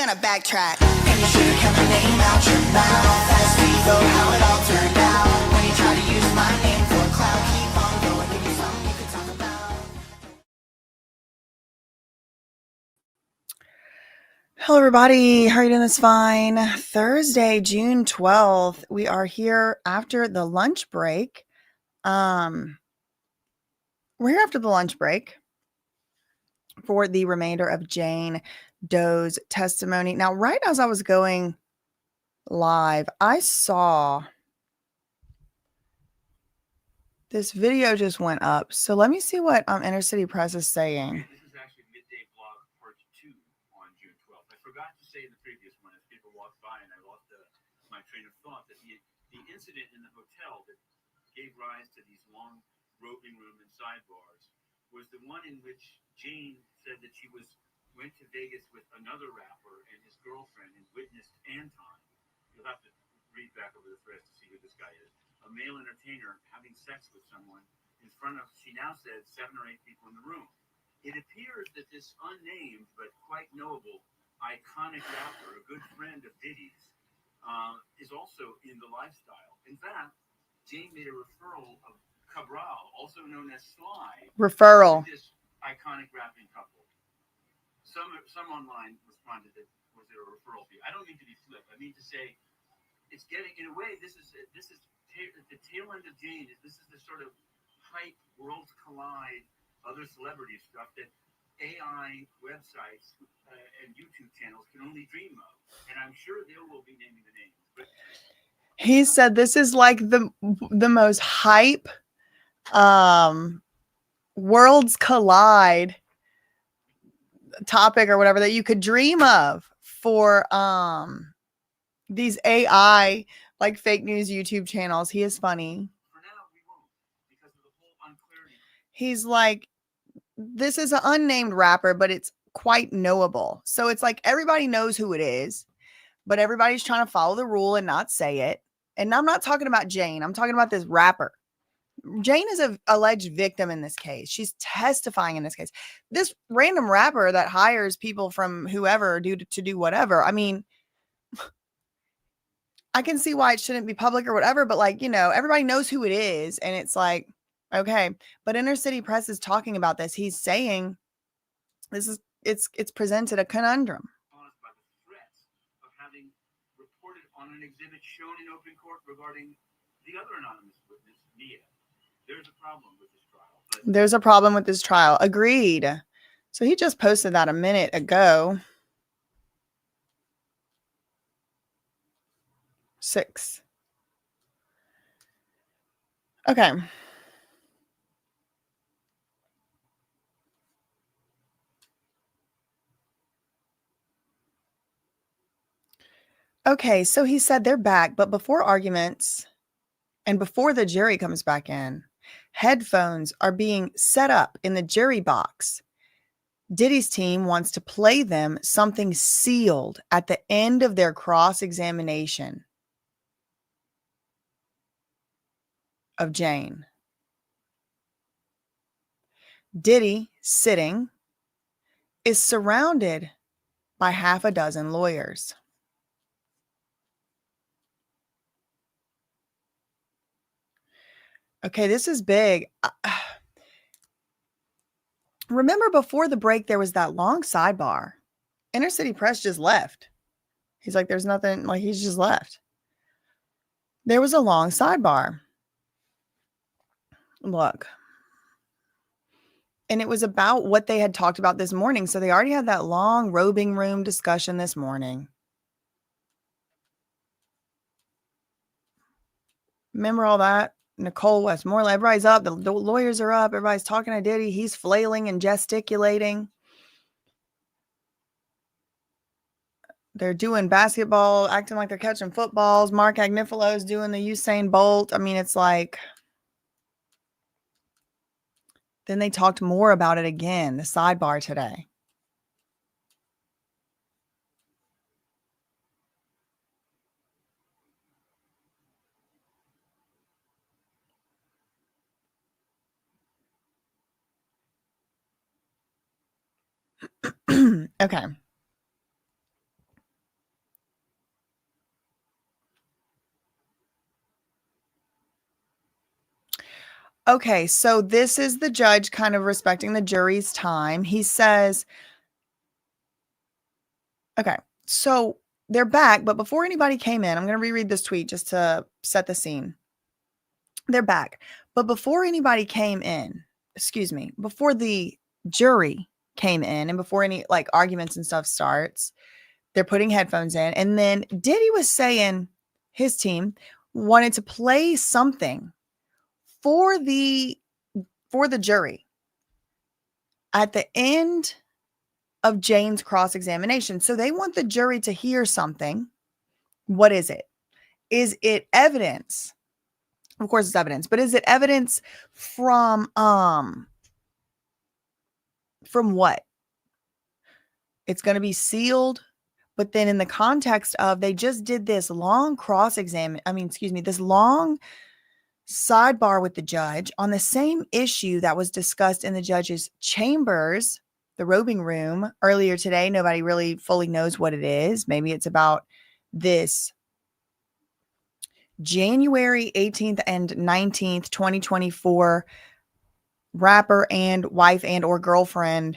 gonna backtrack. And you should've kept my name out your mouth. As we go, how it all turned out. When you try to use my name for clout, keep on going, give me something you could talk about. Hello, everybody. How are you doing this fine? Thursday, June 12th. We are here after the lunch break. We're here after the lunch break for the remainder of Jane Doe's testimony. Now, right as I was going live, I saw this video just went up. So let me see what Inner City Press is saying. This is actually Midday Vlog Part 2 on June 12th. I forgot to say in the previous one, as people walked by and I lost my train of thought, that the incident in the hotel that gave rise to these long roving room and sidebars was the one in which Jane said that she went to Vegas with another rapper and his girlfriend and witnessed Anton. You'll have to read back over the threads to see who this guy is. A male entertainer having sex with someone in front of, she now said, 7 or 8 people in the room. It appears that this unnamed but quite knowable iconic rapper, a good friend of Diddy's, is also in the lifestyle. In fact, Jane made a referral of Cabral, also known as Sly, to this iconic rapping couple. Some online responded that was it a referral fee. I don't mean to be flip. I mean to say it's getting, in a way, this is the tail end of Jane. This is the sort of hype, worlds collide, other celebrity stuff that AI websites and YouTube channels can only dream of. And I'm sure they will be naming the names. But he said this is like the most hype worlds collide topic or whatever that you could dream of for these AI like fake news YouTube channels. He is funny. For now, we won't, because of the whole unclarity. He's like, this is an unnamed rapper, but it's quite knowable. So it's like everybody knows who it is, but everybody's trying to follow the rule and not say it. And I'm not talking about Jane. I'm talking about this rapper. Jane is an alleged victim in this case. She's testifying in this case. This random rapper that hires people from whoever to do whatever. I mean, I can see why it shouldn't be public or whatever, but like, you know, everybody knows who it is. And it's like, okay, but Inner City Press is talking about this. He's saying it's presented a conundrum. Caused by the threats of having reported on an exhibit shown in open court regarding the other anonymous witness, Mia. There's a problem with this trial. There's a problem with this trial. Agreed. So he just posted that a minute ago. 6. Okay. Okay, so he said they're back, but before arguments and before the jury comes back in, headphones are being set up in the jury box. Diddy's team wants to play them something sealed at the end of their cross-examination of Jane. Diddy, sitting, is surrounded by half a dozen lawyers. Okay, this is big. Remember before the break, there was that long sidebar. Inner City Press just left. He's like, there's nothing, like he's just left. There was a long sidebar. Look. And it was about what they had talked about this morning. So they already had that long robing room discussion this morning. Remember all that? Nicole Westmoreland, everybody's up. The lawyers are up. Everybody's talking to Diddy. He's flailing and gesticulating. They're doing basketball, acting like they're catching footballs. Mark Agnifalo's doing the Usain Bolt. I mean, it's like... Then they talked more about it again, the sidebar today. Okay. Okay, so this is the judge kind of respecting the jury's time. He says, okay, so they're back, but before anybody came in, I'm going to reread this tweet just to set the scene. They're back, but before anybody came in, excuse me, before the jury came in and before any like arguments and stuff starts, they're putting headphones in. And then Diddy was saying his team wanted to play something for the jury at the end of Jane's cross-examination. So they want the jury to hear something. What is it? Is it evidence? Of course it's evidence, but is it evidence from what? It's going to be sealed, but then in the context of they just did this long this long sidebar with the judge on the same issue that was discussed in the judge's chambers, the robing room earlier today. Nobody really fully knows what it is. Maybe it's about this January 18th and 19th, 2024 rapper and wife and or girlfriend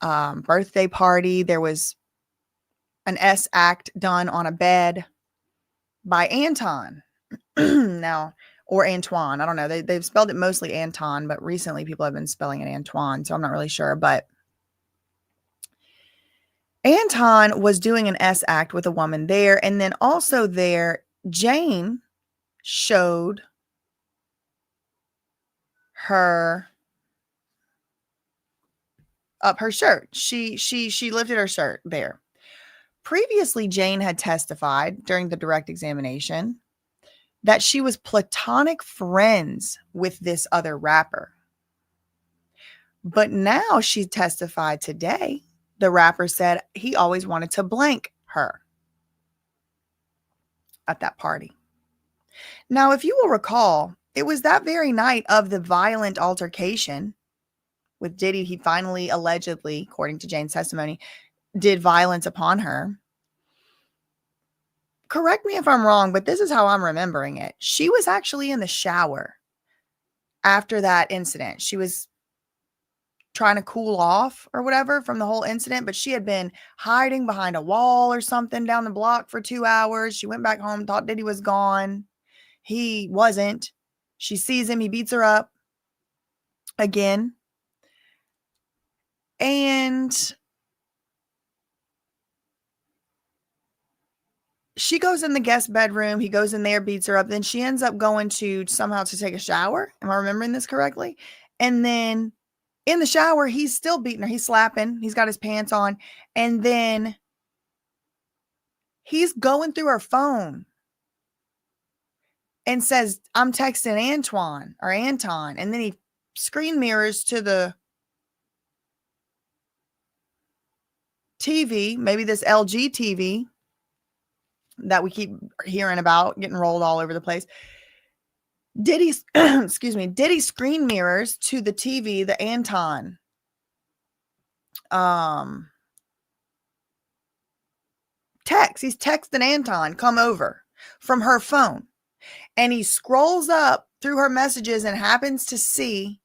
birthday party. There was an S act done on a bed by Anton. Now, or Antoine. I don't know. They've spelled it mostly Anton, but recently people have been spelling it Antoine, so I'm not really sure. But Anton was doing an S act with a woman there. And then also there, Jane showed her up her shirt. She lifted her shirt there. Previously, Jane had testified during the direct examination that she was platonic friends with this other rapper. But now she testified today. The rapper said he always wanted to blank her at that party. Now, if you will recall, it was that very night of the violent altercation with Diddy. He finally, allegedly, according to Jane's testimony, did violence upon her. Correct me if I'm wrong, but this is how I'm remembering it. She was actually in the shower after that incident. She was trying to cool off or whatever from the whole incident, but she had been hiding behind a wall or something down the block for 2 hours. She went back home, thought Diddy was gone. He wasn't. She sees him. He beats her up again. And she goes in the guest bedroom. He goes in there, beats her up. Then she ends up going to somehow to take a shower. Am I remembering this correctly? And then in the shower, he's still beating her. He's slapping. He's got his pants on. And then he's going through her phone and says, I'm texting Antoine or Anton. And then he screen mirrors to the TV, maybe this LG TV that we keep hearing about, getting rolled all over the place. Diddy's, Diddy screen mirrors to the TV, the Anton text. He's texting Anton, come over from her phone. And he scrolls up through her messages and happens to see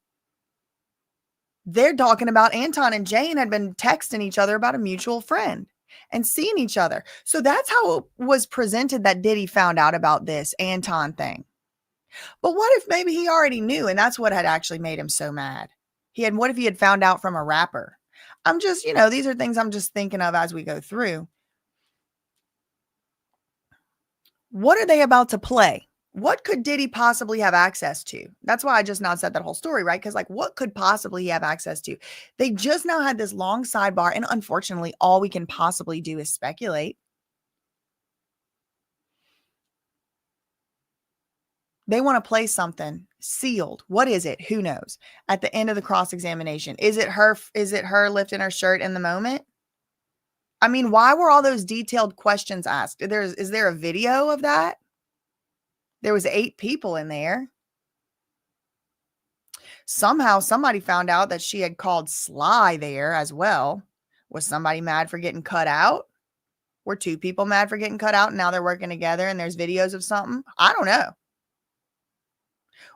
they're talking about Anton and Jane had been texting each other about a mutual friend and seeing each other. So that's how it was presented that Diddy found out about this Anton thing. But what if maybe he already knew and that's what had actually made him so mad? What if he had found out from a rapper? I'm just, these are things I'm just thinking of as we go through. What are they about to play? What could Diddy possibly have access to? That's why I just now said that whole story, right? Because what could possibly he have access to? They just now had this long sidebar, and unfortunately, all we can possibly do is speculate. They want to play something sealed. What is it? Who knows? At the end of the cross-examination, is it her lifting her shirt in the moment? I mean, why were all those detailed questions asked? Is there a video of that? There was 8 people in there. Somehow somebody found out that she had called Sly there as well. Was somebody mad for getting cut out? Were 2 people mad for getting cut out and now they're working together and there's videos of something? I don't know.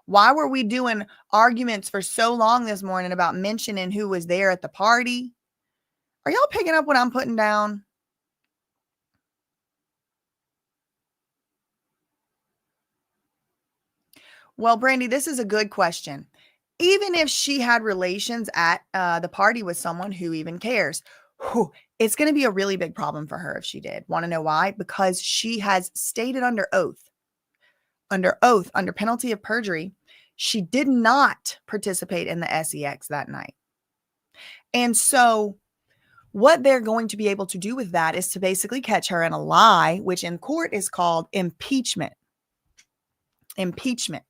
Why were we doing arguments for so long this morning about mentioning who was there at the party? Are y'all picking up what I'm putting down? Well, Brandy, this is a good question. Even if she had relations at the party with someone, who even cares? Whew, it's going to be a really big problem for her if she did. Want to know why? Because she has stated under oath, under penalty of perjury, she did not participate in the SEX that night. And so what they're going to be able to do with that is to basically catch her in a lie, which in court is called impeachment. Impeachment.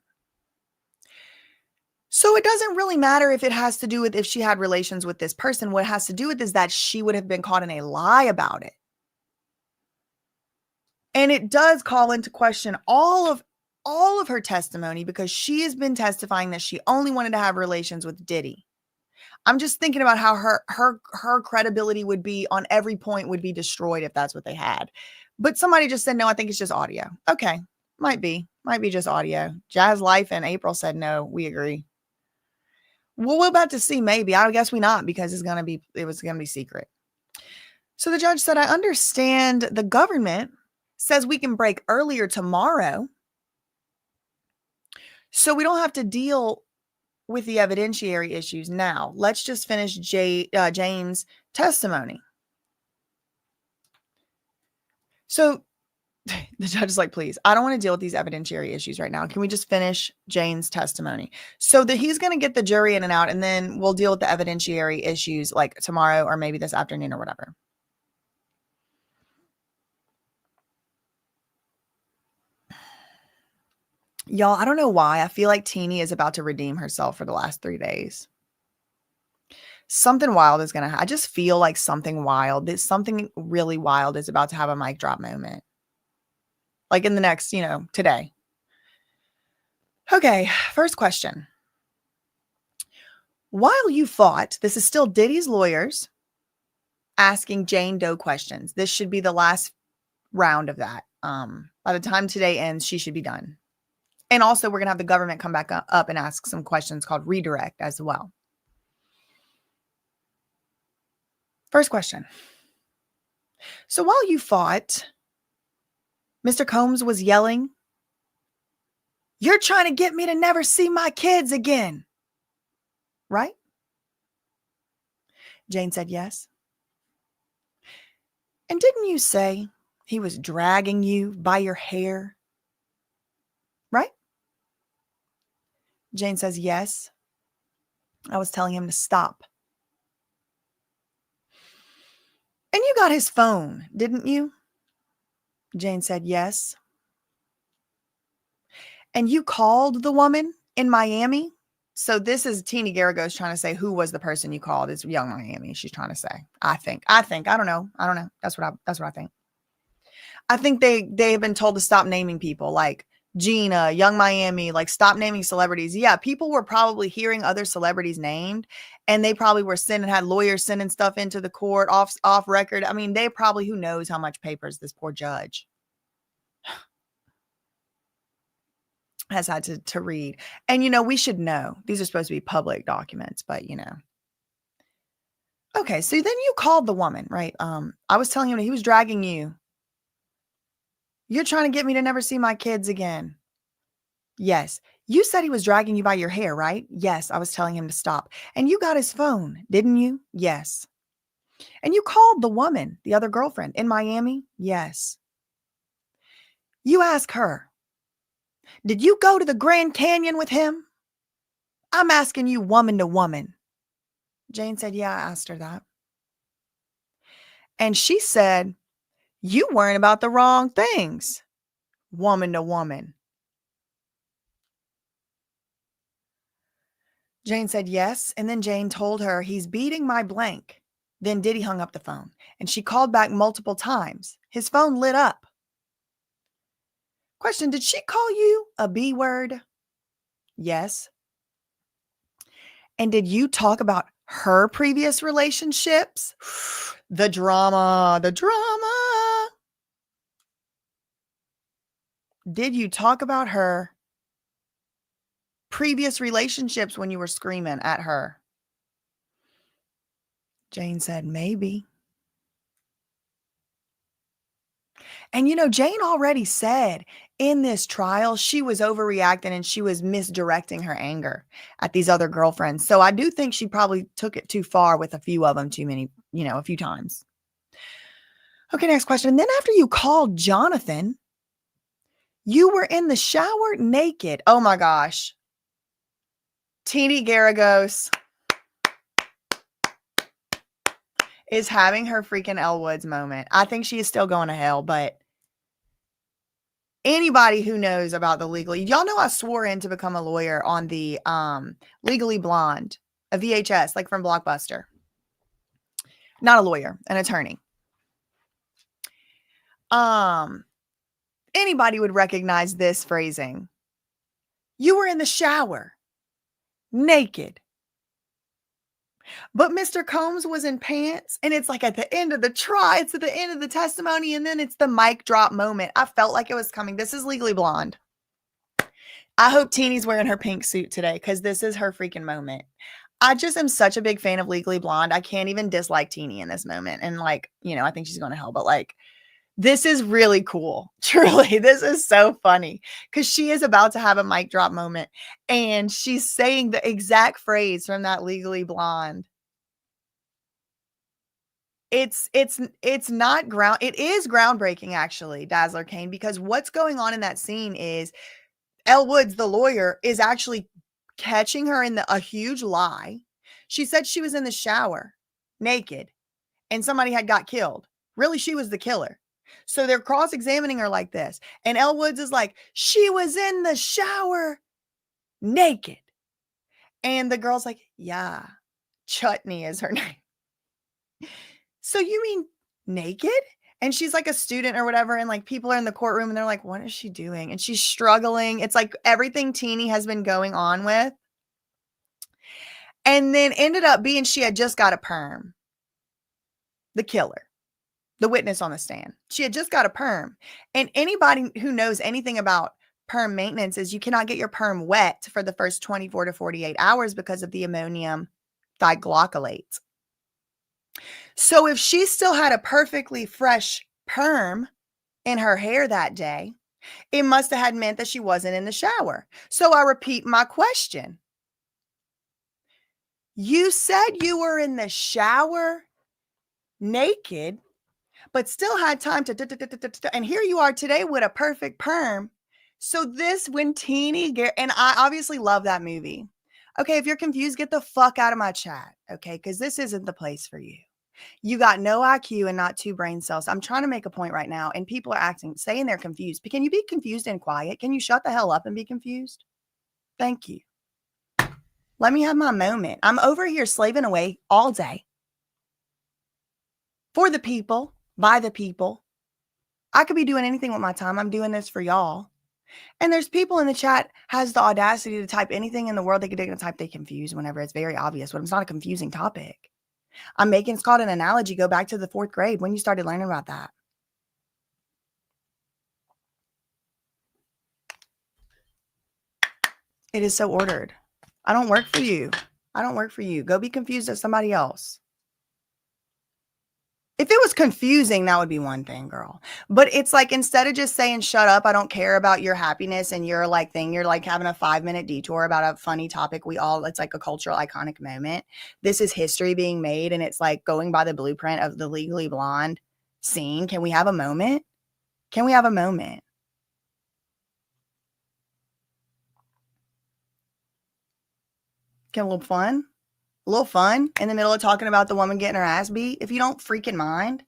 So it doesn't really matter if it has to do with if she had relations with this person. What it has to do with is that she would have been caught in a lie about it. And it does call into question all of her testimony, because she has been testifying that she only wanted to have relations with Diddy. I'm just thinking about how her credibility would be on every point would be destroyed if that's what they had. But somebody just said, no, I think it's just audio. Okay. Might be just audio. Jazz Life and April said, no, we agree. Well, we're about to see. Maybe. I guess we not, because it was going to be secret. So the judge said, I understand the government says we can break earlier tomorrow, so we don't have to deal with the evidentiary issues now. Let's just finish Jane's testimony. So the judge is like, please, I don't want to deal with these evidentiary issues right now. Can we just finish Jane's testimony? So that he's going to get the jury in and out, and then we'll deal with the evidentiary issues like tomorrow or maybe this afternoon or whatever. Y'all, I don't know why. I feel like Teenie is about to redeem herself for the last 3 days. Something wild is going to happen. I just feel like something really wild is about to have a mic drop moment. Like in the next, today. Okay, first question. While you fought, this is still Diddy's lawyers asking Jane Doe questions. This should be the last round of that. By the time today ends, she should be done. And also, we're going to have the government come back up and ask some questions called redirect as well. First question. So while you fought, Mr. Combs was yelling, "You're trying to get me to never see my kids again." Right? Jane said yes. And didn't you say he was dragging you by your hair? Right? Jane says yes. I was telling him to stop. And you got his phone, didn't you? Jane said yes. And you called the woman in Miami? So this is Teenie Garagos trying to say, who was the person you called? It's Young Miami, she's trying to say. I think. I don't know. That's what I think. I think they've been told to stop naming people like Gina, Young Miami, like stop naming celebrities. Yeah, people were probably hearing other celebrities named, and they probably were had lawyers sending stuff into the court off record. I mean, they probably, who knows how much papers this poor judge has had to read. And, we should know. These are supposed to be public documents, but, Okay, so then you called the woman, right? I was telling him that he was dragging you. You're trying to get me to never see my kids again. Yes. You said he was dragging you by your hair, right? Yes. I was telling him to stop. And you got his phone, didn't you? Yes. And you called the woman, the other girlfriend in Miami? Yes. You asked her, did you go to the Grand Canyon with him? I'm asking you woman to woman. Jane said, yeah, I asked her that. And she said, you worrying about the wrong things, woman to woman. Jane said yes, and then Jane told her, he's beating my blank. Then Diddy hung up the phone, and she called back multiple times. His phone lit up. Question, did she call you a B word? Yes. And did you talk about her previous relationships? The drama. Did you talk about her previous relationships when you were screaming at her? Jane said, maybe. And Jane already said in this trial, she was overreacting and she was misdirecting her anger at these other girlfriends. So I do think she probably took it too far with a few of them, too many, a few times. Okay, next question. And then after you called Jonathan, you were in the shower naked. Oh my gosh. Teeny Garagos is having her freaking Elle Woods moment. I think she is still going to hell, but anybody who knows about the y'all know I swore in to become a lawyer on the Legally Blonde, a VHS, like from Blockbuster. Not a lawyer, an attorney. Anybody would recognize this phrasing. You were in the shower, naked. But Mr. Combs was in pants, and it's like at the end of the trial, it's at the end of the testimony, and then it's the mic drop moment. I felt like it was coming. This is Legally Blonde. I hope Teeny's wearing her pink suit today because this is her freaking moment. I just am such a big fan of Legally Blonde. I can't even dislike Teeny in this moment. And I think she's going to hell, but this is really cool. Truly, this is so funny because she is about to have a mic drop moment and she's saying the exact phrase from that Legally Blonde. It is groundbreaking, actually, Dazzler Kane, because what's going on in that scene is Elle Woods, the lawyer, is actually catching her in a huge lie. She said she was in the shower naked and somebody had got killed. Really, she was the killer. So they're cross-examining her like this. And Elle Woods is like, she was in the shower naked. And the girl's like, yeah, Chutney is her name. So you mean naked? And she's like a student or whatever. And people are in the courtroom and they're like, what is she doing? And she's struggling. It's like everything Teeny has been going on with. And then ended up being she had just got a perm. The killer. The witness on the stand. She had just got a perm. And anybody who knows anything about perm maintenance is you cannot get your perm wet for the first 24 to 48 hours because of the ammonium thioglycolate. So if she still had a perfectly fresh perm in her hair that day, it must have had meant that she wasn't in the shower. So I repeat my question. You said you were in the shower naked, but still had time to, and here you are today with a perfect perm. So this, when Teeny, and I obviously love that movie. Okay, if you're confused, get the fuck out of my chat, okay? Because this isn't the place for you. You got no IQ and not 2 brain cells. I'm trying to make a point right now, and people are saying they're confused. But can you be confused and quiet? Can you shut the hell up and be confused? Thank you. Let me have my moment. I'm over here slaving away all day. For the people, by the people. I could be doing anything with my time. I'm doing this for y'all. And there's people in the chat has the audacity to type anything in the world. They could type they confused whenever it's very obvious, but it's not a confusing topic. It's called an analogy. Go back to the 4th grade when you started learning about that. It is so ordered. I don't work for you. I don't work for you. Go be confused at somebody else. If it was confusing, that would be one thing, girl. But it's like, instead of just saying, shut up, I don't care about your happiness and your thing, you're having a 5-minute detour about a funny topic. It's like a cultural iconic moment. This is history being made. And it's going by the blueprint of the Legally Blonde scene. Can we have a moment? Can we have a moment? Get a little fun? A little fun in the middle of talking about the woman getting her ass beat? If you don't freaking mind.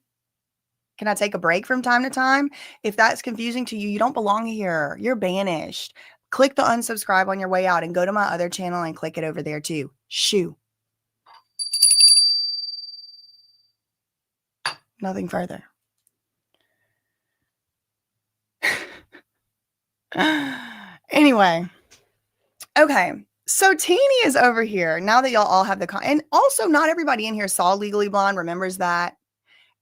Can I take a break from time to time? If that's confusing to you, you don't belong here. You're banished. Click the unsubscribe on your way out and go to my other channel and click it over there too. Shoo. Nothing further. Anyway. Okay. So Teeny is over here now that y'all all have and also not everybody in here saw Legally Blonde, remembers that.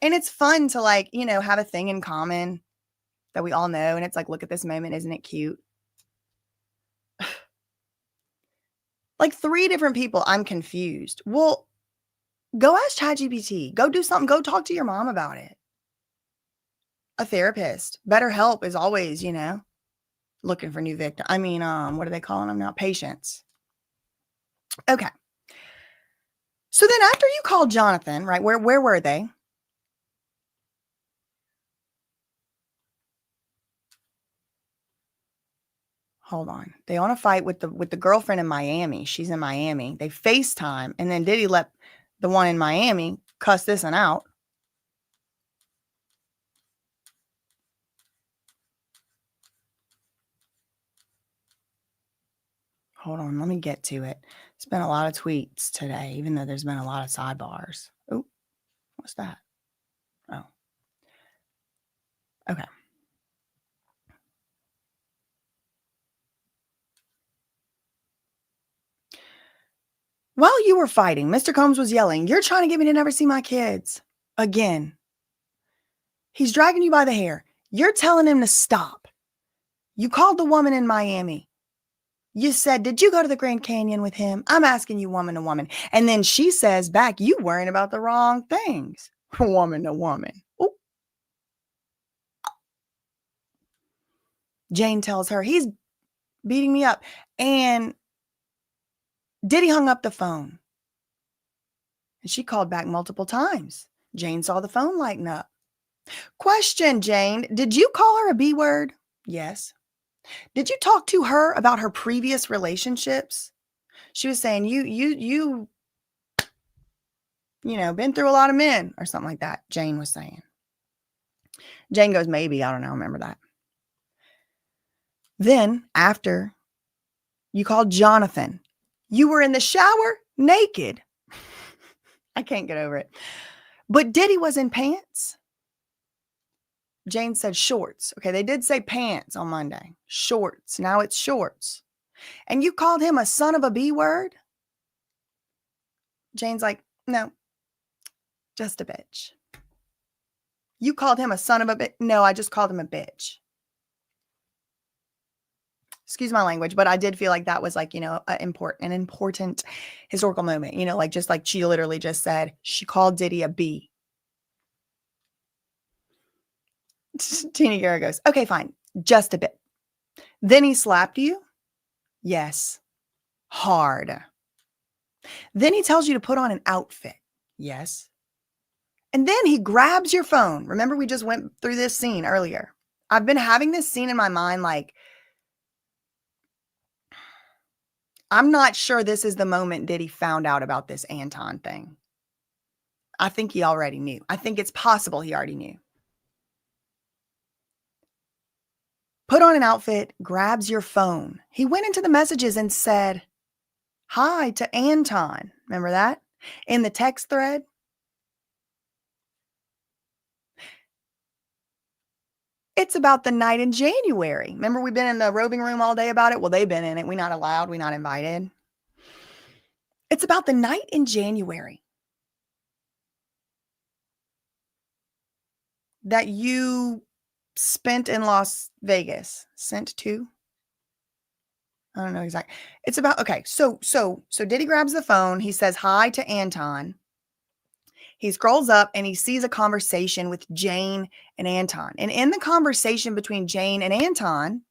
And it's fun to have a thing in common that we all know. And it's look at this moment. Isn't it cute? Like 3 different people. I'm confused. Well, go ask ChatGPT. Go do something. Go talk to your mom about it. A therapist. BetterHelp is always, looking for new victims. I mean, what are they calling them now? Patients. Okay. So then after you called Jonathan, right? Where were they? Hold on. They on a fight with the girlfriend in Miami. She's in Miami. They FaceTime, and then Diddy let the one in Miami cuss this one out. Hold on, let me get to it. It's been a lot of tweets today, even though there's been a lot of sidebars. Oh, what's that? Oh, okay. While you were fighting, Mr. Combs was yelling, "You're trying to get me to never see my kids." Again. He's dragging you by the hair. You're telling him to stop. You called the woman in Miami. You said, "Did you go to the Grand Canyon with him?" I'm asking you woman to woman. And then she says back, "You worrying about the wrong things." Woman to woman. Ooh. Jane tells her, "He's beating me up." And Diddy hung up the phone. And she called back multiple times. Jane saw the phone lighten up. Question, Jane, did you call her a B word? Yes. Did you talk to her about her previous relationships? She was saying, you been through a lot of men or something like that. Jane was saying. Jane goes, maybe. I don't know. Remember that. Then after you called Jonathan, you were in the shower naked. I can't get over it. But Diddy was in pants. Jane said shorts. Okay, they did say pants on Monday. Shorts. Now it's shorts. And you called him a son of a B word? Jane's like, no, just a bitch. You called him a son of a bitch? No, I just called him a bitch. Excuse my language, but I did feel like that was like, an important historical moment, just like she literally just said, she called Diddy a B. Tina Guerra goes, okay, fine, just a bit. Then he slapped you? Yes. Hard. Then he tells you to put on an outfit. Yes. And then he grabs your phone. Remember, we just went through this scene earlier. I've been having this scene in my mind like, I'm not sure this is the moment Diddy found out about this Anton thing. I think he already knew. I think it's possible he already knew. Put on an outfit, grabs your phone. He went into the messages and said, "Hi" to Anton. Remember that? In the text thread. It's about the night in January. Remember, we've been in the roving room all day about it? Well, they've been in it. We're not allowed. We're not invited. It's about the night in January that you spent in Las Vegas. Sent to? I don't know exactly. It's about, okay. So Diddy grabs the phone. He says hi to Anton. He scrolls up and he sees a conversation with Jane and Anton. And in the conversation between Jane and Anton,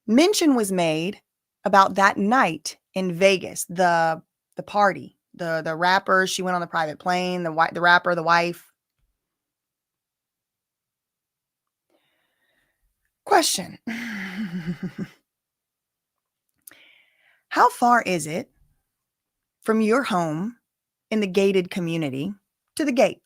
mention was made about that night in Vegas, the party, the rapper. She went on the private plane, the rapper, the wife. Question. How far is it from your home in the gated community to the gate?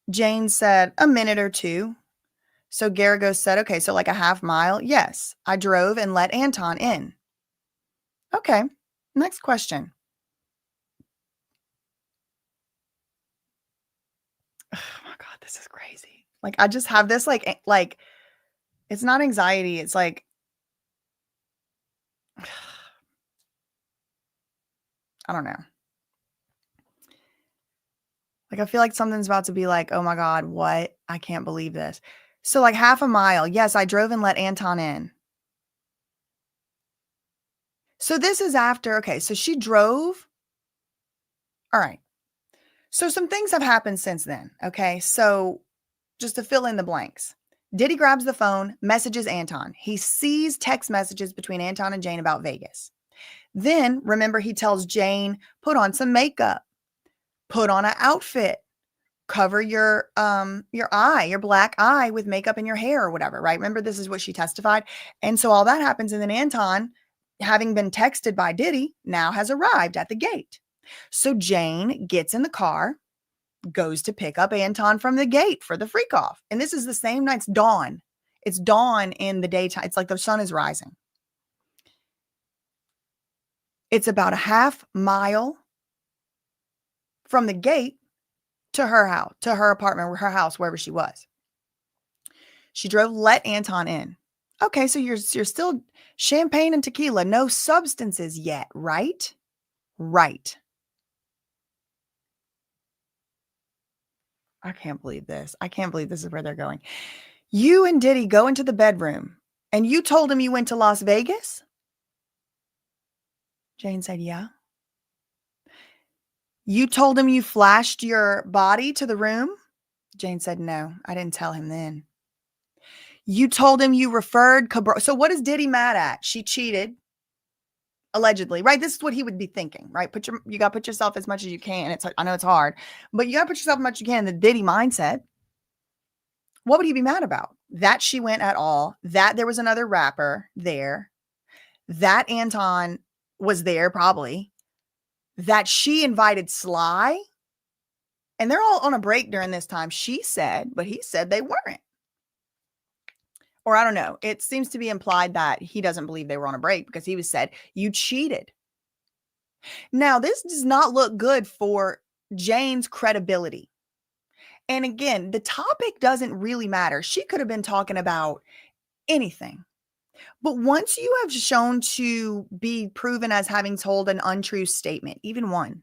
Jane said, a minute or two. So Garagos said, okay, so like a half mile? Yes. I drove and let Anton in. Okay. Next question. Oh my God, this is crazy. Like, I just have this like, it's not anxiety. It's like, I don't know. Like, I feel like something's about to be like, oh my God, what? I can't believe this. So like half a mile. Yes, I drove and let Anton in. So this is after, okay, so she drove. All right. So some things have happened since then. Okay. So just to fill in the blanks, Diddy grabs the phone, messages Anton. He sees text messages between Anton and Jane about Vegas. Then remember, he tells Jane, put on some makeup, put on an outfit, cover your eye, your black eye with makeup in your hair or whatever, right? Remember, this is what she testified. And so all that happens. And then Anton, having been texted by Diddy, now has arrived at the gate. So Jane gets in the car, goes to pick up Anton from the gate for the freak off. And this is the same night. It's dawn. It's dawn in the daytime. It's like the sun is rising. It's about a half mile from the gate to her house, to her apartment, or her house, wherever she was. She drove, let Anton in. Okay, so you're still champagne and tequila, no substances yet, right? Right. I can't believe this. I can't believe this is where they're going. You and Diddy go into the bedroom and you told him you went to Las Vegas? Jane said, yeah. You told him you flashed your body to the room? Jane said, no, I didn't tell him then. You told him you referred Cabral. So what is Diddy mad at? She cheated. Allegedly, right? This is what he would be thinking, right? You got to put yourself as much as you can. I know it's hard, but you got to put yourself as much as you can in the Diddy mindset. What would he be mad about? That she went at all, that there was another rapper there, that Anton was there probably, that she invited Sly, and they're all on a break during this time, she said, but he said they weren't. Or I don't know. It seems to be implied that he doesn't believe they were on a break because he was said, you cheated. Now, this does not look good for Jane's credibility. And again, the topic doesn't really matter. She could have been talking about anything. But once you have shown to be proven as having told an untrue statement, even one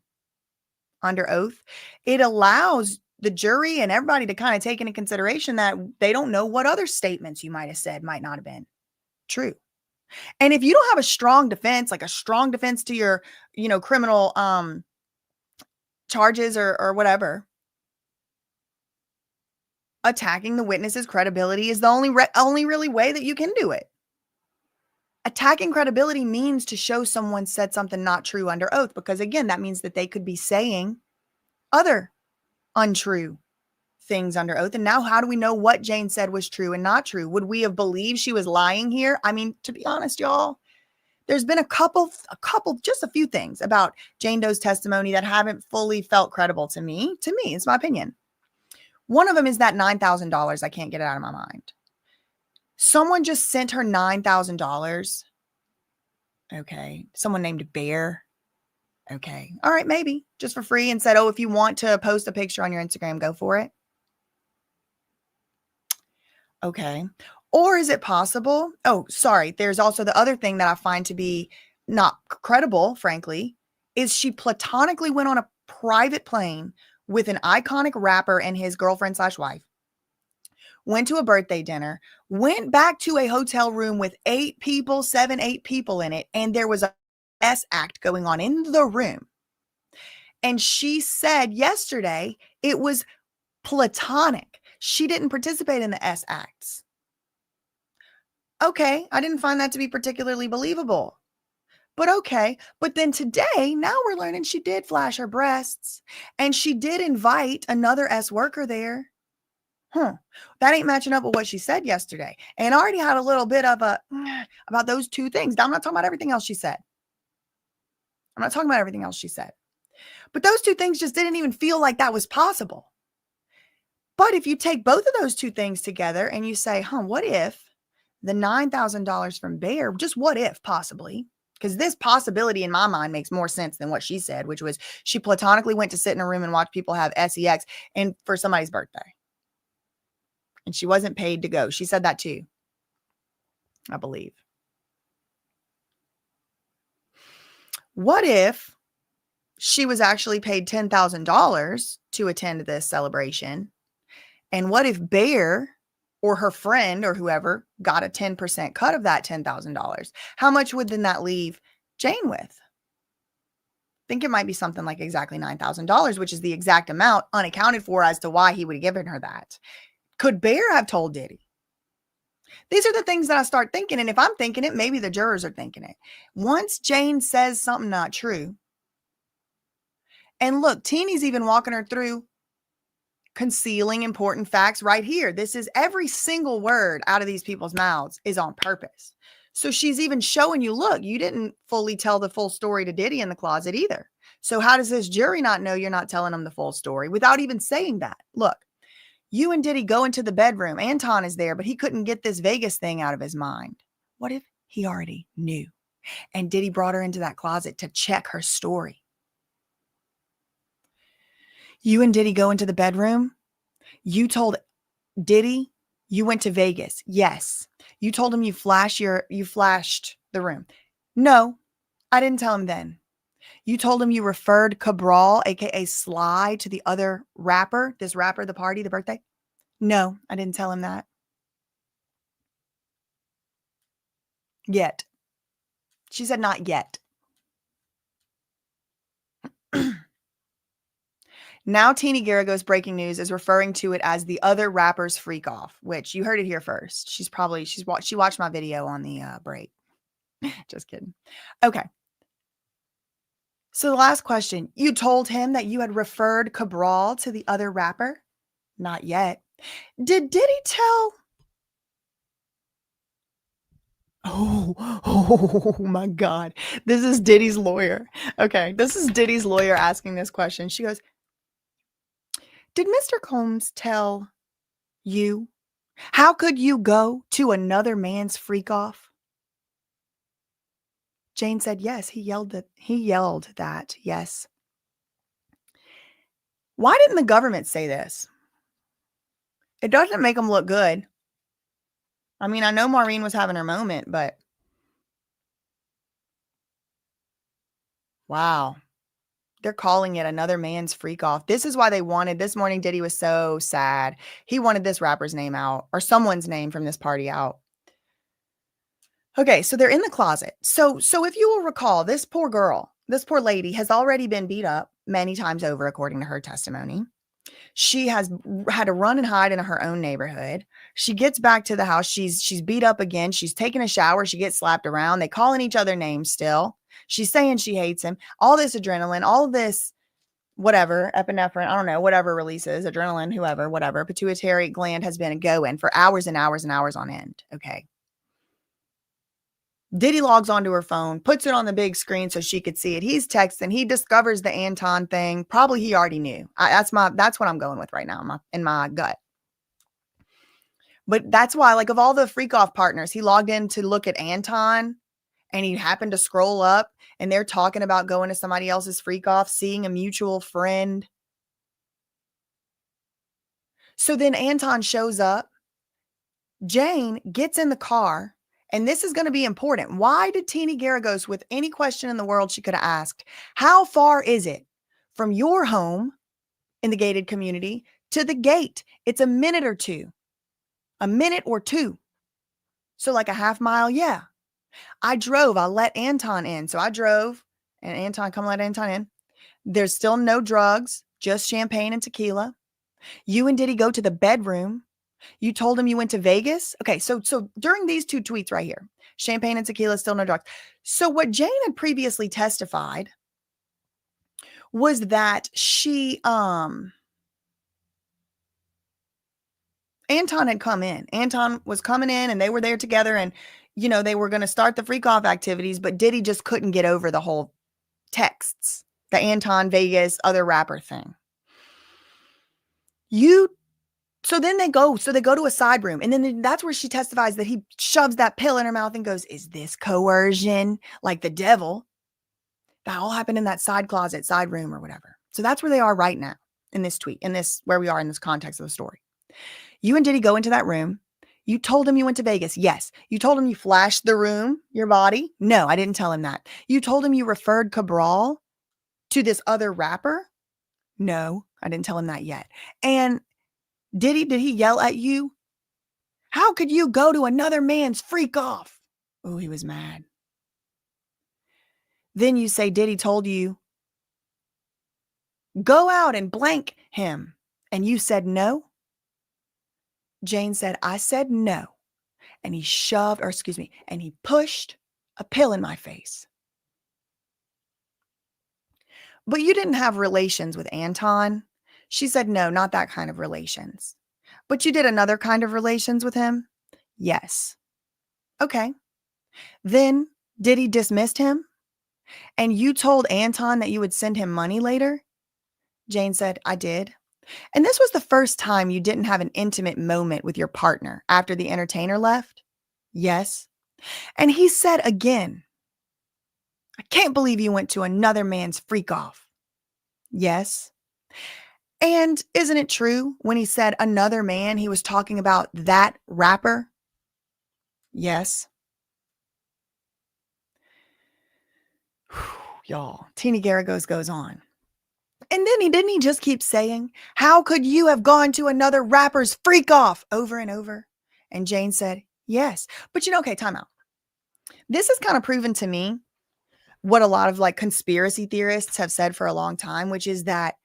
under oath, it allows the jury and everybody to kind of take into consideration that they don't know what other statements you might have said might not have been true. And if you don't have a strong defense, like a strong defense to your, criminal charges or whatever, attacking the witness's credibility is the only really way that you can do it. Attacking credibility means to show someone said something not true under oath, because again, that means that they could be saying other untrue things under oath. And now how do we know what Jane said was true and not true? Would we have believed she was lying here? I mean, to be honest, y'all, there's been just a few things about Jane Doe's testimony that haven't fully felt credible to me. It's my opinion. One of them is that $9,000. I can't get it out of my mind. Someone just sent her $9,000. Okay. Someone named Bear. Okay. All right. Maybe just for free, and said, oh, if you want to post a picture on your Instagram, go for it. Okay. Or is it possible? Oh, sorry. There's also the other thing that I find to be not credible, frankly, is she platonically went on a private plane with an iconic rapper and his girlfriend/wife, went to a birthday dinner, went back to a hotel room with 8 people in it, and there was a S act going on in the room. And she said yesterday it was platonic. She didn't participate in the S acts. Okay, I didn't find that to be particularly believable. But okay. But then today, now we're learning she did flash her breasts, and she did invite another S worker there. That ain't matching up with what she said yesterday. And I already had a little bit of about those two things. I'm not talking about everything else she said. But those two things just didn't even feel like that was possible. But if you take both of those two things together and you say, what if the $9,000 from Bear, just what if possibly, because this possibility in my mind makes more sense than what she said, which was she platonically went to sit in a room and watch people have sex and for somebody's birthday. And she wasn't paid to go. She said that too, I believe. What if she was actually paid $10,000 to attend this celebration? And what if Bear or her friend or whoever got a 10% cut of that $10,000? How much would then that leave Jane with? I think it might be something like exactly $9,000, which is the exact amount unaccounted for as to why he would have given her that. Could Bear have told Diddy? These are the things that I start thinking. And if I'm thinking it, maybe the jurors are thinking it. Once Jane says something not true, and look, Teeny's even walking her through concealing important facts right here. This is every single word out of these people's mouths is on purpose. So she's even showing you, look, you didn't fully tell the full story to Diddy in the closet either. So how does this jury not know you're not telling them the full story without even saying that? Look, you and Diddy go into the bedroom. Anton is there, but he couldn't get this Vegas thing out of his mind. What if he already knew? And Diddy brought her into that closet to check her story. You and Diddy go into the bedroom. You told Diddy you went to Vegas. Yes. You told him you flashed the room. No, I didn't tell him then. You told him you referred Cabral, aka Sly, to the other rapper, this rapper, the party, the birthday. No, I didn't tell him that. Yet. She said not yet. Now Teeny Garagos breaking news is referring to it as the other rapper's freak off, which you heard it here first. She watched my video on the break. Just kidding. Okay. So the last question, you told him that you had referred Cabral to the other rapper? Not yet. Did Diddy tell? Oh my God. This is Diddy's lawyer. Okay. This is Diddy's lawyer asking this question. She goes, did Mr. Combs tell you? How could you go to another man's freak off? Jane said, yes, he yelled that. Yes. Why didn't the government say this? It doesn't make them look good. I mean, I know Maureen was having her moment, but wow. They're calling it another man's freak off. This is why they wanted, this morning Diddy was so sad. He wanted this rapper's name out or someone's name from this party out. Okay, so they're in the closet. So if you will recall, this poor girl, this poor lady has already been beat up many times over, according to her testimony. She has had to run and hide in her own neighborhood. She gets back to the house. She's beat up again. She's taking a shower. She gets slapped around. They calling each other names still. She's saying she hates him. All this adrenaline, all this whatever, epinephrine, I don't know, whatever releases, adrenaline, whoever, whatever, pituitary gland has been going for hours and hours and hours on end. Okay. Diddy logs onto her phone, puts it on the big screen so she could see it. He's texting. He discovers the Anton thing. Probably he already knew. That's what I'm going with right now in my gut. But that's why, like, of all the freak off partners, he logged in to look at Anton and he happened to scroll up and they're talking about going to somebody else's freak off, seeing a mutual friend. So then Anton shows up. Jane gets in the car. And this is going to be important. Why did Teeny Garagos, with any question in the world she could have asked, how far is it from your home in the gated community to the gate? It's a minute or two. So like a half mile. Yeah. I let Anton in. So I drove and Anton, come let Anton in. There's still no drugs, just champagne and tequila. You and Diddy go to the bedroom. You told him you went to Vegas? Okay, so during these two tweets right here, champagne and tequila, still no drugs. So what Jane had previously testified was that she, Anton had come in. Anton was coming in and they were there together and, you know, they were going to start the freak off activities, but Diddy just couldn't get over the whole texts, the Anton Vegas other rapper thing. So they go to a side room. And then that's where she testifies that he shoves that pill in her mouth and goes, is this coercion? Like the devil. That all happened in that side closet, side room or whatever. So that's where they are right now in this tweet, where we are in this context of the story. You and Diddy go into that room. You told him you went to Vegas. Yes. You told him you flashed the room, your body. No, I didn't tell him that. You told him you referred Cabral to this other rapper? No, I didn't tell him that yet. And did he yell at you? How could you go to another man's freak off? Oh, he was mad. Then you say Diddy told you, go out and blank him. And you said no? Jane said, I said no. And he pushed a pill in my face. But you didn't have relations with Anton. She said, no, not that kind of relations. But you did another kind of relations with him? Yes. Okay. Then Diddy dismissed him? And you told Anton that you would send him money later? Jane said, I did. And this was the first time you didn't have an intimate moment with your partner after the entertainer left? Yes. And he said again, I can't believe you went to another man's freak off. Yes. And isn't it true when he said another man, he was talking about that rapper? Yes. Y'all, Teeny Garagos goes on. And then didn't he just keep saying, how could you have gone to another rapper's freak off over and over? And Jane said, yes. But okay, time out. This has kind of proven to me what a lot of like conspiracy theorists have said for a long time, which is that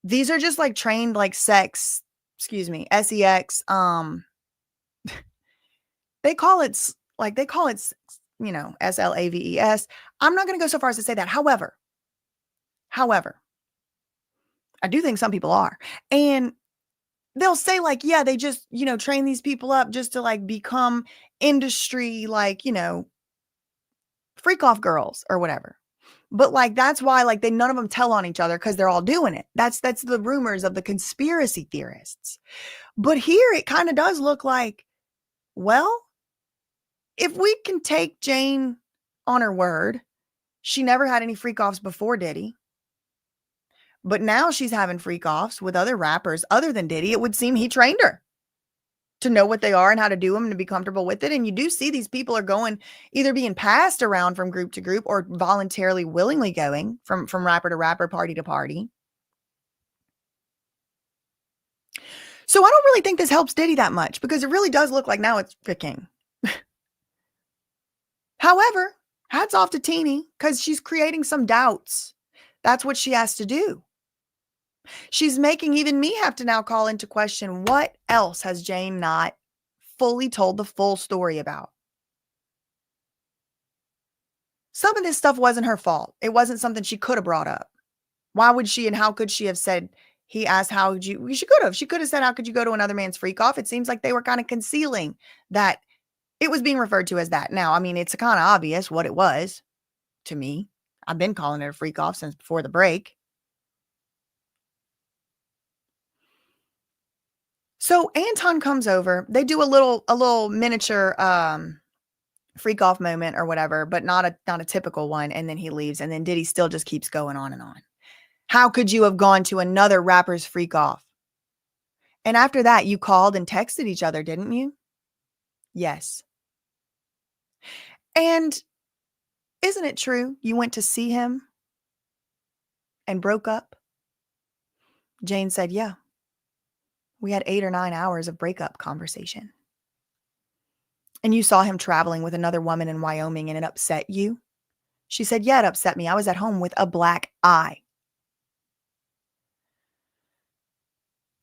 these are just like trained like sex, sex. They call it SLAVES. I'm not going to go so far as to say that. However, I do think some people are. And they'll say like, yeah, they just, train these people up just to like become industry, like, freak off girls or whatever. But like, that's why like none of them tell on each other because they're all doing it. That's the rumors of the conspiracy theorists. But here it kind of does look like, well, if we can take Jane on her word, she never had any freak offs before Diddy. But now she's having freak offs with other rappers other than Diddy. It would seem he trained her to know what they are and how to do them and to be comfortable with it. And you do see these people are going, either being passed around from group to group or voluntarily, willingly going from rapper to rapper, party to party. So I don't really think this helps Diddy that much because it really does look like now it's freaking. However, hats off to Teeny because she's creating some doubts. That's what she has to do. She's making even me have to now call into question what else has Jane not fully told the full story about. Some of this stuff wasn't her fault. It wasn't something she could have brought up. Why would she and how could she have said, he asked, she could have said, how could you go to another man's freak off? It seems like they were kind of concealing that it was being referred to as that. Now, I mean, it's kind of obvious what it was to me. I've been calling it a freak off since before the break. So Anton comes over. They do a little miniature freak off moment or whatever, but not a typical one. And then he leaves. And then Diddy still just keeps going on and on. How could you have gone to another rapper's freak off? And after that, you called and texted each other, didn't you? Yes. And isn't it true you went to see him and broke up? Jane said, yeah. We had 8 or 9 hours of breakup conversation. And you saw him traveling with another woman in Wyoming and it upset you? She said, yeah, it upset me. I was at home with a black eye.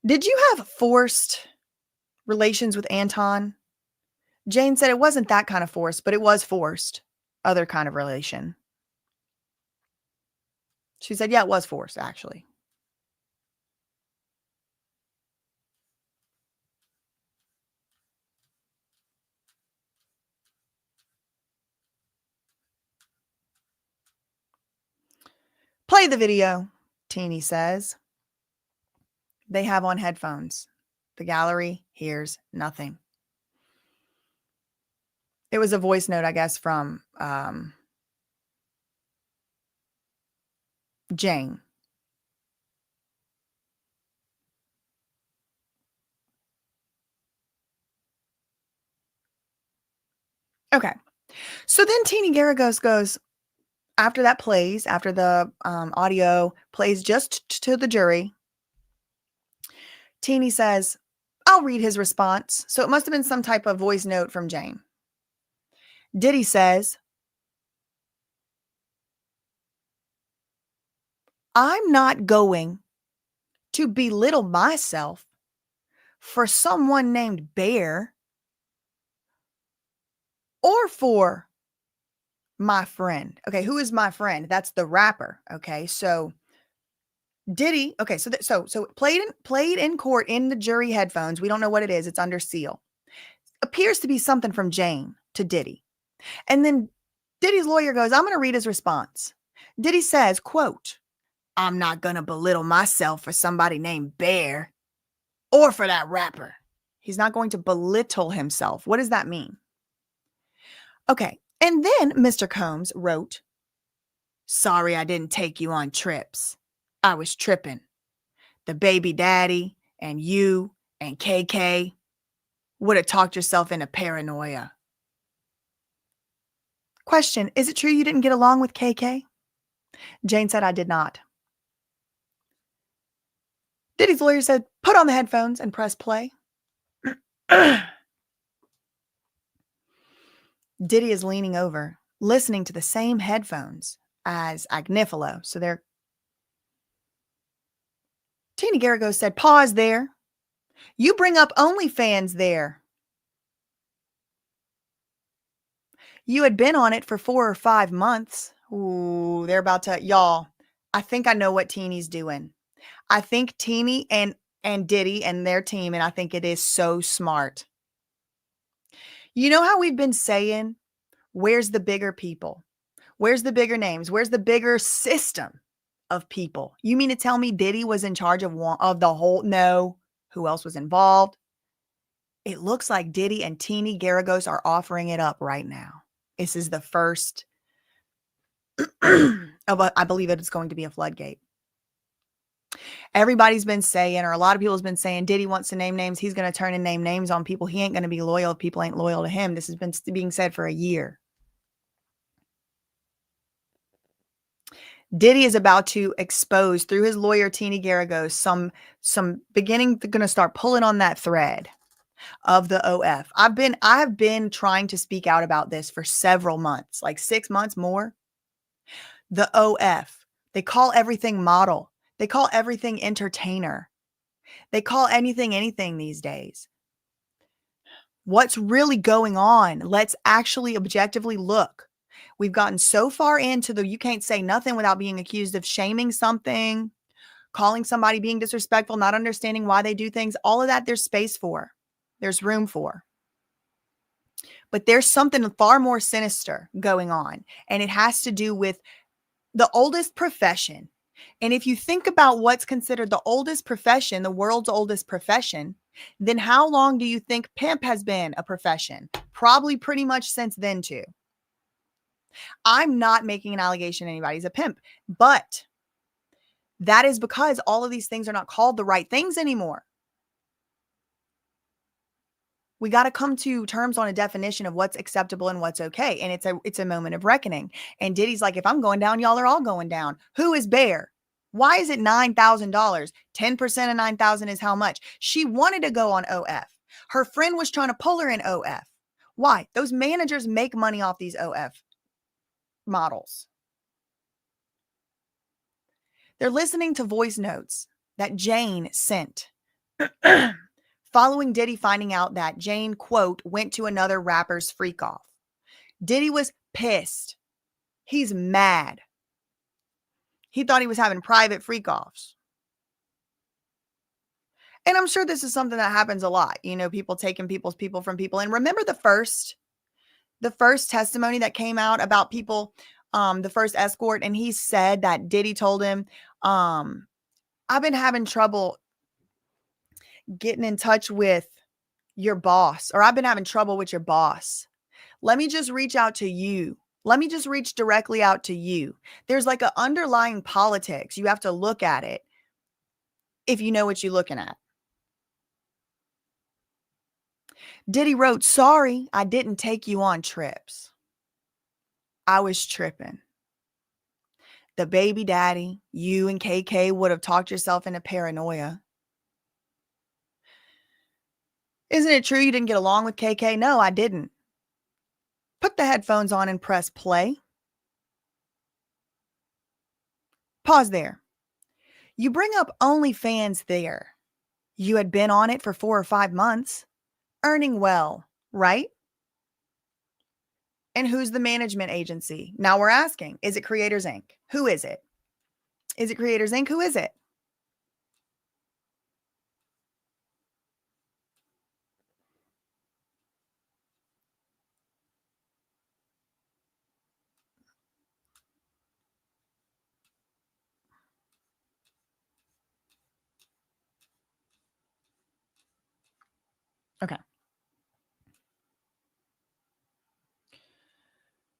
Did you have forced relations with Anton? Jane said it wasn't that kind of forced, but it was forced. Other kind of relation. She said, yeah, it was forced, actually. Play the video, Teeny says. They have on headphones. The gallery hears nothing. It was a voice note, I guess, from Jane. Okay. So then Teeny Garagos goes, after that plays, after the audio plays just to the jury, Teeny says, I'll read his response. So it must have been some type of voice note from Jane. Diddy says, I'm not going to belittle myself for someone named Bear or for my friend. Okay, who is my friend? That's the rapper. Okay, so Diddy. Okay, so played in court in the jury headphones. We don't know what it is. It's under seal. Appears to be something from Jane to Diddy, and then Diddy's lawyer goes, "I'm going to read his response." Diddy says, "Quote: I'm not going to belittle myself for somebody named Bear or for that rapper." He's not going to belittle himself. What does that mean? Okay, and then Mr. Combs wrote, "Sorry I didn't take you on trips. I was tripping. The baby daddy and you and KK would have talked yourself into paranoia." Question, is it true you didn't get along with KK? Jane said, I did not. Diddy's lawyer said, put on the headphones and press play. Diddy is leaning over, listening to the same headphones as Agnifilo. So they're... Teeny Garrigo said, pause there. You bring up OnlyFans there. You had been on it for 4 or 5 months. Ooh, they're about to... Y'all, I think I know what Teeny's doing. I think Teeny and Diddy and their team, and I think it is so smart. You know how we've been saying, where's the bigger people? Where's the bigger names? Where's the bigger system of people? You mean to tell me Diddy was in charge of the whole? No. Who else was involved? It looks like Diddy and Teeny Garrigos are offering it up right now. This is the first of I believe it's going to be a floodgate. Everybody's been saying, or a lot of people has been saying, Diddy wants to name names. He's going to turn and name names on people. He ain't going to be loyal if people ain't loyal to him. This has been being said for a year. Diddy is about to expose through his lawyer, Teeny Garrigos, some beginning going to start pulling on that thread of the OF. I have been trying to speak out about this for several months, like 6 months more. The OF, they call everything model. They call everything entertainer. They call anything these days. What's really going on? Let's actually objectively look. We've gotten so far into the you can't say nothing without being accused of shaming something, calling somebody being disrespectful, not understanding why they do things. All of that there's space for. There's room for. But there's something far more sinister going on, and it has to do with the oldest profession. And if you think about what's considered the oldest profession, the world's oldest profession, then how long do you think pimp has been a profession? Probably pretty much since then too. I'm not making an allegation anybody's a pimp, but that is because all of these things are not called the right things anymore. We got to come to terms on a definition of what's acceptable and what's okay. And it's a moment of reckoning. And Diddy's like, if I'm going down, y'all are all going down. Who is Bear? Why is it $9,000? 10% of 9,000 is how much? She wanted to go on OF. Her friend was trying to pull her in OF. Why? Those managers make money off these OF models. They're listening to voice notes that Jane sent. Following Diddy finding out that Jane, quote, went to another rapper's freak off. Diddy was pissed. He's mad. He thought he was having private freak offs. And I'm sure this is something that happens a lot. You know, people taking people from people. And remember the first testimony that came out about people, the first escort, and he said that Diddy told him, I've been having trouble getting in touch with your boss, or I've been having trouble with your boss. Let me just reach out to you. Let me just reach directly out to you. There's like an underlying politics. You have to look at it if you know what you're looking at. Diddy wrote, sorry, I didn't take you on trips. I was tripping. the baby daddy, you and KK would have talked yourself into paranoia. Isn't it true you didn't get along with KK? No, I didn't. Put the headphones on and press play. Pause there. You bring up OnlyFans there. You had been on it for 4 or 5 months, earning well, right? And who's the management agency? Now we're asking, is it Creators Inc? Who is it? Is it Creators Inc? Who is it? Okay.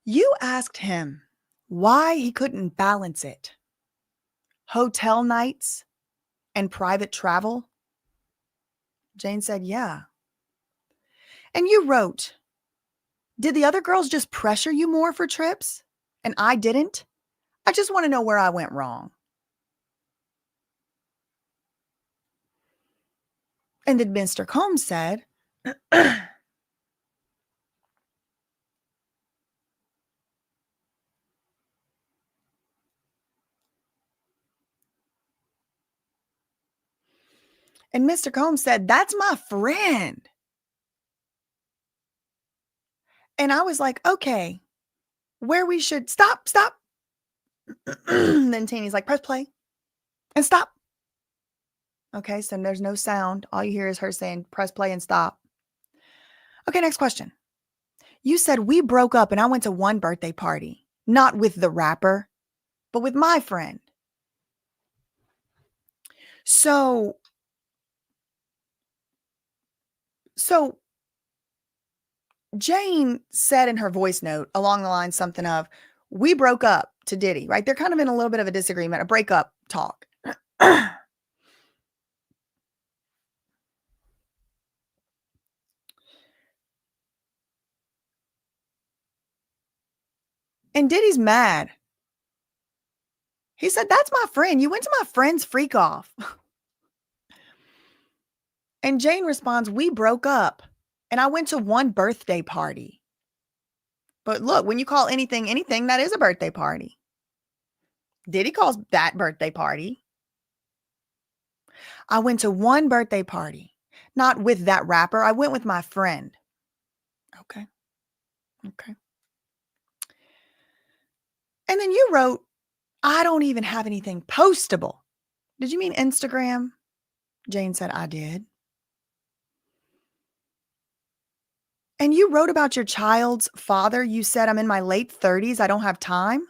You asked him why he couldn't balance it. Hotel nights and private travel? Jane said, yeah. And you wrote, did the other girls just pressure you more for trips? And I didn't? I just want to know where I went wrong. And then Mr. Combs said, and Mr. Combs said, that's my friend. And I was like, okay, where we should stop. Then Teeny's like, press play and stop. Okay, so there's no sound. All you hear is her saying, press play and stop. Okay, next question. You said we broke up and I went to one birthday party, not with the rapper, but with my friend. So Jane said in her voice note along the line something of, we broke up to Diddy, right? They're kind of in a little bit of a disagreement, a breakup talk. And Diddy's mad. He said, that's my friend. You went to my friend's freak off. And Jane responds, we broke up and I went to one birthday party. But look, when you call anything, that is a birthday party. Diddy calls that birthday party. I went to one birthday party, not with that rapper. I went with my friend. Okay. And then you wrote, I don't even have anything postable. Did you mean Instagram? Jane said, I did. And you wrote about your child's father. You said, I'm in my late 30s. I don't have time.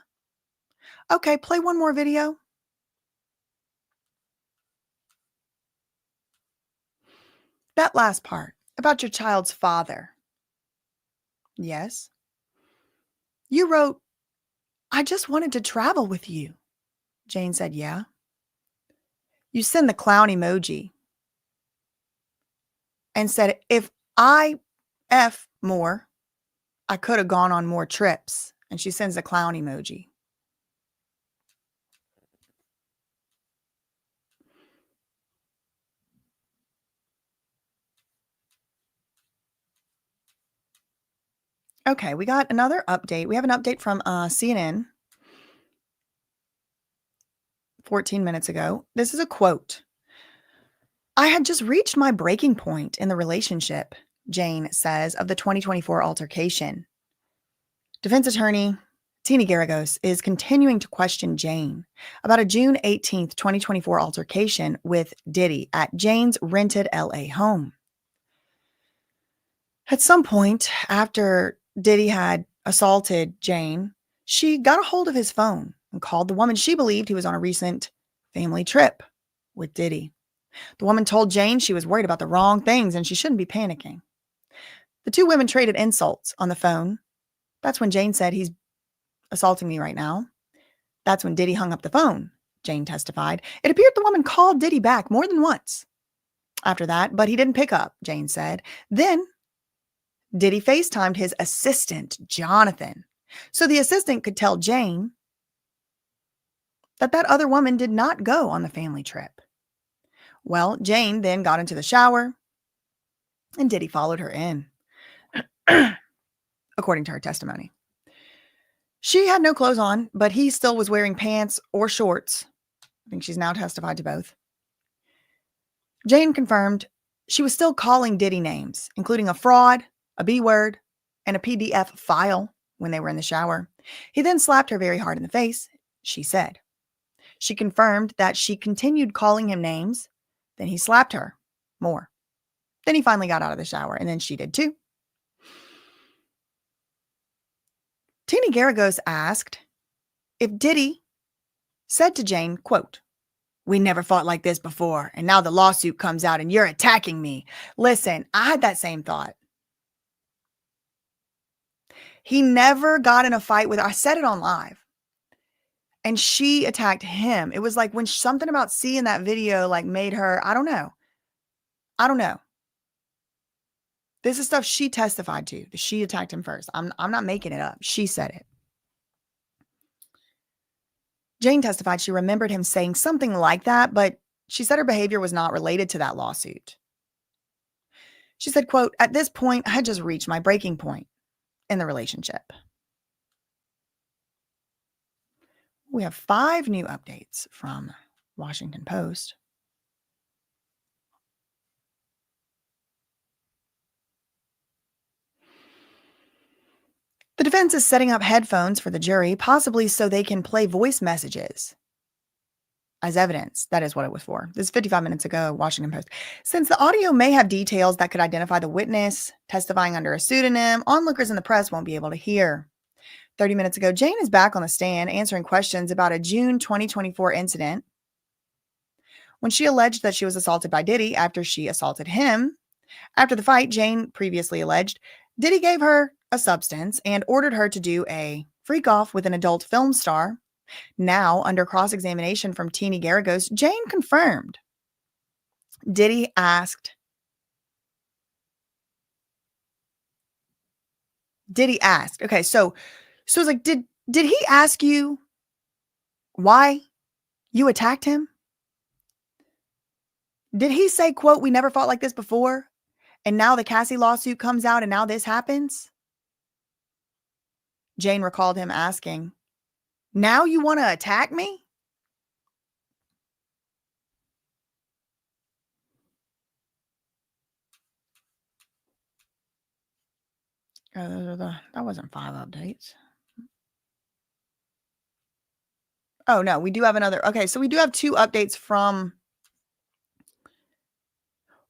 Okay, play one more video. That last part about your child's father. Yes. You wrote, I just wanted to travel with you. Jane said, yeah. You send the clown emoji and said, if I F more, I could have gone on more trips. And she sends a clown emoji. Okay, we got another update. We have an update from CNN 14 minutes ago. This is a quote. I had just reached my breaking point in the relationship, Jane says, of the 2024 altercation. Defense attorney Tina Garagos is continuing to question Jane about a June 18th, 2024 altercation with Diddy at Jane's rented LA home. At some point after Diddy had assaulted Jane, she got a hold of his phone and called the woman she believed he was on a recent family trip with Diddy. The woman told Jane she was worried about the wrong things and she shouldn't be panicking. The two women traded insults on the phone. That's when Jane said, he's assaulting me right now. That's when Diddy hung up the phone, Jane testified. It appeared the woman called Diddy back more than once after that, but he didn't pick up, Jane said. Then Diddy FaceTimed his assistant, Jonathan, so the assistant could tell Jane that that other woman did not go on the family trip. Well, Jane then got into the shower, and Diddy followed her in, according to her testimony. She had no clothes on, but he still was wearing pants or shorts. I think she's now testified to both. Jane confirmed she was still calling Diddy names, including a fraud, a B word, and a PDF file when they were in the shower. He then slapped her very hard in the face, she said. She confirmed that she continued calling him names. Then he slapped her more. Then he finally got out of the shower, and then she did too. Tina Garagos asked if Diddy said to Jane, quote, "We never fought like this before, and now the lawsuit comes out and you're attacking me." Listen, I had that same thought. He never got in a fight with her. I said it on live. And she attacked him. It was like when something about seeing that video like made her, I don't know. This is stuff she testified to. She attacked him first. I'm not making it up. She said it. Jane testified she remembered him saying something like that, but she said her behavior was not related to that lawsuit. She said, quote, "At this point, I had just reached my breaking point in the relationship." We have 5 new updates from Washington Post. The defense is setting up headphones for the jury, possibly so they can play voice messages as evidence. That is what it was for. This is 55 minutes ago, Washington Post. Since the audio may have details that could identify the witness testifying under a pseudonym, onlookers in the press won't be able to hear. 30 minutes ago, Jane is back on the stand answering questions about a June 2024 incident when she alleged that she was assaulted by Diddy after she assaulted him. After the fight, Jane previously alleged Diddy gave her a substance and ordered her to do a freak-off with an adult film star. Now, under cross-examination from Tina Garagos, Jane confirmed. Diddy asked, okay, so it's like, did he ask you why you attacked him? Did he say, quote, "We never fought like this before, and now the Cassie lawsuit comes out and now this happens"? Jane recalled him asking, "Now you want to attack me?" That wasn't 5 updates. Oh, no, we do have another. Okay, so we do have 2 updates from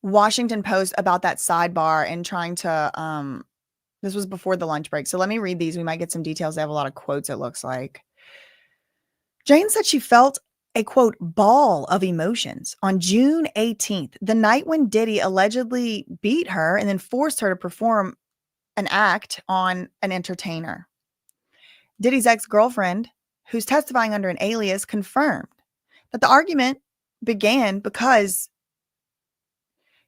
Washington Post about that sidebar and trying to, this was before the lunch break. So let me read these. We might get some details. They have a lot of quotes, it looks like. Jane said she felt a, quote, "ball of emotions" on June 18th, the night when Diddy allegedly beat her and then forced her to perform an act on an entertainer. Diddy's ex-girlfriend, who's testifying under an alias, confirmed that the argument began because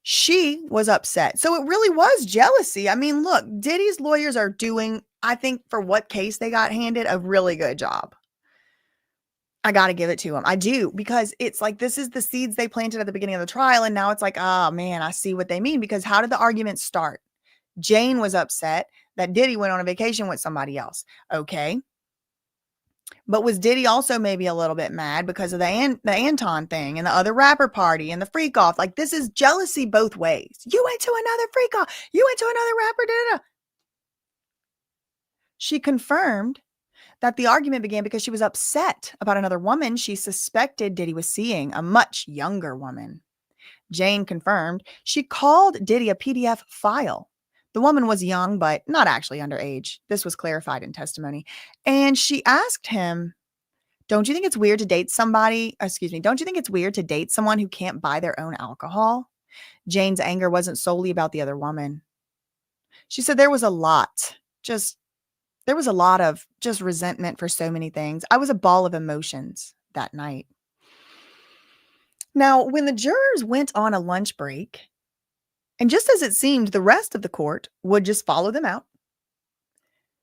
she was upset. So it really was jealousy. I mean, look, Diddy's lawyers are doing, I think, for what case they got handed, a really good job. I got to give it to them. I do, because it's like, this is the seeds they planted at the beginning of the trial. And now it's like, oh man, I see what they mean. Because how did the argument start? Jane was upset that Diddy went on a vacation with somebody else. Okay. But was Diddy also maybe a little bit mad because of the Anton thing and the other rapper party and the freak off? Like, this is jealousy both ways. You went to another freak off. You went to another rapper. Da-da-da. She confirmed that the argument began because she was upset about another woman she suspected Diddy was seeing, a much younger woman. Jane confirmed she called Diddy a PDF file. The woman was young, but not actually underage. This was clarified in testimony. And she asked him, don't you think it's weird to date someone who can't buy their own alcohol? Jane's anger wasn't solely about the other woman. She said there was a lot of just resentment for so many things. I was a ball of emotions that night. Now, when the jurors went on a lunch break, and just as it seemed the rest of the court would just follow them out,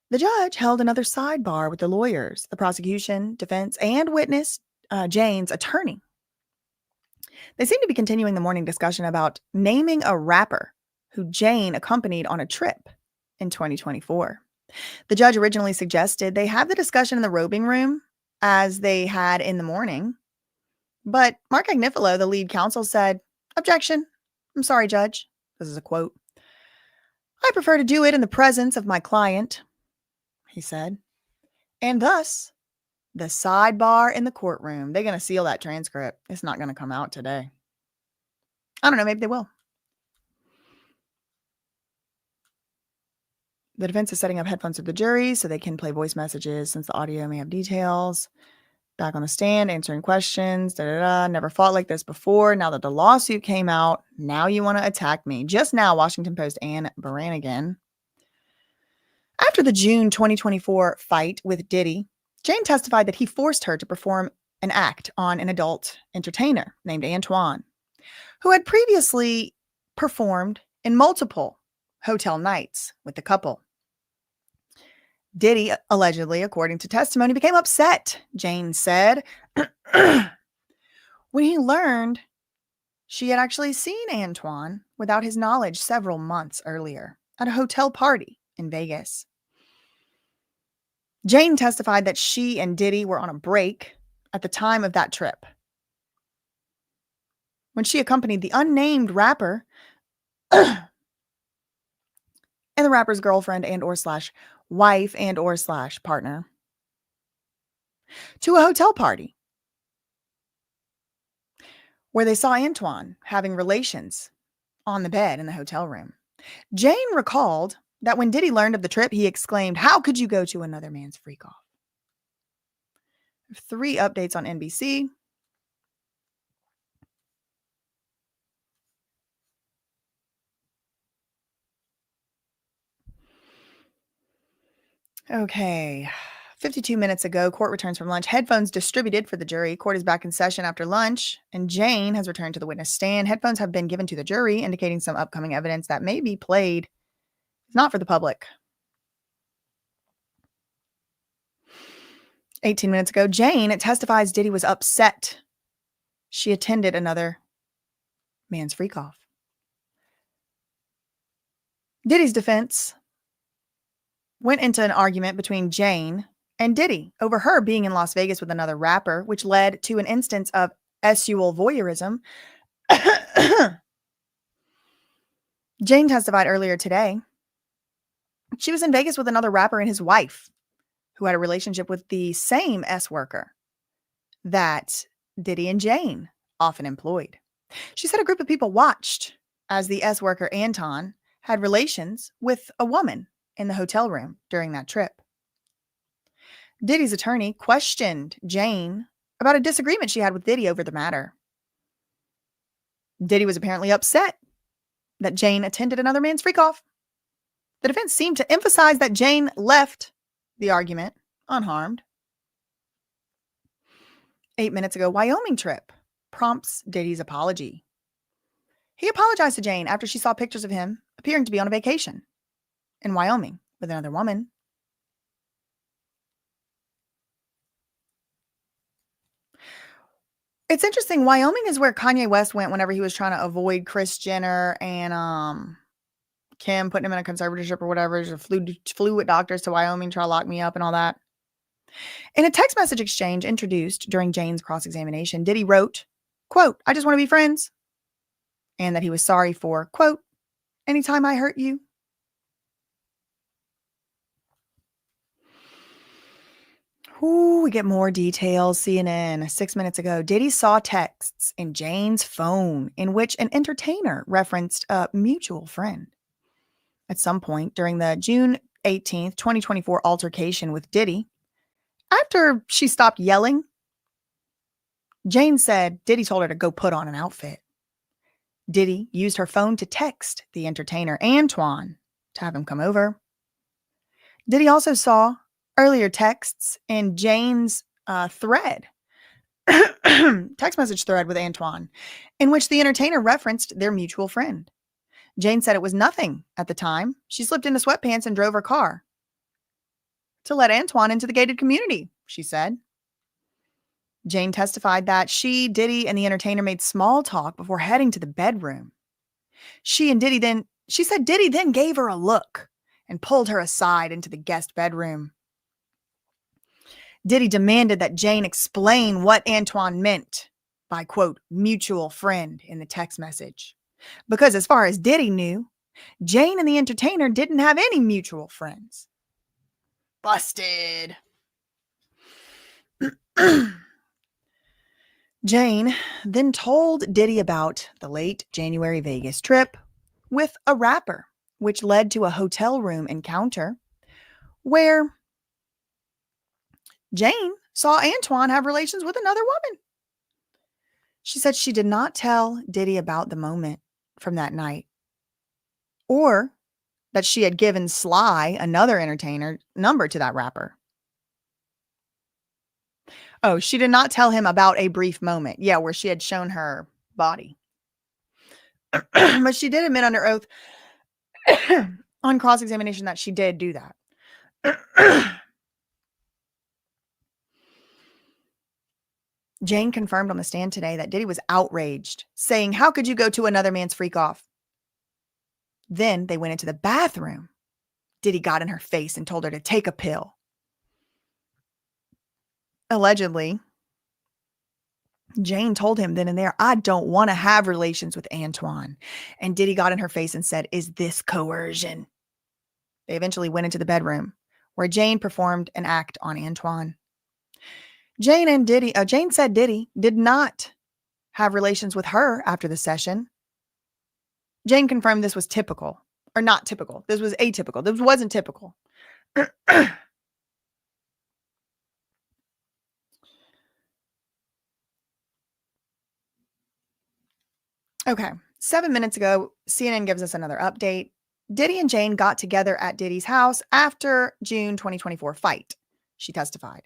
the judge held another sidebar with the lawyers, the prosecution, defense, and witness Jane's attorney. They seem to be continuing the morning discussion about naming a rapper who Jane accompanied on a trip in 2024. The judge originally suggested they have the discussion in the robing room as they had in the morning, but Mark Agnifilo, the lead counsel, said, "Objection. I'm sorry, Judge." This is a quote. "I prefer to do it in the presence of my client," he said. And thus, the sidebar in the courtroom. They're going to seal that transcript. It's not going to come out today. I don't know. Maybe they will. The defense is setting up headphones for the jury so they can play voice messages since the audio may have details. Back on the stand, answering questions. Never fought like this before. Now that the lawsuit came out, now you want to attack me. Just now, Washington Post Ann Brannigan. After the June 2024 fight with Diddy, Jane testified that he forced her to perform an act on an adult entertainer named Antoine, who had previously performed in multiple hotel nights with the couple. Diddy, allegedly, according to testimony, became upset, Jane said, when he learned she had actually seen Antoine without his knowledge several months earlier at a hotel party in Vegas. Jane testified that she and Diddy were on a break at the time of that trip, when she accompanied the unnamed rapper and the rapper's girlfriend and or slash wife and or slash partner to a hotel party where they saw Antoine having relations on the bed in the hotel room. Jane recalled that when Diddy learned of the trip, he exclaimed, "How could you go to another man's freak off?" 3 updates on NBC. Okay. 52 minutes ago, court returns from lunch. Headphones distributed for the jury. Court is back in session after lunch, and Jane has returned to the witness stand. Headphones have been given to the jury, indicating some upcoming evidence that may be played. It's not for the public. 18 minutes ago, Jane testifies Diddy was upset she attended another man's freak off. Diddy's defense went into an argument between Jane and Diddy over her being in Las Vegas with another rapper, which led to an instance of sexual voyeurism. Jane testified earlier today she was in Vegas with another rapper and his wife, who had a relationship with the same S worker that Diddy and Jane often employed. She said a group of people watched as the S worker Anton had relations with a woman in the hotel room during that trip. Diddy's attorney questioned Jane about a disagreement she had with Diddy over the matter. Diddy was apparently upset that Jane attended another man's freak off. The defense seemed to emphasize that Jane left the argument unharmed. 8 minutes ago, Wyoming trip prompts Diddy's apology. He apologized to Jane after she saw pictures of him appearing to be on a vacation in Wyoming with another woman. It's interesting. Wyoming is where Kanye West went whenever he was trying to avoid Kris Jenner and Kim putting him in a conservatorship or whatever. He flew with doctors to Wyoming, try to lock me up and all that. In a text message exchange introduced during Jane's cross-examination, Diddy wrote, quote, "I just want to be friends," and that he was sorry for, quote, "anytime I hurt you." Ooh, we get more details. CNN, 6 minutes ago, Diddy saw texts in Jane's phone in which an entertainer referenced a mutual friend. At some point during the June 18th, 2024 altercation with Diddy, after she stopped yelling, Jane said Diddy told her to go put on an outfit. Diddy used her phone to text the entertainer, Antoine, to have him come over. Diddy also saw earlier texts in Jane's thread, text message thread with Antoine, in which the entertainer referenced their mutual friend. Jane said it was nothing at the time. She slipped into sweatpants and drove her car to let Antoine into the gated community, she said. Jane testified that she, Diddy, and the entertainer made small talk before heading to the bedroom. She said Diddy then gave her a look and pulled her aside into the guest bedroom. Diddy demanded that Jane explain what Antoine meant by, quote, mutual friend in the text message. Because as far as Diddy knew, Jane and the entertainer didn't have any mutual friends. Busted. Jane then told Diddy about the late January Vegas trip with a rapper, which led to a hotel room encounter where Jane saw Antoine have relations with another woman. She said she did not tell Diddy about the moment from that night, or that she had given Sly, another entertainer, number to that rapper. Oh, she did not tell him about a brief moment. Yeah, where she had shown her body. But she did admit under oath on cross-examination that she did do that. Jane confirmed on the stand today that Diddy was outraged, saying, "How could you go to another man's freak off?" Then they went into the bathroom. Diddy got in her face and told her to take a pill. Allegedly, Jane told him then and there, "I don't want to have relations with Antoine." And Diddy got in her face and said, "Is this coercion?" They eventually went into the bedroom where Jane performed an act on Antoine. Jane said Diddy did not have relations with her after the session. Jane confirmed this was typical, or not typical. This was atypical. This wasn't typical. Okay, 7 minutes ago, CNN gives us another update. Diddy and Jane got together at Diddy's house after June 2024 fight, she testified.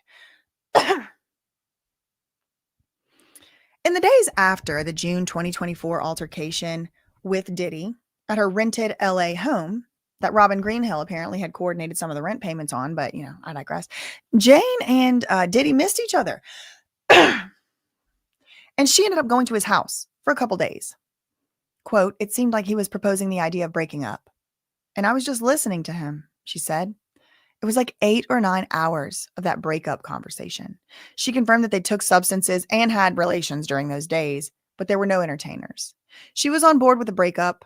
In the days after the June 2024 altercation with Diddy at her rented LA home that Robin Greenhill apparently had coordinated some of the rent payments on, but, I digress. Jane and Diddy missed each other. And she ended up going to his house for a couple days. Quote, "It seemed like he was proposing the idea of breaking up. And I was just listening to him," she said. It was like 8 or 9 hours of that breakup conversation. She confirmed that they took substances and had relations during those days, but there were no entertainers. She was on board with the breakup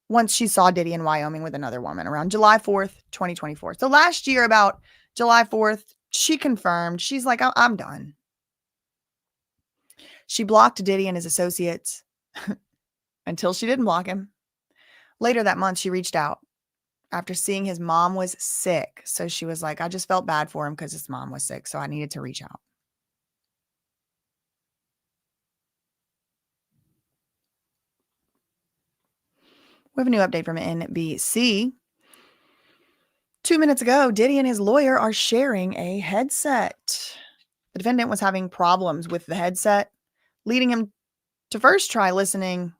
once she saw Diddy in Wyoming with another woman around July 4th, 2024. So last year, about July 4th, she confirmed. She's like, I'm done. She blocked Diddy and his associates until she didn't block him. Later that month, she reached out after seeing his mom was sick. So she was like, I just felt bad for him because his mom was sick. So I needed to reach out. We have a new update from NBC. 2 minutes ago, Diddy and his lawyer are sharing a headset. The defendant was having problems with the headset, leading him to first try listening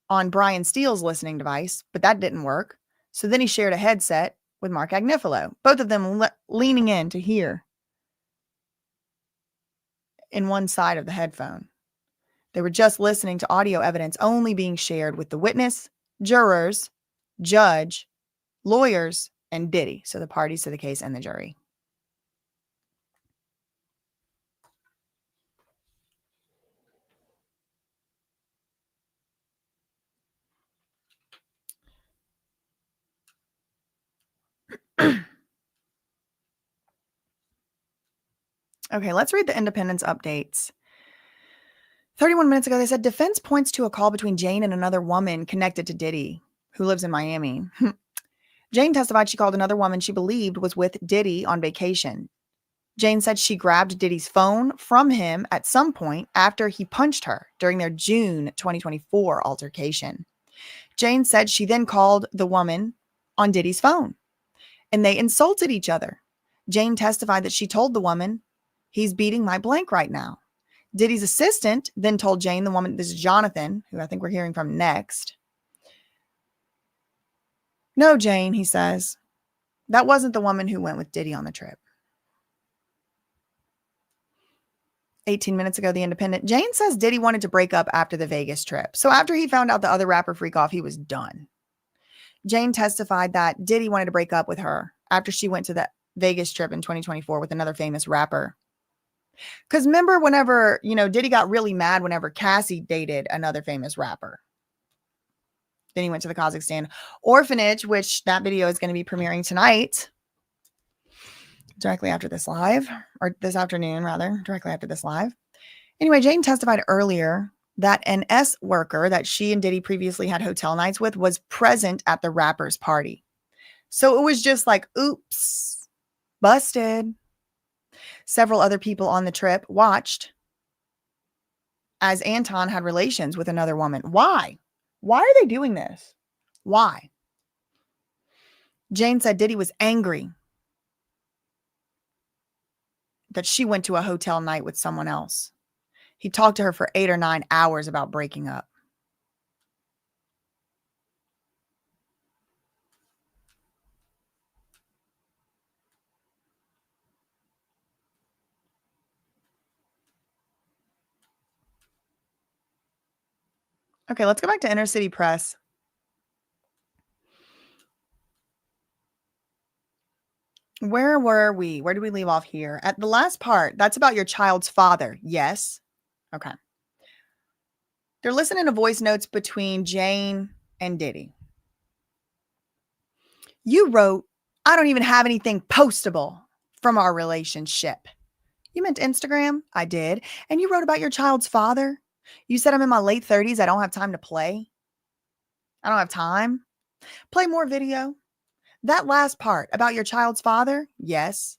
on Brian Steele's listening device, but that didn't work. So then he shared a headset with Mark Agnifilo, both of them leaning in to hear in one side of the headphone. They were just listening to audio evidence only being shared with the witness, jurors, judge, lawyers, and Diddy. So the parties to the case and the jury. Okay, let's read the Independence updates. 31 minutes ago, they said defense points to a call between Jane and another woman connected to Diddy, who lives in Miami. Jane testified she called another woman she believed was with Diddy on vacation. Jane said she grabbed Diddy's phone from him at some point after he punched her during their June 2024 altercation. Jane said she then called the woman on Diddy's phone, and they insulted each other. Jane testified that she told the woman, "He's beating my blank right now." Diddy's assistant then told Jane, the woman, this is Jonathan, who I think we're hearing from next. "No, Jane," he says, "that wasn't the woman who went with Diddy on the trip." 18 minutes ago, The Independent. Jane says Diddy wanted to break up after the Vegas trip. So after he found out the other rapper freak off, he was done. Jane testified that Diddy wanted to break up with her after she went to the Vegas trip in 2024 with another famous rapper. Because remember whenever, Diddy got really mad whenever Cassie dated another famous rapper. Then he went to the Kazakhstan orphanage, which that video is going to be premiering tonight. Directly after this live, or this afternoon, rather, directly after this live. Anyway, Jane testified earlier that an S worker that she and Diddy previously had hotel nights with was present at the rapper's party. So it was just like, oops, busted. Several other people on the trip watched as Anton had relations with another woman. Why? Why are they doing this? Why? Jane said Diddy was angry that she went to a hotel night with someone else. He talked to her for 8 or 9 hours about breaking up. Okay, let's go back to Inner City Press. Where were we? Where did we leave off here? At the last part, that's about your child's father. Yes. Okay. They're listening to voice notes between Jane and Diddy. You wrote, I don't even have anything postable from our relationship. You meant Instagram? I did. And you wrote about your child's father? You said I'm in my late 30s. I don't have time to play. I don't have time. Play more video. That last part about your child's father? Yes.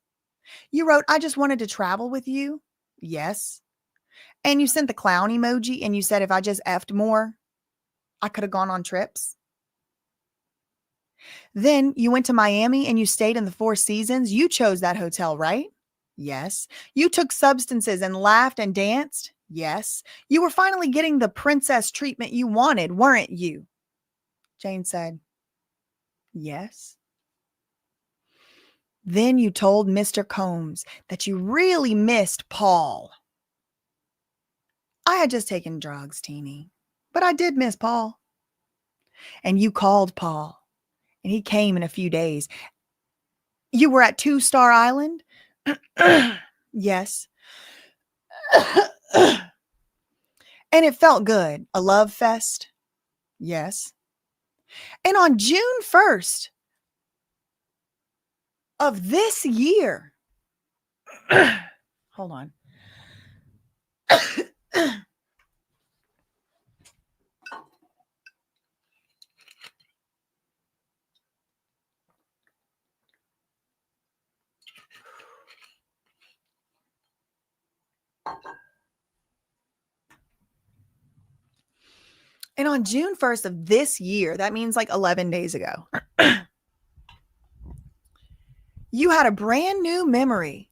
You wrote, I just wanted to travel with you? Yes. And you sent the clown emoji and you said if I just effed more, I could have gone on trips. Then you went to Miami and you stayed in the Four Seasons. You chose that hotel, right? Yes. You took substances and laughed and danced? Yes. You were finally getting the princess treatment you wanted, weren't you? Jane said, yes. Then you told Mr. Combs that you really missed Paul. I had just taken drugs, Teeny, but I did miss Paul. And you called Paul, and he came in a few days. You were at 2-Star Island? Yes. And it felt good. A love fest? Yes. And on June 1st of this year, hold on. And on June 1st of this year, that means like 11 days ago, you had a brand new memory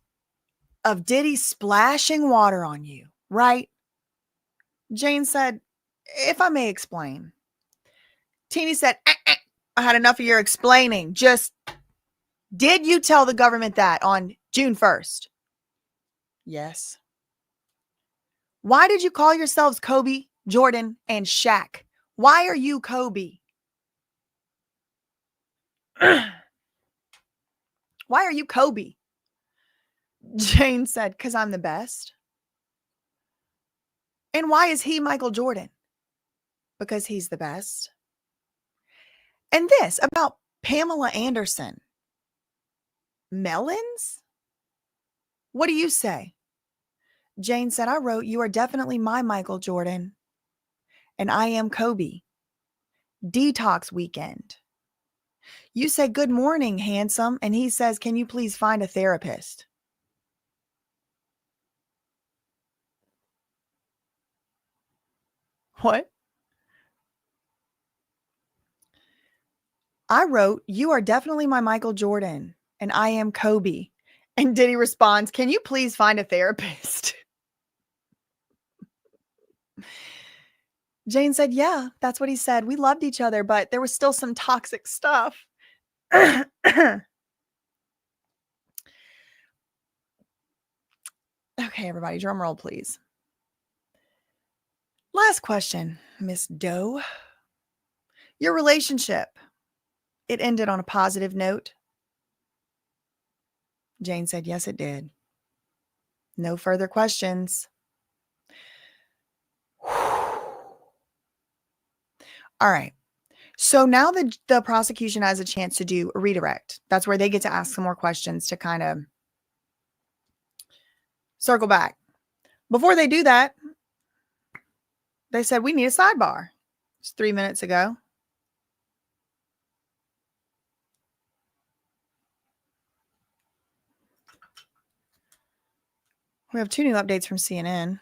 of Diddy splashing water on you, right? Jane said, if I may explain. Teeny said, I had enough of your explaining. Just, did you tell the government that on June 1st? Yes. Why did you call yourselves Kobe, Jordan, and Shaq? Why are you Kobe? Why are you Kobe? Jane said, because I'm the best. And why is he Michael Jordan? Because he's the best. And this about Pamela Anderson. Melons? What do you say? Jane said, I wrote, you are definitely my Michael Jordan. And I am Kobe. Detox weekend. You said, good morning, handsome. And he says, can you please find a therapist? What? I wrote, you are definitely my Michael Jordan. And I am Kobe. And Diddy responds, can you please find a therapist? Jane said, yeah, that's what he said. We loved each other, but there was still some toxic stuff. Okay. Okay, everybody, drum roll, please. Last question, Miss Doe. Your relationship, it ended on a positive note? Jane said, yes, it did. No further questions. All right. So now the prosecution has a chance to do a redirect. That's where they get to ask some more questions to kind of circle back. Before they do that, they said, we need a sidebar. It's 3 minutes ago. We have 2 new updates from CNN.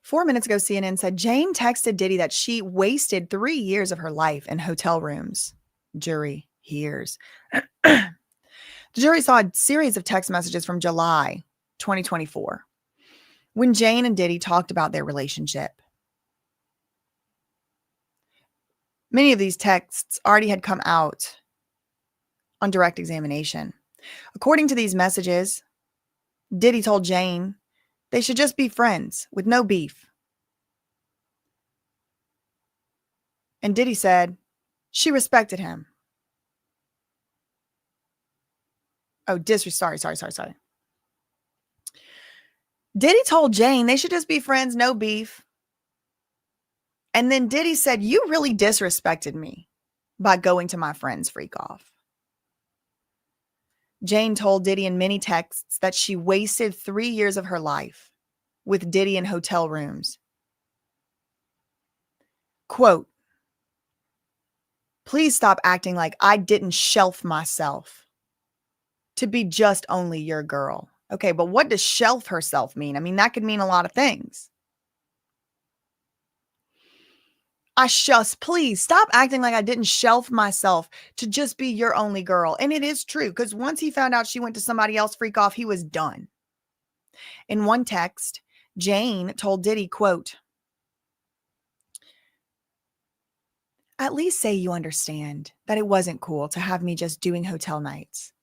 Four minutes ago, CNN said Jane texted Diddy that she wasted 3 years of her life in hotel rooms. Jury hears. The jury saw a series of text messages from July 2024 when Jane and Diddy talked about their relationship. Many of these texts already had come out on direct examination. According to these messages, Diddy told Jane they should just be friends with no beef. And Diddy said she respected him. Oh, sorry. Diddy told Jane they should just be friends, no beef. And then Diddy said, you really disrespected me by going to my friend's freak off. Jane told Diddy in many texts that she wasted 3 years of her life with Diddy in hotel rooms. Quote, please stop acting like I didn't shelf myself to be just only your girl. Okay, but what does shelf herself mean? I mean, that could mean a lot of things. Please stop acting like I didn't shelf myself to just be your only girl. And it is true, because once he found out she went to somebody else freak off, he was done. In one text, Jane told Diddy, quote, at least say you understand that it wasn't cool to have me just doing hotel nights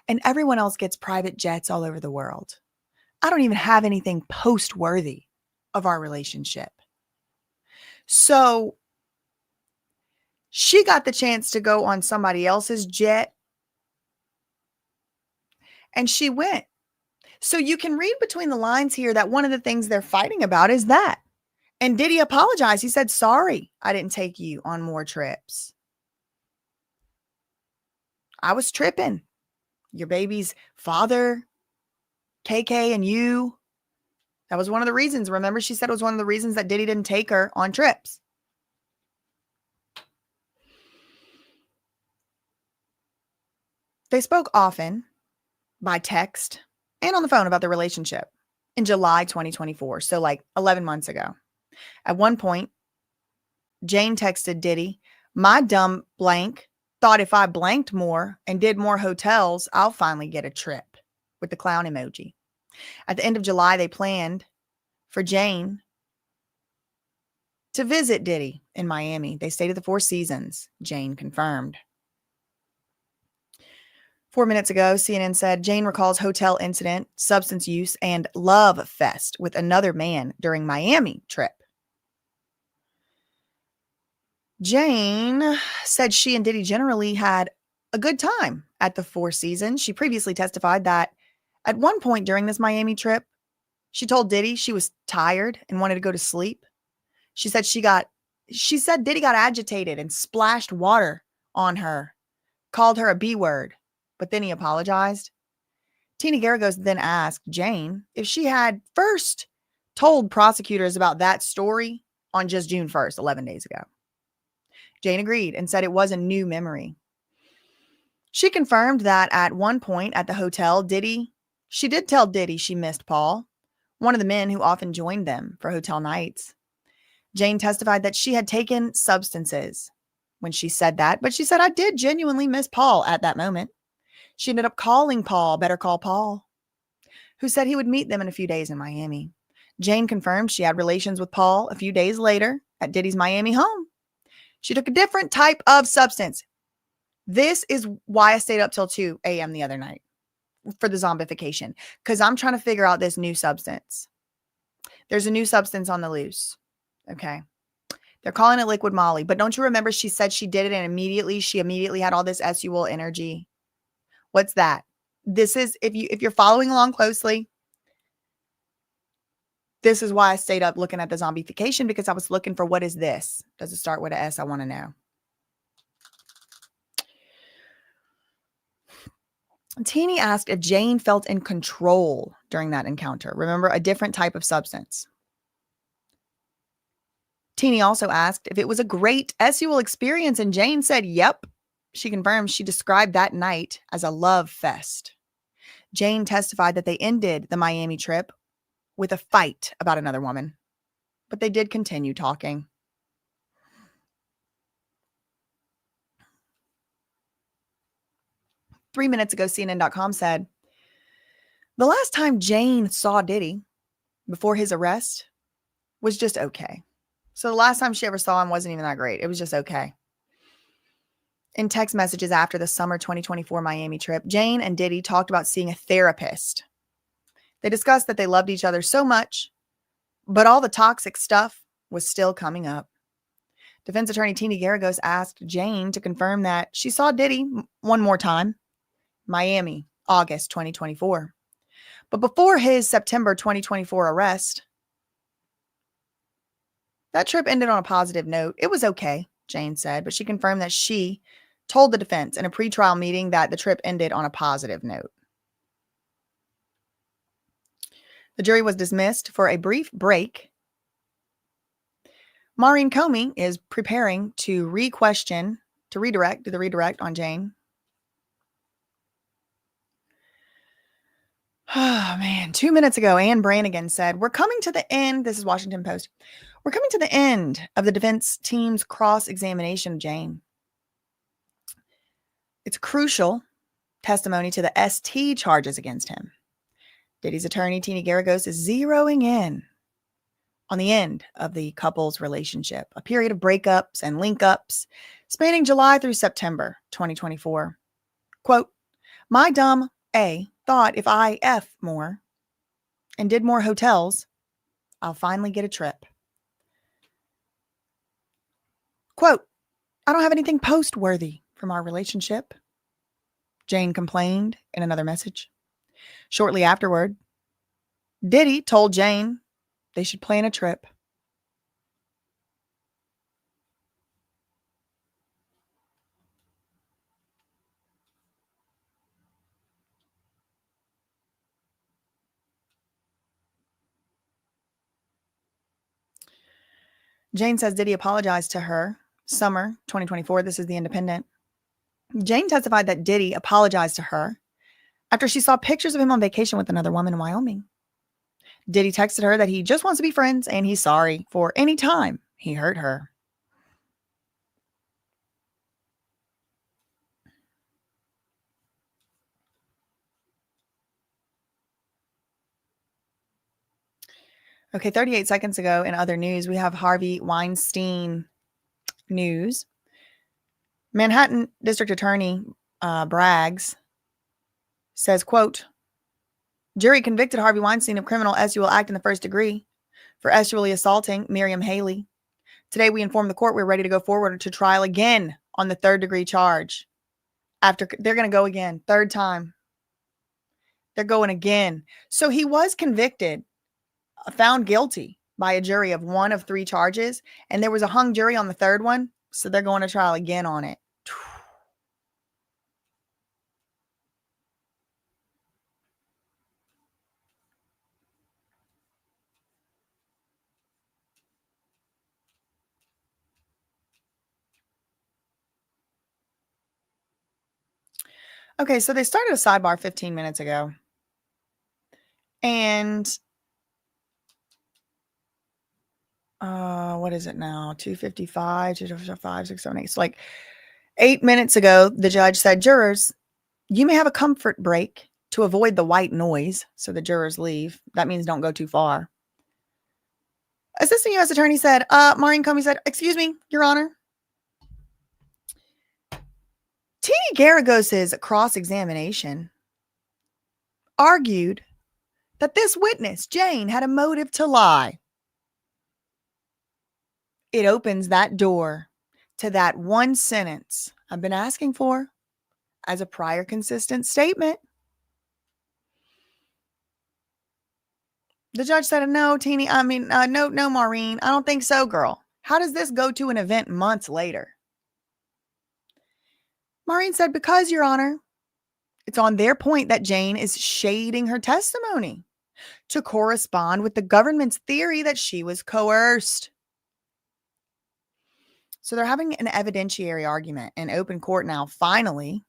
and everyone else gets private jets all over the world. I don't even have anything post-worthy of our relationship. So she got the chance to go on somebody else's jet and she went. So you can read between the lines here that one of the things they're fighting about is that. And Diddy apologized. He said, sorry, I didn't take you on more trips. I was tripping. Your baby's father, KK, and you. That was one of the reasons. Remember, she said it was one of the reasons that Diddy didn't take her on trips. They spoke often by text and on the phone about their relationship in July 2024. So like 11 months ago. At one point, Jane texted Diddy, my dumb blank thought if I blanked more and did more hotels, I'll finally get a trip, with the clown emoji. At the end of July, they planned for Jane to visit Diddy in Miami. They stayed at the Four Seasons, Jane confirmed. 4 minutes ago, CNN said Jane recalls hotel incident, substance use, and love fest with another man during Miami trip. Jane said she and Diddy generally had a good time at the Four Seasons. She previously testified that at one point during this Miami trip, she told Diddy she was tired and wanted to go to sleep. She said Diddy got agitated and splashed water on her, called her a B word, but then he apologized. Tina Garagos then asked Jane if she had first told prosecutors about that story on just June 1st, 11 days ago. Jane agreed and said it was a new memory. She confirmed that at one point at the hotel, she did tell Diddy she missed Paul, one of the men who often joined them for hotel nights. Jane testified that she had taken substances when she said that, but she said, I did genuinely miss Paul at that moment. She ended up calling Paul, better call Paul. who said he would meet them in a few days in Miami. Jane confirmed she had relations with Paul a few days later at Diddy's Miami home. She took a different type of substance. This is why I stayed up till 2 a.m. the other night for the zombification, because I'm trying to figure out this new substance. There's a new substance on the loose. Okay. They're calling it liquid Molly, but don't you remember she said she did it and she immediately had all this SUL energy. What's that? This is, if you're following along closely, this is why I stayed up looking at the zombification, because I was looking for, what is this? Does it start with an S? I want to know. Teeny asked if Jane felt in control during that encounter. Remember, a different type of substance. Teeny also asked if it was a great SUL experience, and Jane said, yep. She confirmed she described that night as a love fest. Jane testified that they ended the Miami trip with a fight about another woman, but they did continue talking. Three minutes ago, CNN.com said, the last time Jane saw Diddy before his arrest was just okay. So the last time she ever saw him wasn't even that great. It was just okay. In text messages after the summer 2024 Miami trip, Jane and Diddy talked about seeing a therapist. They discussed that they loved each other so much, but all the toxic stuff was still coming up. Defense attorney Tina Garagos asked Jane to confirm that she saw Diddy one more time, Miami, August 2024. But before his September 2024 arrest, that trip ended on a positive note. It was okay, Jane said, but she confirmed that she told the defense in a pretrial meeting that the trip ended on a positive note. The jury was dismissed for a brief break. Maureen Comey is preparing to do the redirect on Jane. Oh, man. 2 minutes ago, Ann Brannigan said, we're coming to the end. This is Washington Post. We're coming to the end of the defense team's cross-examination of Jane. It's crucial testimony to the ST charges against him. Diddy's attorney, Tina Garagos, is zeroing in on the end of the couple's relationship, a period of breakups and link-ups spanning July through September 2024. Quote, my dumb A thought if I F more and did more hotels, I'll finally get a trip. Quote, I don't have anything post-worthy from our relationship, Jane complained in another message. Shortly afterward, Diddy told Jane they should plan a trip. Jane says Diddy apologized to her summer 2024. This is the Independent. Jane testified that Diddy apologized to her after she saw pictures of him on vacation with another woman in Wyoming. Diddy texted her that he just wants to be friends and he's sorry for any time he hurt her. Okay, 38 seconds ago in other news, we have Harvey Weinstein news. Manhattan District Attorney Braggs says, quote, jury convicted Harvey Weinstein of criminal SUL act in the first degree for SULly assaulting Miriam Haley. Today, we informed the court we're ready to go forward to trial again on the third degree charge. After they're going to go again, third time. They're going again. So he was convicted, found guilty by a jury of one of three charges, and there was a hung jury on the third one. So they're going to trial again on it. Okay, so they started a sidebar 15 minutes ago. And what is it now? 2:55, 2:55, 6:78. So like 8 minutes ago, the judge said, jurors, you may have a comfort break to avoid the white noise. So the jurors leave. That means don't go too far. Assistant U.S. Attorney said, Maureen Comey said, excuse me, Your Honor. Teeny Garagos's cross-examination argued that this witness, Jane, had a motive to lie. It opens that door to that one sentence I've been asking for as a prior consistent statement. The judge said, no, Teeny, no, Maureen, I don't think so, girl. How does this go to an event months later? Maureen said, because, Your Honor, it's on their point that Jane is shading her testimony to correspond with the government's theory that she was coerced. So they're having an evidentiary argument in open court now. Finally,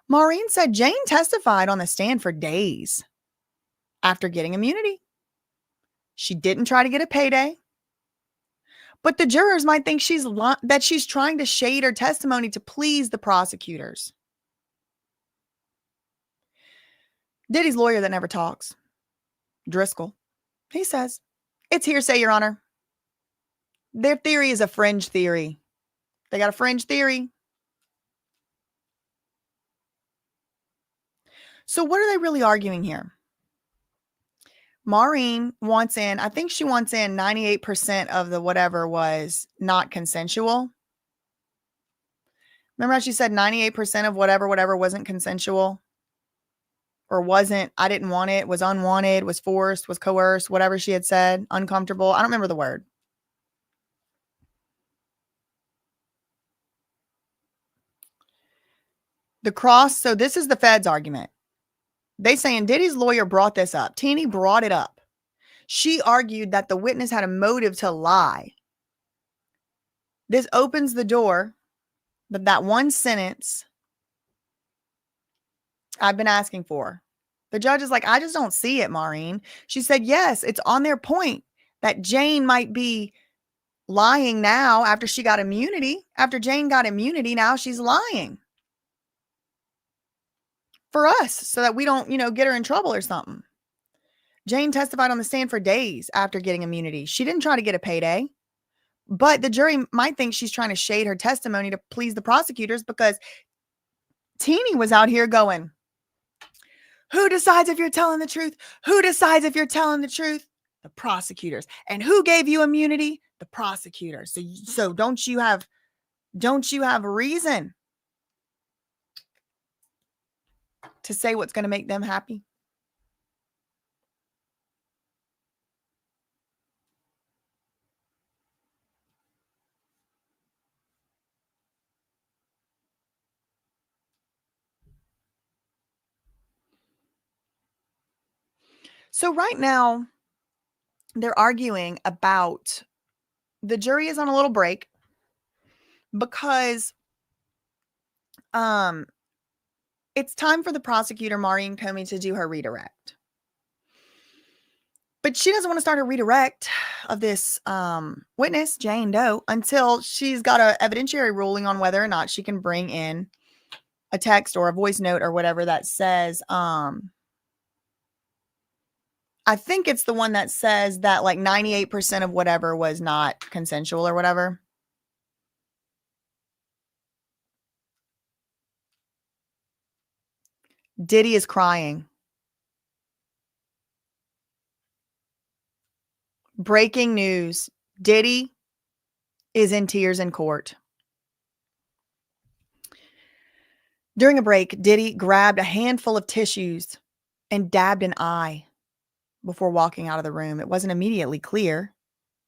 Maureen said Jane testified on the stand for days after getting immunity. She didn't try to get a payday, but the jurors might think that she's trying to shade her testimony to please the prosecutors. Diddy's lawyer that never talks, Driscoll, he says, it's hearsay, Your Honor. Their theory is a fringe theory. They got a fringe theory. So what are they really arguing here? Maureen wants in, I think she wants in 98% of the whatever was not consensual. Remember how she said 98% of whatever wasn't consensual? Or wasn't, I didn't want it, was unwanted, was forced, was coerced, whatever she had said, uncomfortable. I don't remember the word. So this is the Fed's argument. They saying Diddy's lawyer brought this up. Teeny brought it up. She argued that the witness had a motive to lie. This opens the door, but that one sentence I've been asking for. The judge is like, I just don't see it, Maureen. She said, yes, it's on their point that Jane might be lying now after she got immunity. After Jane got immunity, now she's lying. For us, so that we don't, get her in trouble or something. Jane testified on the stand for days after getting immunity. She didn't try to get a payday, but the jury might think she's trying to shade her testimony to please the prosecutors because Teeny was out here going, who decides if you're telling the truth? Who decides if you're telling the truth? The prosecutors. And who gave you immunity? The prosecutors. So don't you have a reason to say what's going to make them happy? So right now, they're arguing about the jury is on a little break because it's time for the prosecutor, Maureen Comey, to do her redirect. But she doesn't want to start a redirect of this witness, Jane Doe, until she's got an evidentiary ruling on whether or not she can bring in a text or a voice note or whatever that says, I think it's the one that says that like 98% of whatever was not consensual or whatever. Diddy is crying. Breaking news. Diddy is in tears in court. During a break, Diddy grabbed a handful of tissues and dabbed an eye before walking out of the room. It wasn't immediately clear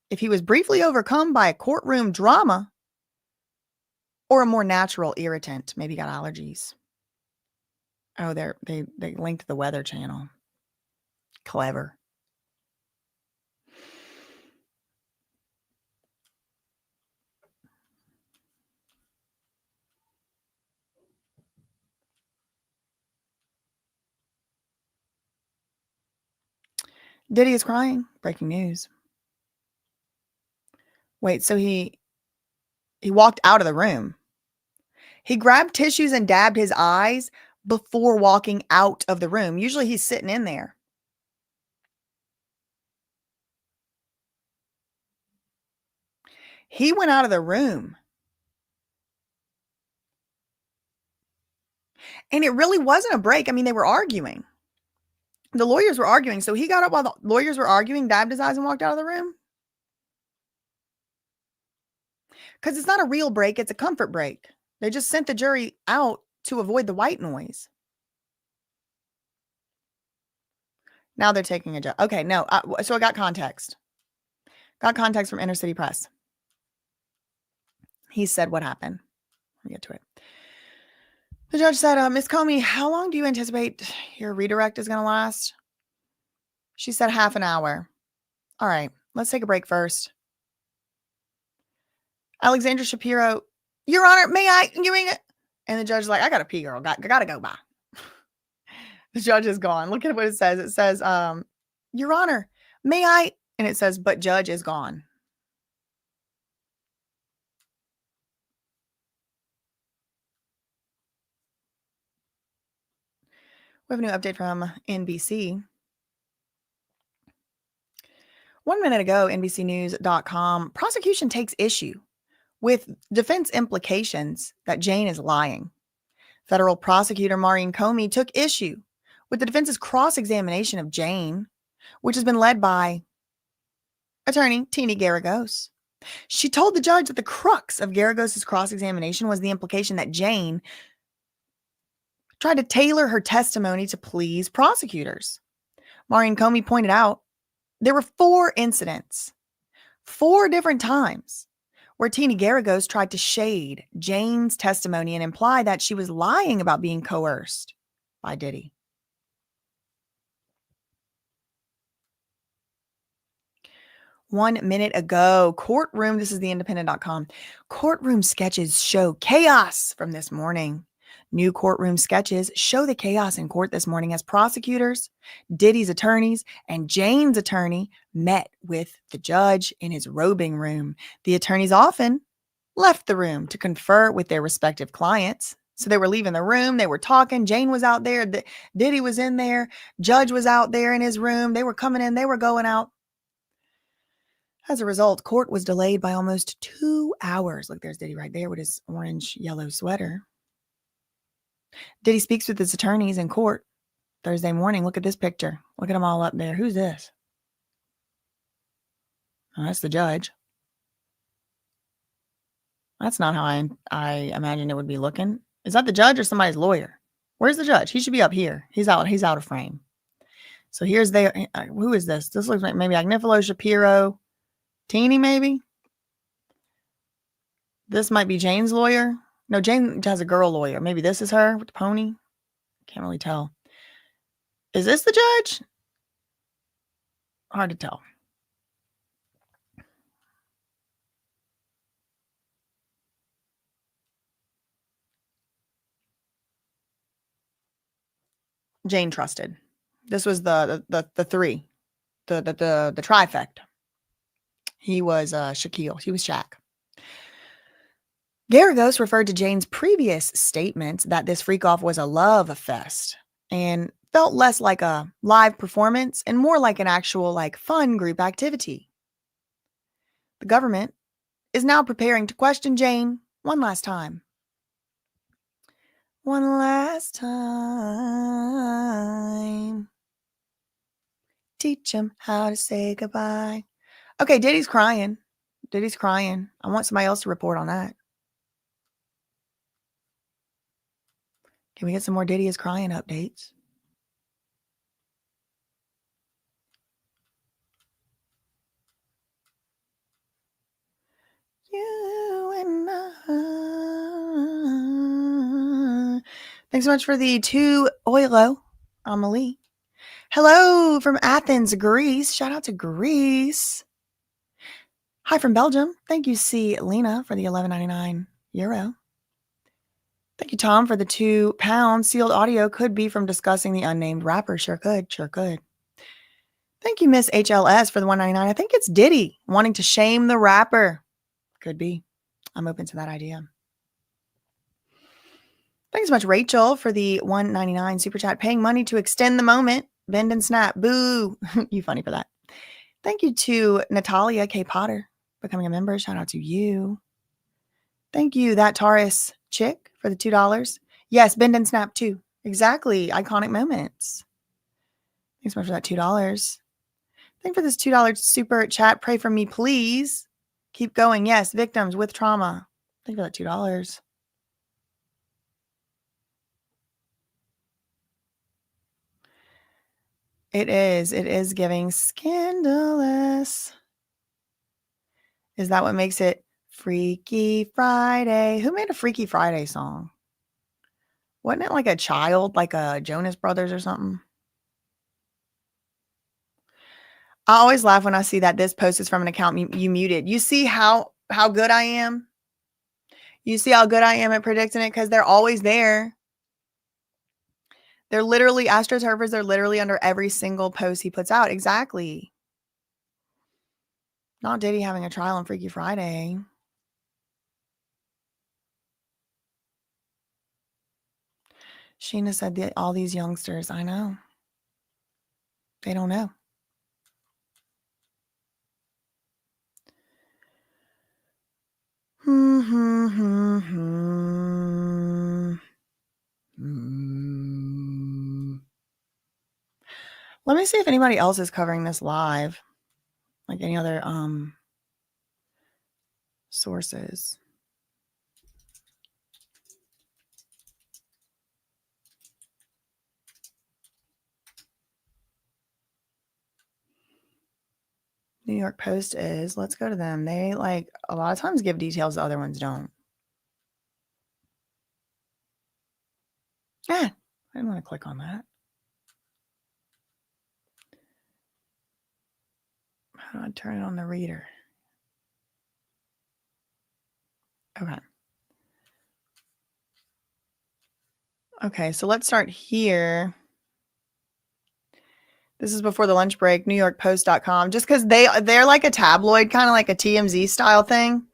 if he was briefly overcome by a courtroom drama or a more natural irritant. Maybe got allergies. Oh, they linked the Weather Channel. Clever. Diddy is crying. Breaking news. Wait, so he walked out of the room. He grabbed tissues and dabbed his eyes before walking out of the room. Usually he's sitting in there. He went out of the room. And it really wasn't a break. I mean, they were arguing. The lawyers were arguing. So he got up while the lawyers were arguing, dabbed his eyes, and walked out of the room. Because it's not a real break. It's a comfort break. They just sent the jury out to avoid the white noise. Now they're taking a job. Okay, no. So I got context. Got context from Inner City Press. He said what happened. Let me get to it. The judge said, Ms. Comey, how long do you anticipate your redirect is going to last? She said half an hour. All right, let's take a break first. Alexandra Shapiro, Your Honor, may I? And the judge's like, I got to pee, girl. Got to go by. The judge is gone. Look at what it says. It says, Your Honor, may I? And it says, but judge is gone. We have a new update from NBC. 1 minute ago, NBCnews.com, prosecution takes issue with defense implications that Jane is lying. Federal prosecutor Maureen Comey took issue with the defense's cross-examination of Jane, which has been led by attorney Teeny Garagos. She told the judge that the crux of Garagos' cross-examination was the implication that Jane tried to tailor her testimony to please prosecutors. Maureen Comey pointed out there were 4 incidents, 4 different times, where Teeny Garagos tried to shade Jane's testimony and imply that she was lying about being coerced by Diddy. One minute ago, courtroom, this is theindependent.com, courtroom sketches show chaos from this morning. New courtroom sketches show the chaos in court this morning as prosecutors, Diddy's attorneys, and Jane's attorney met with the judge in his robing room. The attorneys often left the room to confer with their respective clients. So they were leaving the room. They were talking. Jane was out there. Diddy was in there. Judge was out there in his room. They were coming in. They were going out. As a result, court was delayed by almost 2 hours. Look, there's Diddy right there with his orange yellow sweater. Diddy speaks with his attorneys in court Thursday morning. Look at this picture. Look at them all up there. Who's this? Oh, that's the judge. That's not how I imagined it would be looking. Is that the judge or somebody's lawyer? Where's the judge? He should be up here. He's out of frame. So here's who is this? This looks like maybe Agnifilo Shapiro. Teeny, maybe? This might be Jane's lawyer. No, Jane has a girl lawyer. Maybe this is her with the pony. Can't really tell. Is this the judge? Hard to tell. Jane trusted. This was the 3, the trifecta. He was Shaquille. He was Shaq. Garagos referred to Jane's previous statements that this freak-off was a love fest and felt less like a live performance and more like an actual fun group activity. The government is now preparing to question Jane one last time. One last time. Teach him how to say goodbye. Okay, Diddy's crying. Diddy's crying. I want somebody else to report on that. Can we get some more Diddy is crying updates? You and I. Thanks so much for the 2 Oilo, Amelie. Hello from Athens, Greece. Shout out to Greece. Hi from Belgium. Thank you, C. Lena, for the €11.99. Thank you, Tom, for the £2. Sealed audio could be from discussing the unnamed rapper. Sure could. Sure could. Thank you, Miss HLS, for the $1.99. I think it's Diddy wanting to shame the rapper. Could be. I'm open to that idea. Thanks so much, Rachel, for the $1.99 super chat. Paying money to extend the moment. Bend and snap. Boo. You funny for that. Thank you to Natalia K. Potter becoming a member. Shout out to you. Thank you, that Taurus chick, for the $2. Yes, bend and snap too. Exactly. Iconic moments. Thanks so much for that $2. Thank you for this $2 super chat. Pray for me, please. Keep going. Yes, victims with trauma. Thank you for that $2. It is giving scandalous. Is that what makes it Freaky Friday? Who made a Freaky Friday song? Wasn't it like a child, like a Jonas Brothers or something? I always laugh when I see that this post is from an account you muted. You see how good I am? You see how good I am at predicting it because they're always there. They're literally astroturfers. They're literally under every single post he puts out. Exactly. Not Diddy having a trial on Freaky Friday. Sheena said that all these youngsters, I know. They don't know. Let me see if anybody else is covering this live. Like any other sources. New York Post is. Let's go to them. They like a lot of times give details the other ones don't. I didn't want to click on that. How do I turn it on the reader? Okay. Okay, so let's start here. This is before the lunch break, NewYorkPost.com, just because they're like a tabloid, kind of like a TMZ style thing.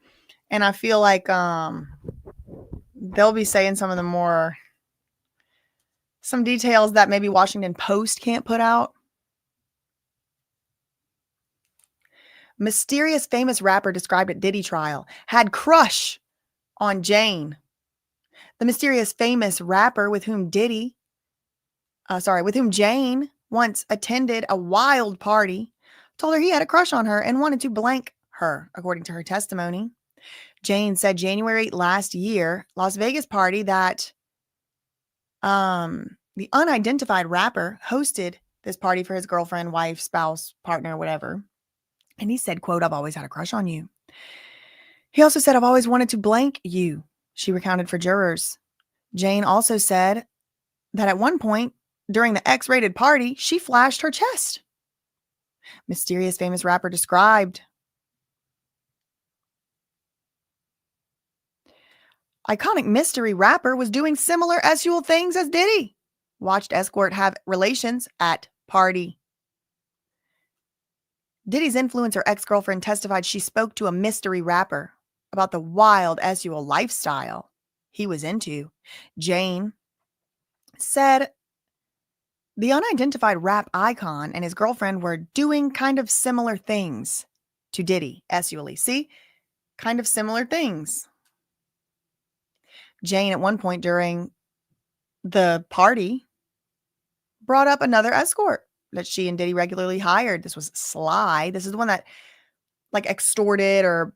And I feel like they'll be saying some details that maybe Washington Post can't put out. Mysterious famous rapper described at Diddy trial had crush on Jane. The mysterious famous rapper with whom Jane once attended a wild party, told her he had a crush on her and wanted to blank her, according to her testimony. Jane said January last year, Las Vegas party that the unidentified rapper hosted this party for his girlfriend, wife, spouse, partner, whatever. And he said, quote, "I've always had a crush on you." He also said, "I've always wanted to blank you," she recounted for jurors. Jane also said that at one point during the X-rated party, she flashed her chest. Mysterious famous rapper described. Iconic mystery rapper was doing similar sexual things as Diddy. Watched escort have relations at party. Diddy's influencer ex-girlfriend testified she spoke to a mystery rapper about the wild sexual lifestyle he was into. Jane said the unidentified rap icon and his girlfriend were doing kind of similar things to Diddy sexually. See? Kind of similar things. Jane, at one point during the party, brought up another escort that she and Diddy regularly hired. This was Sly. This is the one that like extorted or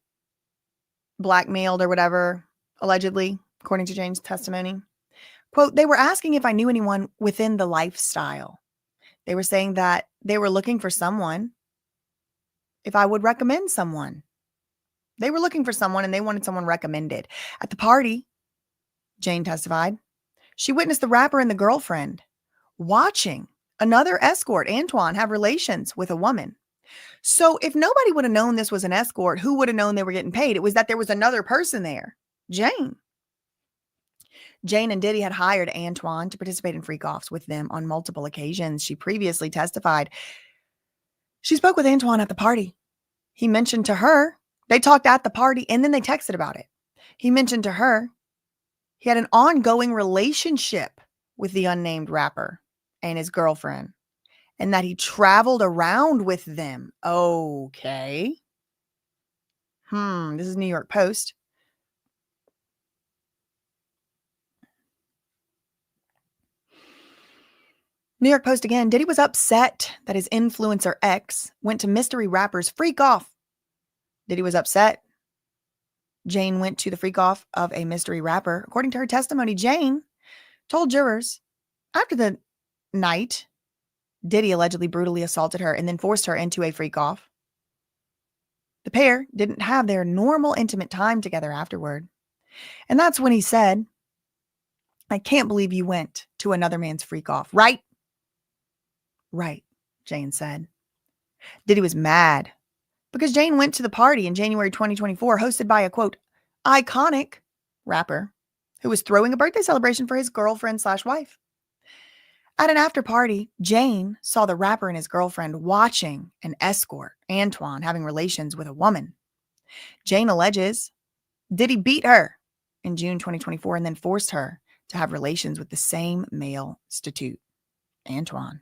blackmailed or whatever, allegedly, according to Jane's testimony. Quote, "They were asking if I knew anyone within the lifestyle. They were saying that they were looking for someone, if I would recommend someone. They were looking for someone and they wanted someone recommended. At the party," Jane testified, she witnessed the rapper and the girlfriend watching another escort, Antoine, have relations with a woman. So if nobody would have known this was an escort, who would have known they were getting paid? It was that there was another person there, Jane. Jane and Diddy had hired Antoine to participate in freak-offs with them on multiple occasions. She previously testified she spoke with Antoine at the party. He mentioned to her, they talked at the party and then they texted about it. He mentioned to her He had an ongoing relationship with the unnamed rapper and his girlfriend, and that he traveled around with them. Okay. This is New York Post. New York Post again. Diddy was upset that his influencer ex went to mystery rapper's freak off. Diddy was upset. Jane went to the freak off of a mystery rapper. According to her testimony, Jane told jurors after the night, Diddy allegedly brutally assaulted her and then forced her into a freak off. The pair didn't have their normal intimate time together afterward. And that's when he said, "I can't believe you went to another man's freak off, right?" Right, Jane said. Diddy was mad because Jane went to the party in January 2024 hosted by a, quote, iconic rapper who was throwing a birthday celebration for his girlfriend/wife. At an after party, Jane saw the rapper and his girlfriend watching an escort, Antoine, having relations with a woman. Jane alleges Diddy beat her in June 2024 and then forced her to have relations with the same male statute, Antoine.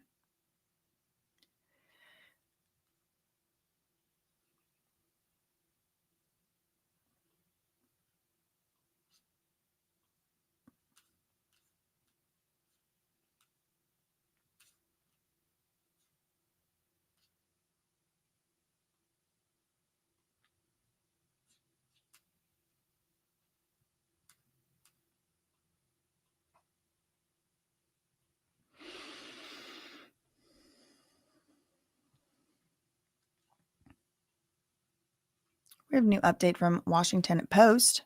We have a new update from Washington Post.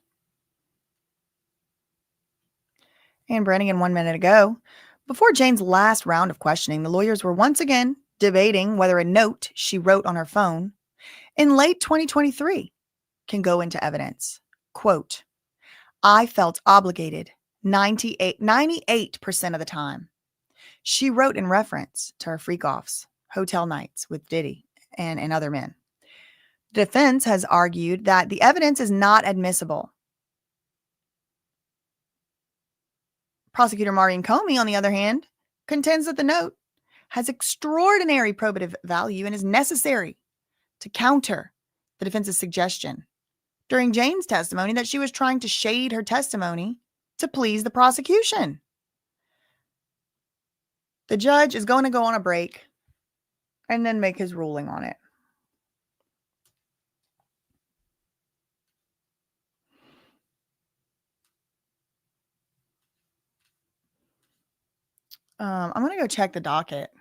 And Brannigan 1 minute ago. Before Jane's last round of questioning, the lawyers were once again debating whether a note she wrote on her phone in late 2023 can go into evidence. Quote, "I felt obligated 98% of the time." She wrote in reference to her freak-offs, hotel nights with Diddy and other men. The defense has argued that the evidence is not admissible. Prosecutor Maureen Comey, on the other hand, contends that the note has extraordinary probative value and is necessary to counter the defense's suggestion during Jane's testimony that she was trying to shade her testimony to please the prosecution. The judge is going to go on a break and then make his ruling on it. I'm going to go check the docket.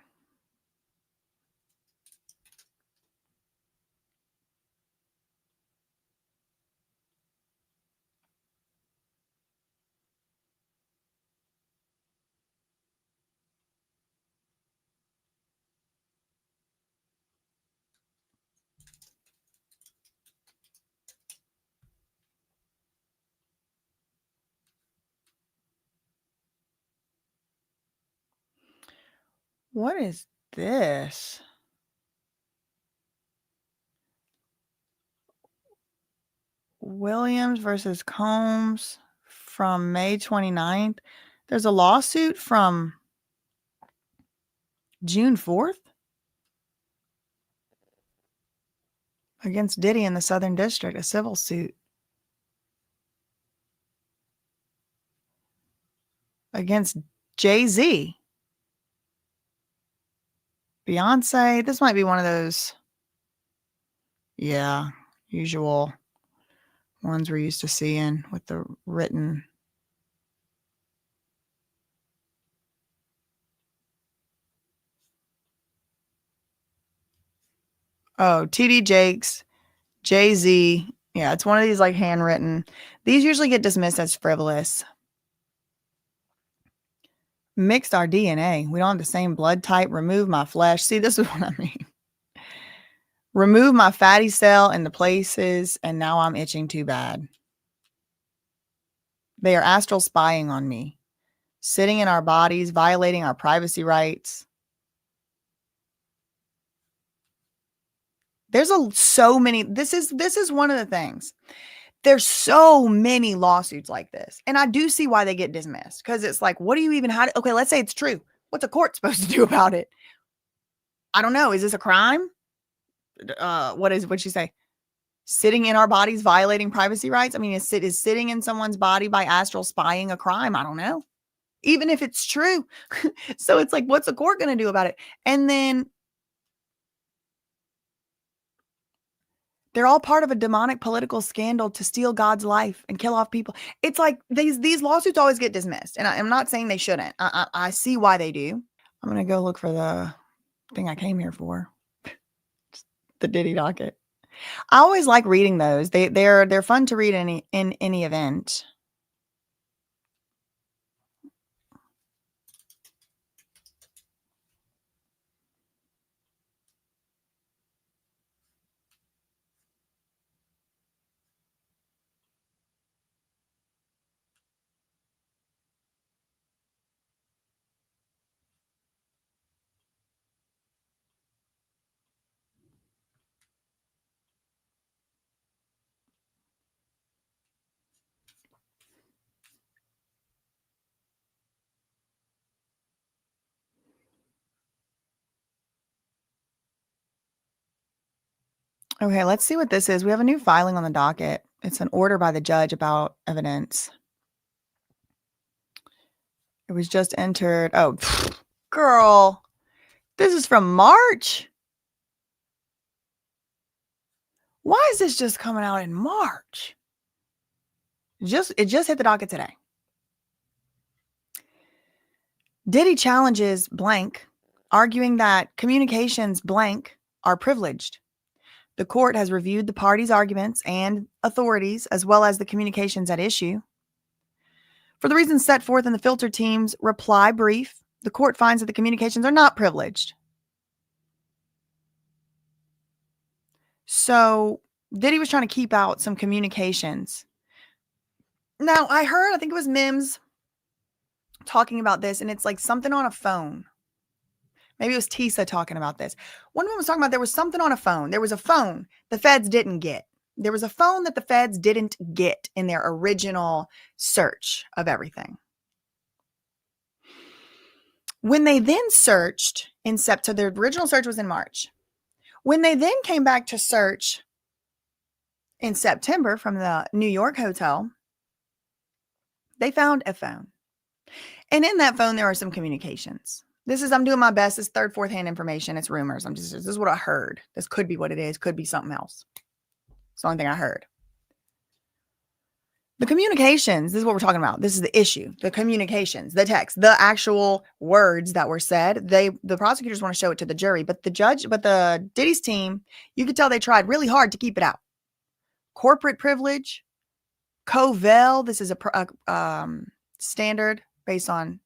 What is this? Williams versus Combs from May 29th. There's a lawsuit from June 4th against Diddy in the Southern District, a civil suit against Jay-Z. Beyonce. This might be one of those, usual ones we're used to seeing with the written. Oh, TD Jakes, Jay-Z. Yeah, it's one of these like handwritten. These usually get dismissed as frivolous. Mixed our DNA. We don't have the same blood type. Remove my flesh. See, this is what I mean. Remove my fatty cell in the places, and now I'm itching too bad. They are astral spying on me, sitting in our bodies, violating our privacy rights. There's so many. This is one of the things. There's so many lawsuits like this. And I do see why they get dismissed, because it's like, what do you even, okay, let's say it's true. What's a court supposed to do about it? I don't know. Is this a crime? What'd she say? Sitting in our bodies, violating privacy rights? I mean, is sitting in someone's body by astral spying a crime? I don't know. Even if it's true. So it's like, what's the court going to do about it? And then they're all part of a demonic political scandal to steal God's life and kill off people. It's like these lawsuits always get dismissed. And I'm not saying they shouldn't. I see why they do. I'm going to go look for the thing I came here for. The Diddy docket. I always like reading those. They're fun to read in any event. Okay, let's see what this is. We have a new filing on the docket. It's an order by the judge about evidence. It was just entered. Oh, girl. This is from March. Why is this just coming out in March? It just hit the docket today. Diddy challenges blank, arguing that communications blank are privileged. The court has reviewed the parties' arguments and authorities, as well as the communications at issue. For the reasons set forth in the filter team's reply brief, the court finds that the communications are not privileged. So Diddy was trying to keep out some communications. Now, I think it was Mims talking about this, and it's like something on a phone. Maybe it was Tisa talking about this. One woman was talking about there was something on a phone. There was a phone the feds didn't get. There was a phone that the feds didn't get in their original search of everything. When they then searched in September, so their original search was in March. When they then came back to search in September from the New York hotel, they found a phone. And in that phone, there are some communications. I'm doing my best. It's third, fourth hand information. It's rumors. This is what I heard. This could be what it is. Could be something else. It's the only thing I heard. The communications, this is what we're talking about. This is the issue. The communications, the text, the actual words that were said. The prosecutors want to show it to the jury, but the Diddy's team, you could tell they tried really hard to keep it out. Corporate privilege, Covell. This is a standard based on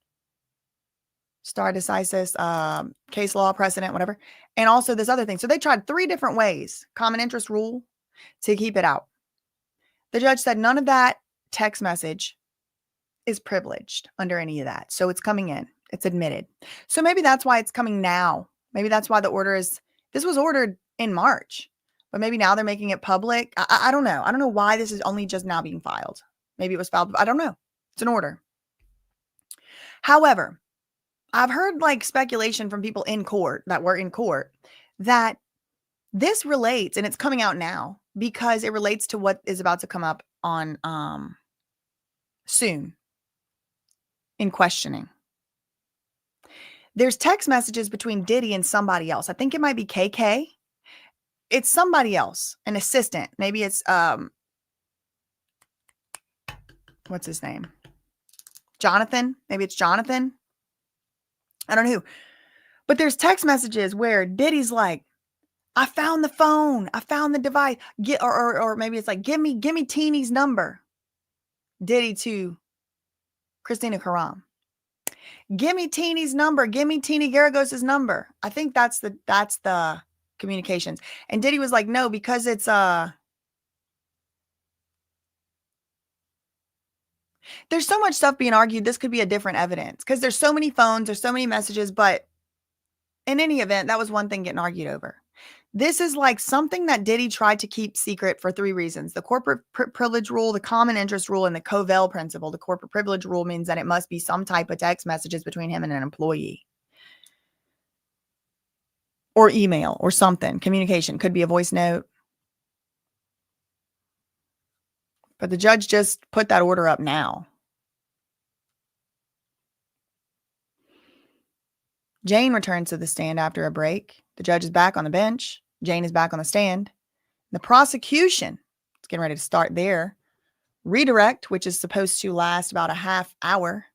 stare decisis, case law precedent, whatever. And also this other thing. So they tried 3 different ways, common interest rule, to keep it out. The judge said none of that text message is privileged under any of that. So it's coming in. It's admitted. So maybe that's why it's coming now. Maybe that's why the order this was ordered in March, but maybe now they're making it public. I don't know. I don't know why this is only just now being filed. Maybe it was filed. I don't know. It's an order. However, I've heard like speculation from people in court that were in court that this relates, and it's coming out now because it relates to what is about to come up on soon in questioning. There's text messages between Diddy and somebody else. I think it might be KK. It's somebody else, an assistant. Maybe it's what's his name? Jonathan. Maybe it's Jonathan. I don't know who. But there's text messages where Diddy's like, I found the phone. I found the device. Or maybe it's like, give me Teeny's number. Diddy to Christina Karam. Give me Teeny's number. Give me Teeny Garagos's number. I think that's the communications. And Diddy was like, no, because it's there's so much stuff being argued. This could be a different evidence because there's so many phones, there's so many messages, but in any event, that was one thing getting argued over. This is like something that Diddy tried to keep secret for 3 reasons: the corporate privilege rule, the common interest rule, and the Covell principle. The corporate privilege rule means that it must be some type of text messages between him and an employee. Or email or something. Communication. Could be a voice note. But the judge just put that order up now. Jane returns to the stand after a break. The judge is back on the bench. Jane is back on the stand. The prosecution is getting ready to start their redirect, which is supposed to last about a half hour.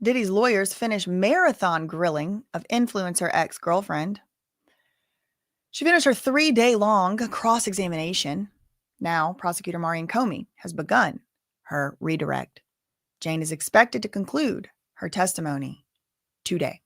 Diddy's lawyers finish marathon grilling of influencer ex-girlfriend. She finished her 3-day-long cross-examination. Now, prosecutor Maureen Comey has begun her redirect. Jane is expected to conclude her testimony today.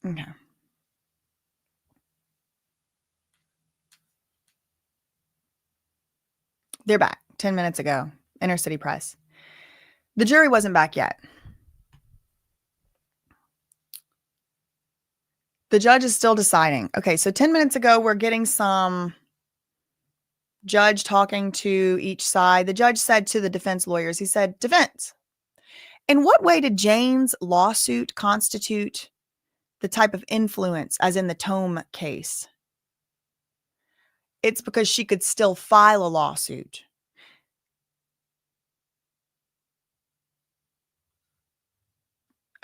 Okay. They're back 10 minutes ago. Inner City Press. The jury wasn't back yet. The judge is still deciding. Okay, so 10 minutes ago, we're getting some judge talking to each side. The judge said to the defense lawyers, he said, "Defense, in what way did Jane's lawsuit constitute the type of influence as in the Tome case?" It's because she could still file a lawsuit.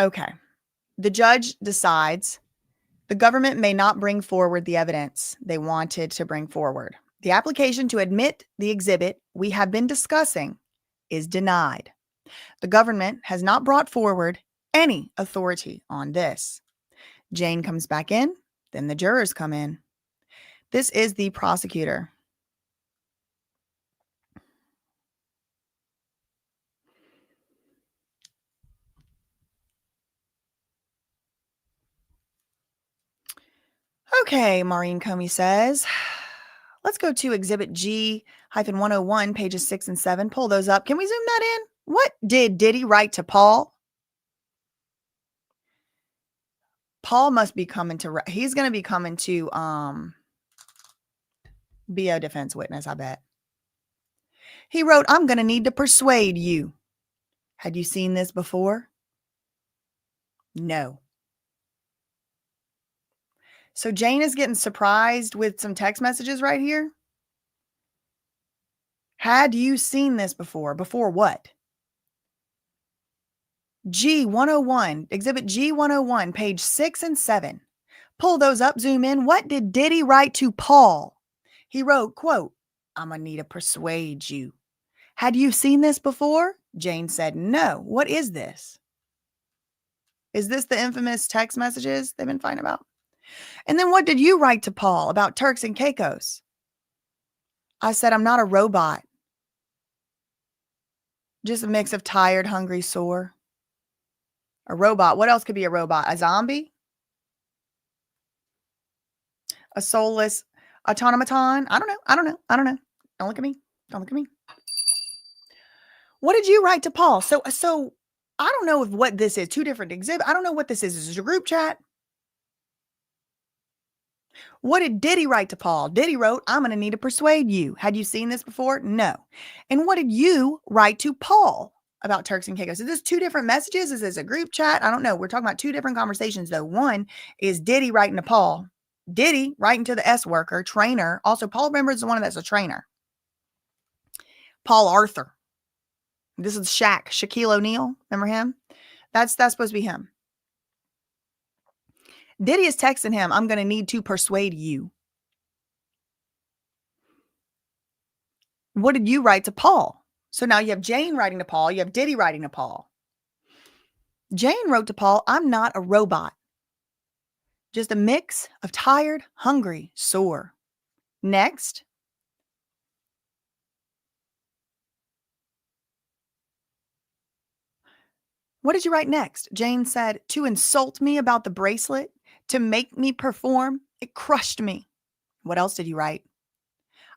Okay. The judge decides the government may not bring forward the evidence they wanted to bring forward. The application to admit the exhibit we have been discussing is denied. The government has not brought forward any authority on this. Jane comes back in, then the jurors come in. This is the prosecutor. Okay, Maureen Comey says, let's go to Exhibit G-101, pages 6 and 7. Pull those up. Can we zoom that in? What did Diddy write to Paul? Paul must be coming to, he's going to be coming to be a defense witness, I bet. He wrote, "I'm going to need to persuade you." Had you seen this before? No. So Jane is getting surprised with some text messages right here. Had you seen this before? Before what? G-101, Exhibit G-101, page 6 and 7. Pull those up, zoom in. What did Diddy write to Paul? He wrote, quote, "I'm going to need to persuade you." Had you seen this before? Jane said, no. What is this? Is this the infamous text messages they've been fighting about? And then what did you write to Paul about Turks and Caicos? I said, "I'm not a robot. Just a mix of tired, hungry, sore." A robot. What else could be a robot? A zombie? A soulless automaton? I don't know. Don't look at me. Don't look at me. What did you write to Paul? So I don't know if what this is. Two different exhibits. I don't know what this is. Is it a group chat? What did Diddy write to Paul? Diddy wrote, "I'm going to need to persuade you." Had you seen this before? No. And what did you write to Paul about Turks and Caicos? Is this two different messages? Is this a group chat? I don't know. We're talking about two different conversations, though. One is Diddy writing to Paul. Diddy writing to the S worker, trainer. Also, Paul, remember, is the one that's a trainer. Paul Arthur. This is Shaq. Shaquille O'Neal. Remember him? That's supposed to be him. Diddy is texting him, "I'm going to need to persuade you." What did you write to Paul? So now you have Jane writing to Paul. You have Diddy writing to Paul. Jane wrote to Paul, "I'm not a robot. Just a mix of tired, hungry, sore." Next. What did you write next? Jane said, to insult me about the bracelet, to make me perform. It crushed me. What else did you write?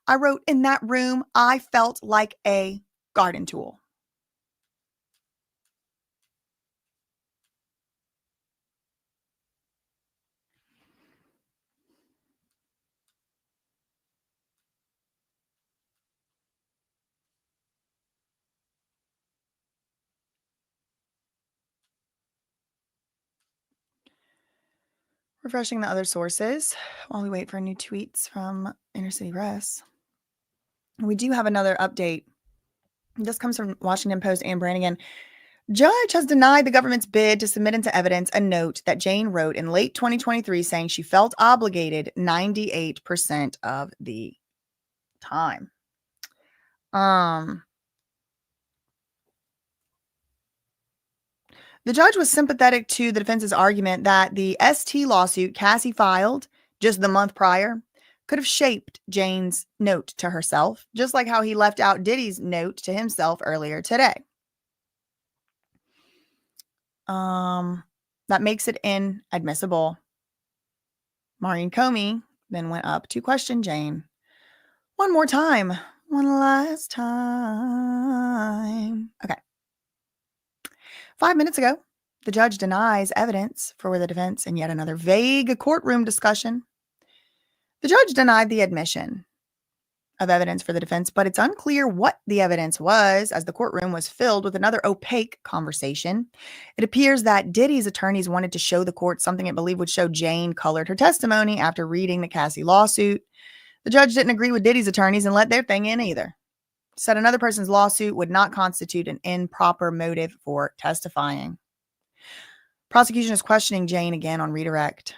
I wrote, in that room, I felt like a garden tool. Refreshing the other sources while we wait for new tweets from Inner City Press. We do have another update. This comes from Washington Post and Brannigan. Judge has denied the government's bid to submit into evidence a note that Jane wrote in late 2023 saying she felt obligated 98% of the time. The judge was sympathetic to the defense's argument that the ST lawsuit Cassie filed just the month prior could have shaped Jane's note to herself, just like how he left out Diddy's note to himself earlier today. That makes it inadmissible. Maureen Comey then went up to question Jane one more time. One last time. Okay. 5 minutes ago, the judge denies evidence for the defense in yet another vague courtroom discussion. The judge denied the admission of evidence for the defense, but it's unclear what the evidence was, as the courtroom was filled with another opaque conversation. It appears that Diddy's attorneys wanted to show the court something it believed would show Jane colored her testimony after reading the Cassie lawsuit. The judge didn't agree with Diddy's attorneys and let their thing in either. Said another person's lawsuit would not constitute an improper motive for testifying. Prosecution is questioning Jane again on redirect.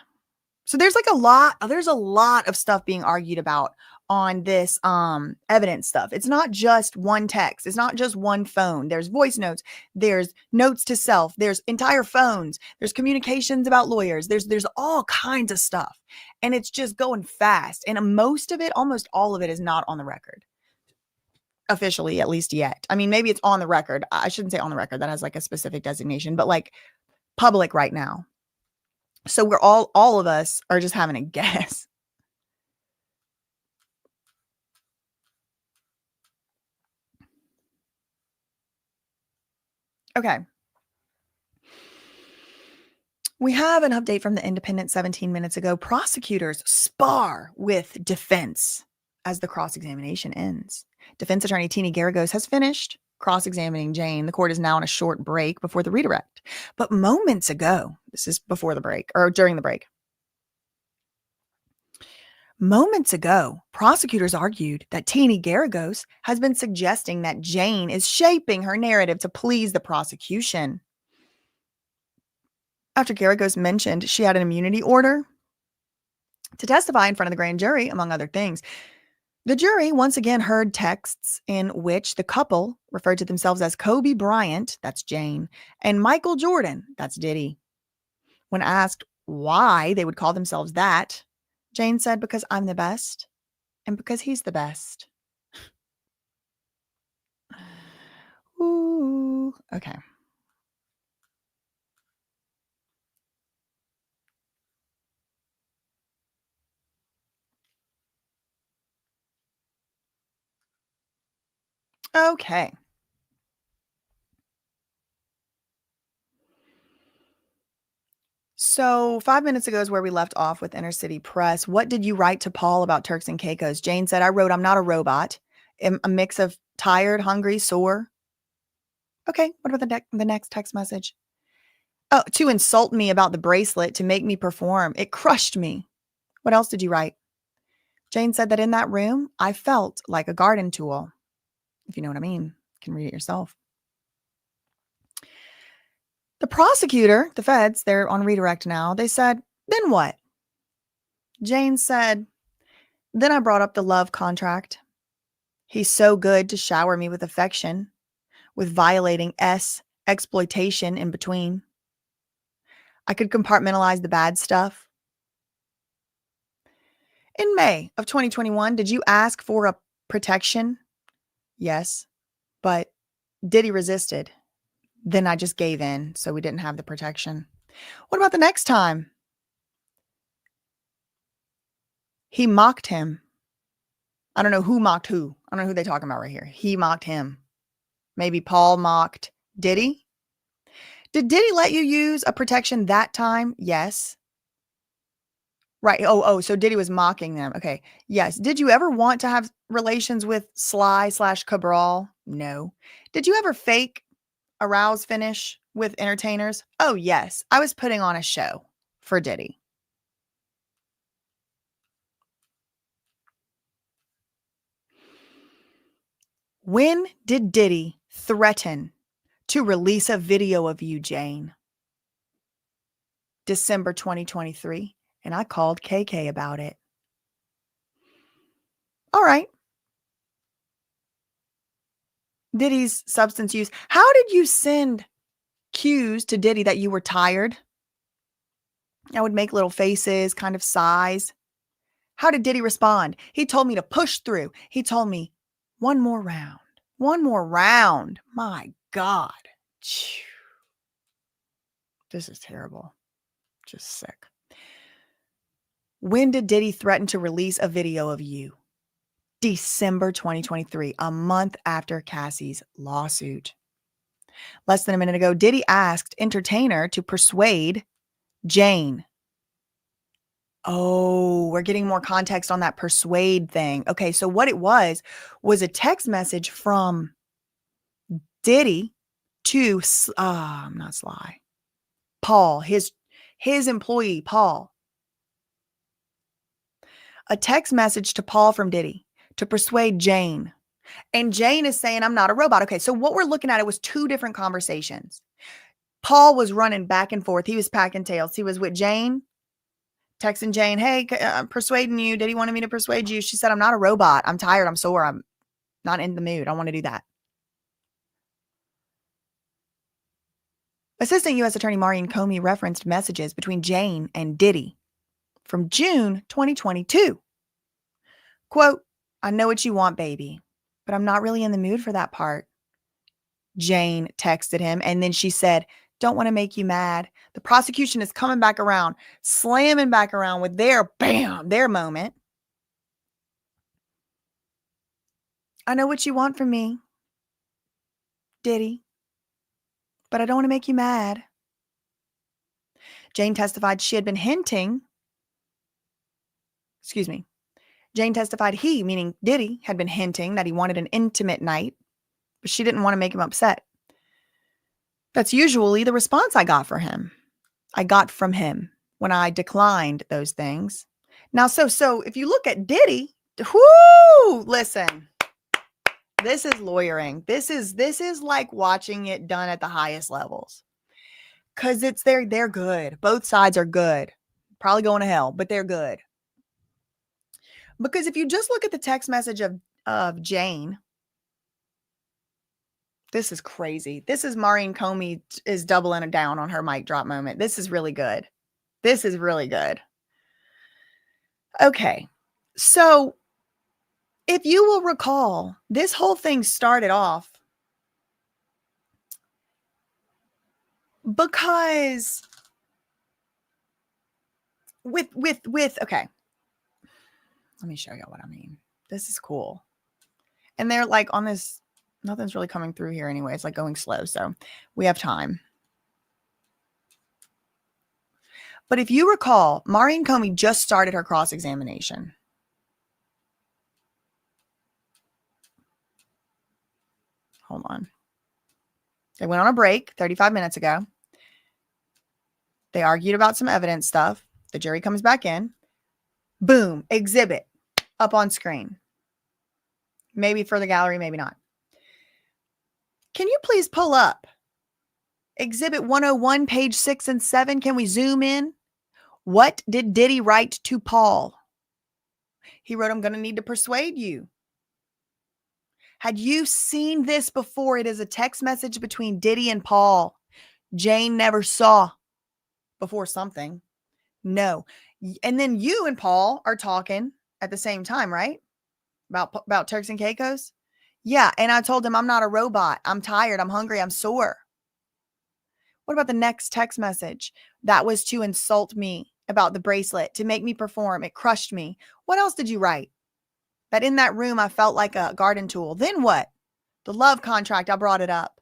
So there's a lot of stuff being argued about on this evidence stuff. It's not just one text. It's not just one phone. There's voice notes. There's notes to self. There's entire phones. There's communications about lawyers. There's all kinds of stuff. And it's just going fast. And most of it, almost all of it, is not on the record. Officially, at least yet. I mean, maybe it's on the record. I shouldn't say on the record. That has a specific designation, but public right now. So we're all of us are just having a guess. Okay. We have an update from the Independent 17 minutes ago. Prosecutors spar with defense as the cross-examination ends. Defense attorney Tina Garagos has finished cross-examining Jane. The court is now on a short break before the redirect. But moments ago, this is before the break or during the break. Moments ago, prosecutors argued that Tina Garagos has been suggesting that Jane is shaping her narrative to please the prosecution. After Garagos mentioned she had an immunity order to testify in front of the grand jury, among other things, the jury once again heard texts in which the couple referred to themselves as Kobe Bryant, that's Jane, and Michael Jordan, that's Diddy. When asked why they would call themselves that, Jane said, because I'm the best and because he's the best. Ooh, okay. Okay. So 5 minutes ago is where we left off with Inner City Press. What did you write to Paul about Turks and Caicos? Jane said, I wrote, I'm not a robot. A mix of tired, hungry, sore. Okay, what about the next text message? Oh, to insult me about the bracelet, to make me perform. It crushed me. What else did you write? Jane said that in that room, I felt like a garden tool. If you know what I mean, you can read it yourself. The prosecutor, the feds, they're on redirect now. They said, then what? Jane said, then I brought up the love contract. He's so good to shower me with affection, with violating exploitation in between. I could compartmentalize the bad stuff. In May of 2021, did you ask for a protection? Yes, but Diddy resisted. Then I just gave in, so we didn't have the protection. What about the next time? He mocked him. I don't know who mocked who. I don't know who they're talking about right here. He mocked him. Maybe Paul mocked Diddy. Did Diddy let you use a protection that time? Yes. Right. So Diddy was mocking them. Okay. Yes. Did you ever want to have relations with Sly/Cabral? No. Did you ever fake a rouse finish with entertainers? Oh, yes. I was putting on a show for Diddy. When did Diddy threaten to release a video of you, Jane? December 2023. And I called KK about it. All right. Diddy's substance use. How did you send cues to Diddy that you were tired? I would make little faces, kind of sighs. How did Diddy respond? He told me to push through. He told me, one more round. One more round. My God. This is terrible. Just sick. When did Diddy threaten to release a video of you? December 2023, a month after Cassie's lawsuit. Less than a minute ago, Diddy asked Entertainer to persuade Jane. Oh, we're getting more context on that persuade thing. Okay, so what it was a text message from Diddy to, not Sly, Paul, his employee, Paul. A text message to Paul from Diddy to persuade Jane. And Jane is saying, I'm not a robot. Okay, so what we're looking at, it was two different conversations. Paul was running back and forth. He was packing tails. He was with Jane, texting Jane, hey, I'm persuading you. Diddy wanted me to persuade you. She said, I'm not a robot. I'm tired. I'm sore. I'm not in the mood. I want to do that. Assistant U.S. Attorney Marion Comey referenced messages between Jane and Diddy from June 2022. Quote, I know what you want, baby, but I'm not really in the mood for that part. Jane texted him, and then she said, don't want to make you mad. The prosecution is coming back around, slamming back around with their moment. I know what you want from me, Diddy, but I don't want to make you mad. Jane testified she had been hinting. Jane testified he, meaning Diddy, had been hinting that he wanted an intimate night, but she didn't want to make him upset. That's usually the response I got from him when I declined those things. Now, so if you look at Diddy, listen, this is lawyering. This is like watching it done at the highest levels. Because they're good. Both sides are good. Probably going to hell, but they're good. Because if you just look at the text message of Jane, this is crazy. This is Marion Comey is doubling it down on her mic drop moment. This is really good. This is really good. Okay. So if you will recall, this whole thing started off because okay. Let me show you what I mean. This is cool. And they're like on this, nothing's really coming through here anyway. It's like going slow. So we have time. But if you recall, Marion Comey just started her cross-examination. Hold on. They went on a break 35 minutes ago. They argued about some evidence stuff. The jury comes back in. Boom, exhibit up on screen. Maybe for the gallery, maybe not. Can you please pull up Exhibit 101, page 6 and 7? Can we zoom in? What did Diddy write to Paul? He wrote, I'm going to need to persuade you. Had you seen this before? It is a text message between Diddy and Paul. Jane never saw before something. No. And then you and Paul are talking at the same time, right? About Turks and Caicos? Yeah. And I told him, I'm not a robot. I'm tired. I'm hungry. I'm sore. What about the next text message? That was to insult me about the bracelet, to make me perform. It crushed me. What else did you write? That in that room, I felt like a garden tool. Then what? The love contract, I brought it up.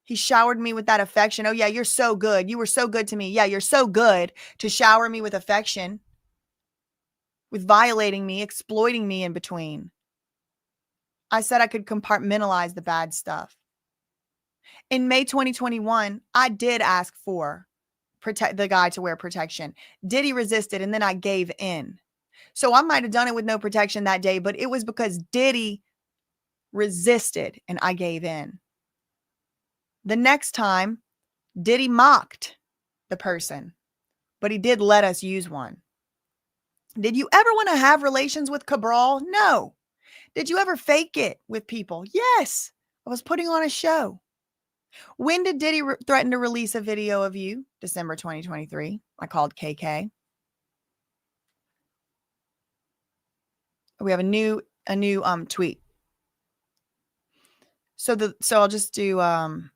He showered me with that affection. Oh, yeah, you're so good. You were so good to me. Yeah, you're so good to shower me with affection, with violating me, exploiting me in between. I said I could compartmentalize the bad stuff. In May 2021, I did ask for the guy to wear protection. Diddy resisted, and then I gave in. So I might have done it with no protection that day, but it was because Diddy resisted and I gave in. The next time, Diddy mocked the person, but he did let us use one. Did you ever want to have relations with Cabral? No. Did you ever fake it with people? Yes. I was putting on a show. When did Diddy threaten to release a video of you? December 2023. I called KK. We have a new tweet. So I'll just do the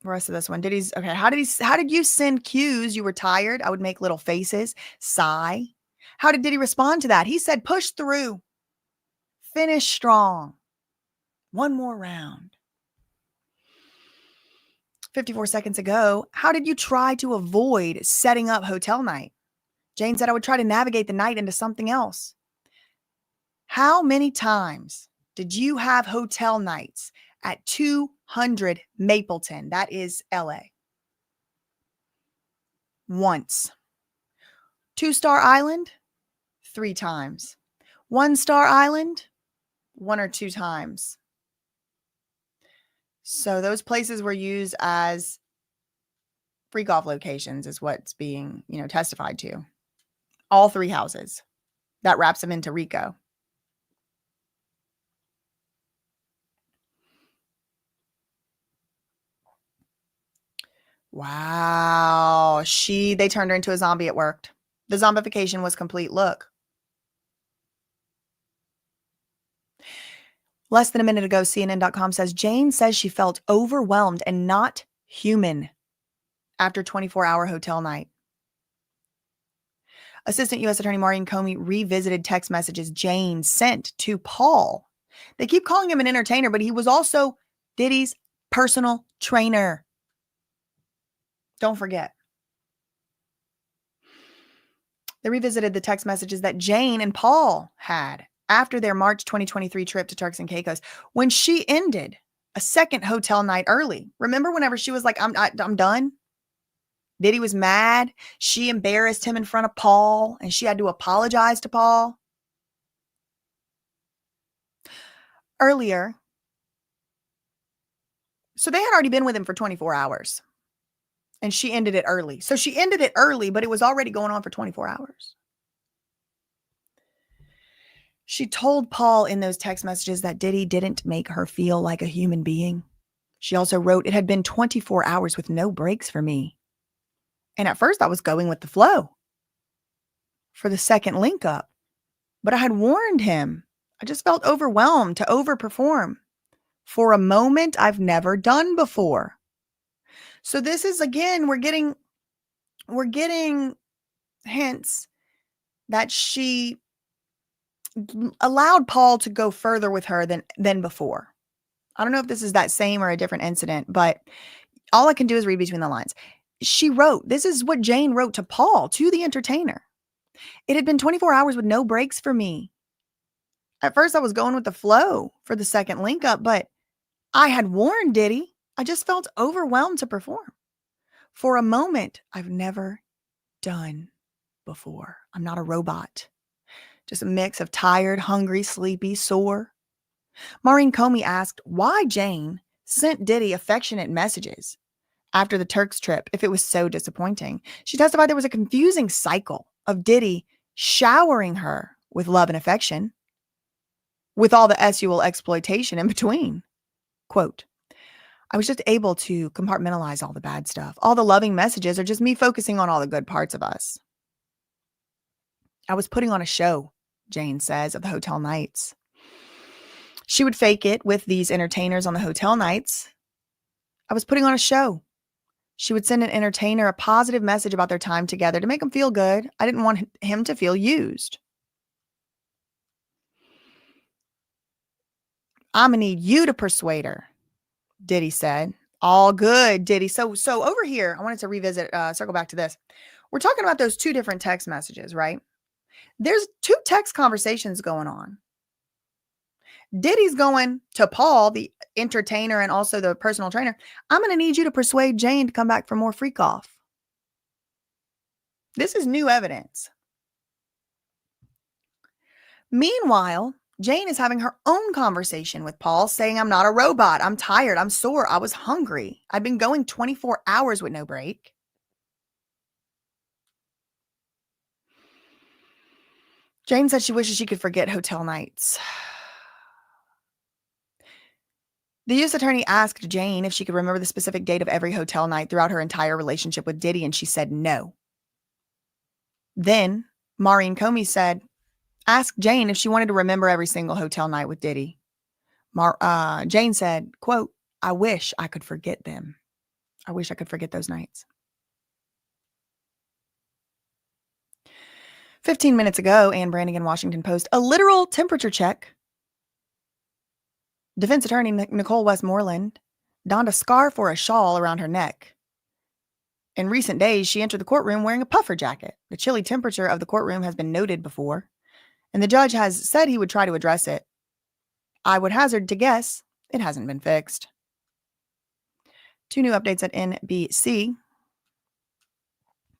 rest of this one. Okay. How did you send cues? You were tired. I would make little faces, sigh. How did Diddy respond to that? He said, push through, finish strong. One more round. 54 seconds ago, how did you try to avoid setting up hotel night? Jane said, I would try to navigate the night into something else. How many times did you have hotel nights at 200 Mapleton? That is LA. Once. 2-Star Island? 3 times. 1-Star Island? 1 or 2 times. So those places were used as freak off locations is what's being, testified to. All 3 houses. That wraps them into RICO. Wow. They turned her into a zombie. It worked. The zombification was complete. Look. Less than a minute ago, CNN.com says Jane says she felt overwhelmed and not human after 24-hour hotel night. Assistant U.S. Attorney Maureen Comey revisited text messages Jane sent to Paul. They keep calling him an entertainer, but he was also Diddy's personal trainer. Don't forget. They revisited the text messages that Jane and Paul had after their March 2023 trip to Turks and Caicos, when she ended a second hotel night early. Remember whenever she was like, I'm done? Diddy was mad. She embarrassed him in front of Paul, and she had to apologize to Paul. Earlier, so they had already been with him for 24 hours, and she ended it early. So she ended it early, but it was already going on for 24 hours. She told Paul in those text messages that Diddy didn't make her feel like a human being. She also wrote, it had been 24 hours with no breaks for me. And at first I was going with the flow for the second link up, but I had warned him. I just felt overwhelmed to overperform for a moment I've never done before. So this is, again, we're getting hints that she allowed Paul to go further with her than before. I don't know if this is that same or a different incident, but all I can do is read between the lines. She wrote, this is what Jane wrote to Paul, to the entertainer. It had been 24 hours with no breaks for me. At first I was going with the flow for the second link up, but I had warned Diddy. I just felt overwhelmed to perform for a moment I've never done before. I'm not a robot. Just a mix of tired, hungry, sleepy, sore. Maureen Comey asked why Jane sent Diddy affectionate messages after the Turks trip if it was so disappointing. She testified there was a confusing cycle of Diddy showering her with love and affection, with all the sexual exploitation in between. Quote, I was just able to compartmentalize all the bad stuff. All the loving messages are just me focusing on all the good parts of us. I was putting on a show, Jane says, of the hotel nights. She would fake it with these entertainers on the hotel nights. I was putting on a show. She would send an entertainer a positive message about their time together to make him feel good. I didn't want him to feel used. I'm going to need you to persuade her, Diddy said. All good, Diddy. So over here, I wanted to revisit, circle back to this. We're talking about those two different text messages, right? There's two text conversations going on. Diddy's going to Paul, the entertainer and also the personal trainer. I'm going to need you to persuade Jane to come back for more freak off. This is new evidence. Meanwhile, Jane is having her own conversation with Paul, saying, I'm not a robot. I'm tired. I'm sore. I was hungry. I've been going 24 hours with no break. Jane said she wishes she could forget hotel nights. The U.S. attorney asked Jane if she could remember the specific date of every hotel night throughout her entire relationship with Diddy, and she said no. Then Maureen Comey said, ask Jane if she wanted to remember every single hotel night with Diddy. Jane said, quote, I wish I could forget them. I wish I could forget those nights. 15 minutes ago, Anne Brannigan, Washington Post, a literal temperature check. Defense attorney Nicole Westmoreland donned a scarf or a shawl around her neck. In recent days, she entered the courtroom wearing a puffer jacket. The chilly temperature of the courtroom has been noted before, and the judge has said he would try to address it. I would hazard to guess it hasn't been fixed. Two new updates at NBC.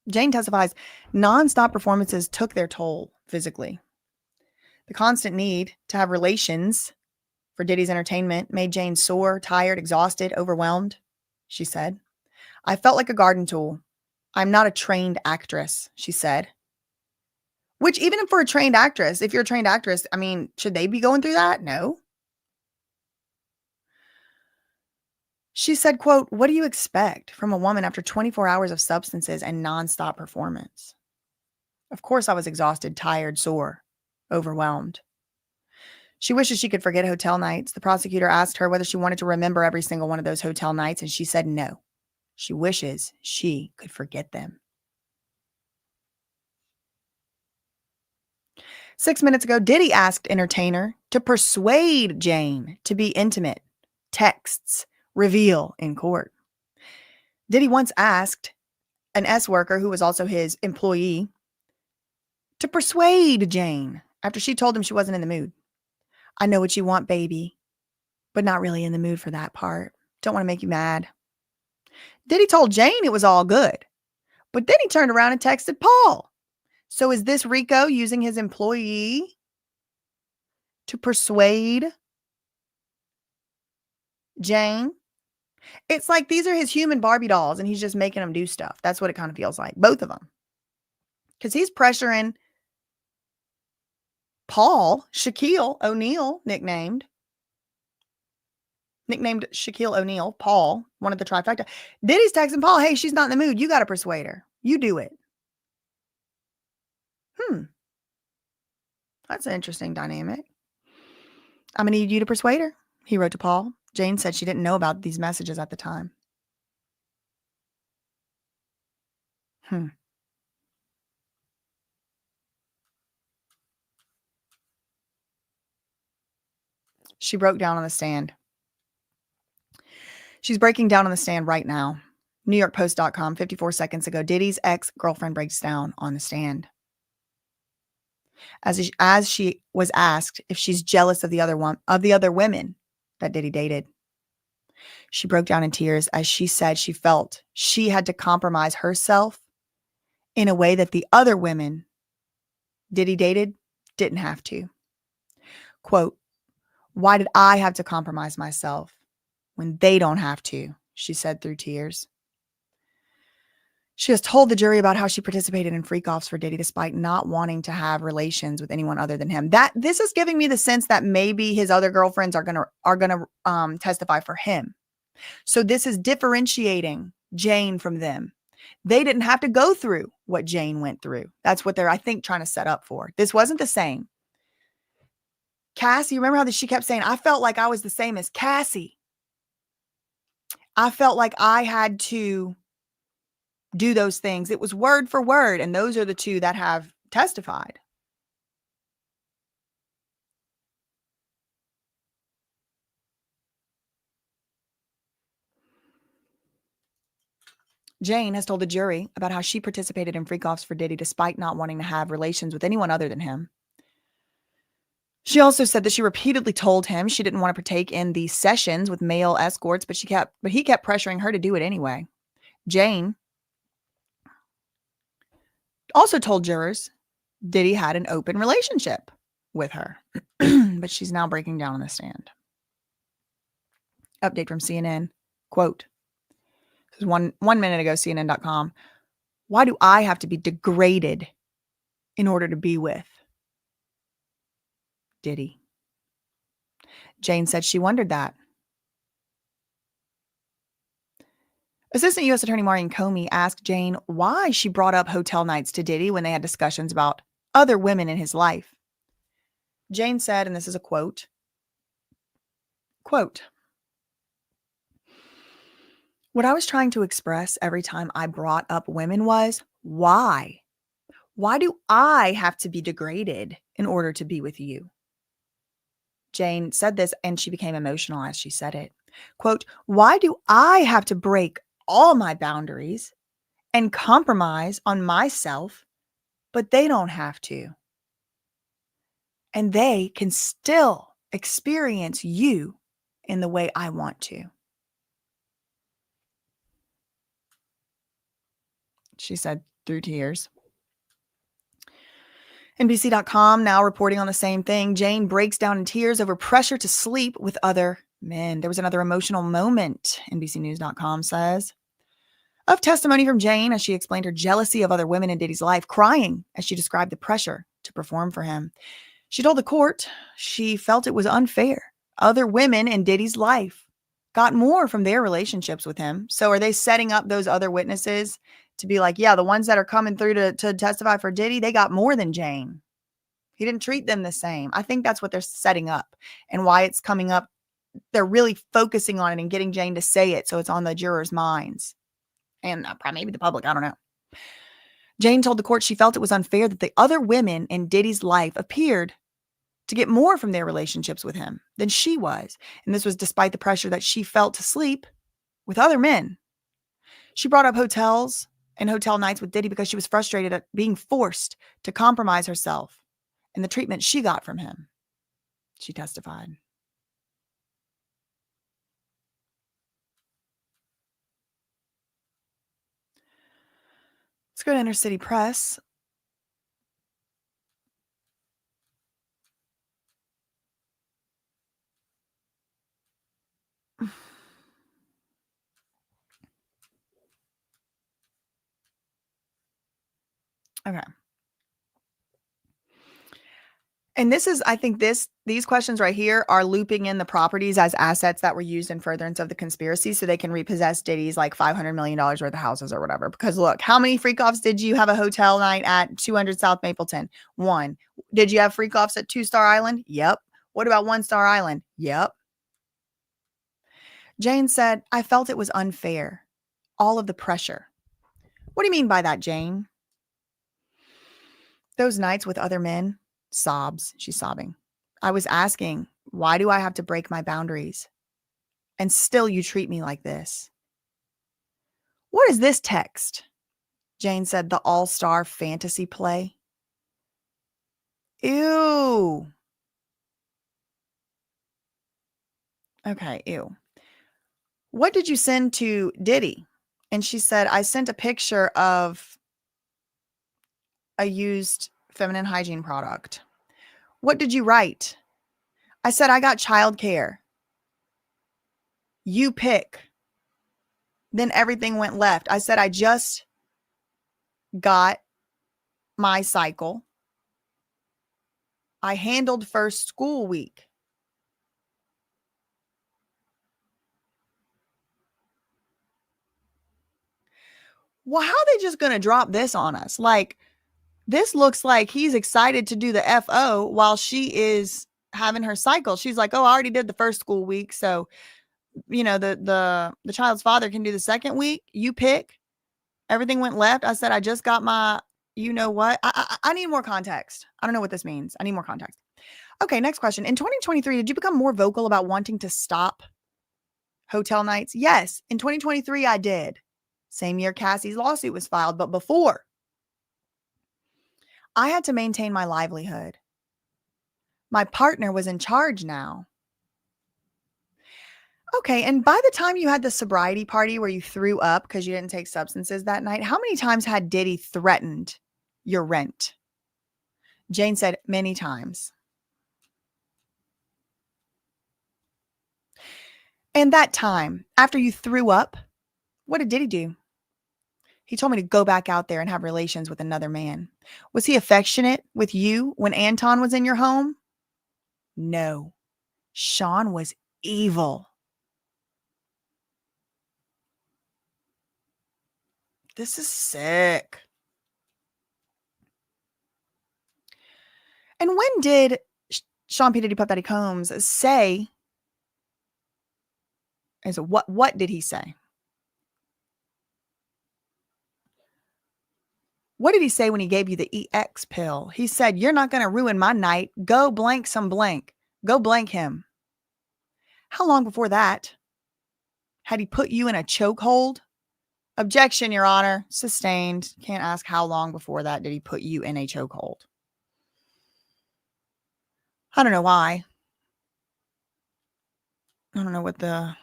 Jane testifies nonstop performances took their toll physically. The constant need to have relations for Diddy's entertainment made Jane sore, tired, exhausted, overwhelmed, she said. I felt like a garden tool. I'm not a trained actress, she said. Which, even for a trained actress, if you're a trained actress, I mean, should they be going through that? No. She said, quote, what do you expect from a woman after 24 hours of substances and nonstop performance? Of course, I was exhausted, tired, sore, overwhelmed. She wishes she could forget hotel nights. The prosecutor asked her whether she wanted to remember every single one of those hotel nights, and she said no. She wishes she could forget them. 6 minutes ago, Diddy asked entertainer to persuade Jane to be intimate. Texts reveal in court. Diddy once asked an S worker who was also his employee to persuade Jane after she told him she wasn't in the mood. I know what you want, baby, but not really in the mood for that part. Don't want to make you mad. Diddy told Jane it was all good, but then he turned around and texted Paul. So is this Rico using his employee to persuade Jane? It's like these are his human Barbie dolls and he's just making them do stuff. That's what it kind of feels like. Both of them. Because he's pressuring Paul, Shaquille O'Neal, nicknamed Shaquille O'Neal, Paul, one of the trifecta. Diddy's texting Paul, hey, she's not in the mood. You got to persuade her. You do it. That's an interesting dynamic. I'm going to need you to persuade her, he wrote to Paul. Jane said she didn't know about these messages at the time. She broke down on the stand. She's breaking down on the stand right now. NewYorkPost.com, 54 seconds ago, Diddy's ex-girlfriend breaks down on the stand. As she was asked if she's jealous of the other women that Diddy dated. She broke down in tears as she said she felt she had to compromise herself in a way that the other women Diddy dated didn't have to. Quote, why did I have to compromise myself when they don't have to? She said through tears. She has told the jury about how she participated in freak-offs for Diddy despite not wanting to have relations with anyone other than him. This is giving me the sense that maybe his other girlfriends are gonna testify for him. So this is differentiating Jane from them. They didn't have to go through what Jane went through. That's what they're, I think, trying to set up for. This wasn't the same. Cassie, remember how she kept saying, I felt like I was the same as Cassie. I felt like I had to do those things. It was word for word. And those are the two that have testified. Jane has told the jury about how she participated in freak-offs for Diddy despite not wanting to have relations with anyone other than him. She also said that she repeatedly told him she didn't want to partake in these sessions with male escorts, but he kept pressuring her to do it anyway. Jane also told jurors Diddy had an open relationship with her, but she's now breaking down on the stand. Update from CNN, quote, this is one minute ago, CNN.com. Why do I have to be degraded in order to be with Diddy? Jane said she wondered that. Assistant U.S. Attorney Maureen Comey asked Jane why she brought up hotel nights to Diddy when they had discussions about other women in his life. Jane said, and this is a quote, what I was trying to express every time I brought up women was, why? Why do I have to be degraded in order to be with you? Jane said this and she became emotional as she said it. Quote, why do I have to break all my boundaries and compromise on myself, but they don't have to? And they can still experience you in the way I want to. She said through tears. NBC.com now reporting on the same thing. Jane breaks down in tears over pressure to sleep with other men. There was another emotional moment, NBCNews.com says, of testimony from Jane as she explained her jealousy of other women in Diddy's life, crying as she described the pressure to perform for him. She told the court she felt it was unfair. Other women in Diddy's life got more from their relationships with him. So are they setting up those other witnesses to be like, yeah, the ones that are coming through to testify for Diddy, they got more than Jane. He didn't treat them the same. I think that's what they're setting up and why it's coming up. They're really focusing on it and getting Jane to say it so it's on the jurors' minds and maybe the public. I don't know. Jane told the court she felt it was unfair that the other women in Diddy's life appeared to get more from their relationships with him than she was. And this was despite the pressure that she felt to sleep with other men. She brought up hotels and hotel nights with Diddy because she was frustrated at being forced to compromise herself and the treatment she got from him. She testified. Let's go to Inner City Press. Okay. And this is, I think these questions right here are looping in the properties as assets that were used in furtherance of the conspiracy so they can repossess Diddy's like $500 million worth of houses or whatever. Because look, how many freak-offs did you have a hotel night at 200 South Mapleton? 1. Did you have freak-offs at 2-Star Island? Yep. What about 1-Star Island? Yep. Jane said, I felt it was unfair. All of the pressure. What do you mean by that, Jane? Those nights with other men. Sobs. She's sobbing. I was asking, why do I have to break my boundaries? And still you treat me like this. What is this text? Jane said, the all-star fantasy play. Ew. Okay, ew. What did you send to Diddy? And she said, I sent a picture of a used feminine hygiene product. What did you write? I said, I got childcare. You pick. Then everything went left. I said, I just got my cycle. I handled first school week. Well, how are they just going to drop this on us? Like, this looks like he's excited to do the FO while she is having her cycle. She's like, oh, I already did the first school week. So the child's father can do the second week. You pick. Everything went left. I said, I just got my, you know what? I need more context. I don't know what this means. I need more context. Okay, next question. In 2023, did you become more vocal about wanting to stop hotel nights? Yes. In 2023, I did. Same year Cassie's lawsuit was filed, but before, I had to maintain my livelihood. My partner was in charge now. Okay, and by the time you had the sobriety party where you threw up because you didn't take substances that night, how many times had Diddy threatened your rent? Jane said many times. And that time, after you threw up, what did Diddy do? He told me to go back out there and have relations with another man. Was he affectionate with you when Anton was in your home? No. Sean was evil. This is sick. And when did Sean P. Diddy Puff Daddy Combs say, what did he say? What did he say when he gave you the EX pill? He said, you're not going to ruin my night. Go blank some blank. Go blank him. How long before that had he put you in a chokehold? Objection, Your Honor. Sustained. Can't ask how long before that did he put you in a chokehold. I don't know why. I don't know what the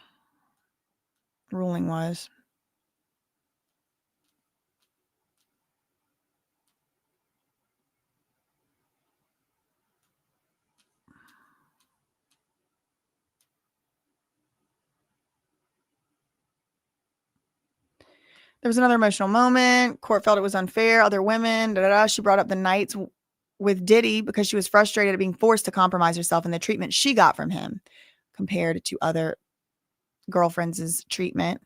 ruling was. There was another emotional moment. Court felt it was unfair. Other women, She brought up the nights with Diddy because she was frustrated at being forced to compromise herself in the treatment she got from him compared to other girlfriends' treatment.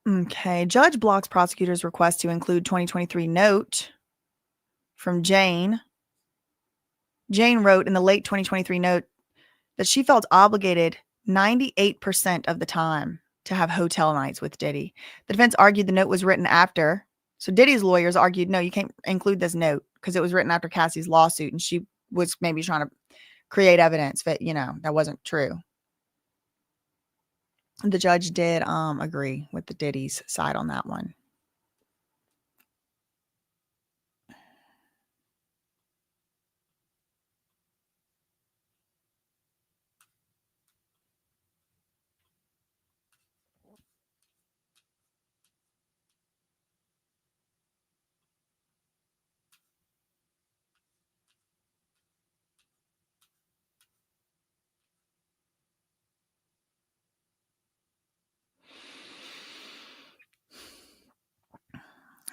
Okay. Judge blocks prosecutor's request to include 2023 note from Jane. Jane wrote in the late 2023 note that she felt obligated 98% of the time to have hotel nights with Diddy. The defense argued the note was written after. So Diddy's lawyers argued, no, you can't include this note because it was written after Cassie's lawsuit. And she was maybe trying to create evidence that, that wasn't true. The judge did agree with the Diddy's side on that one.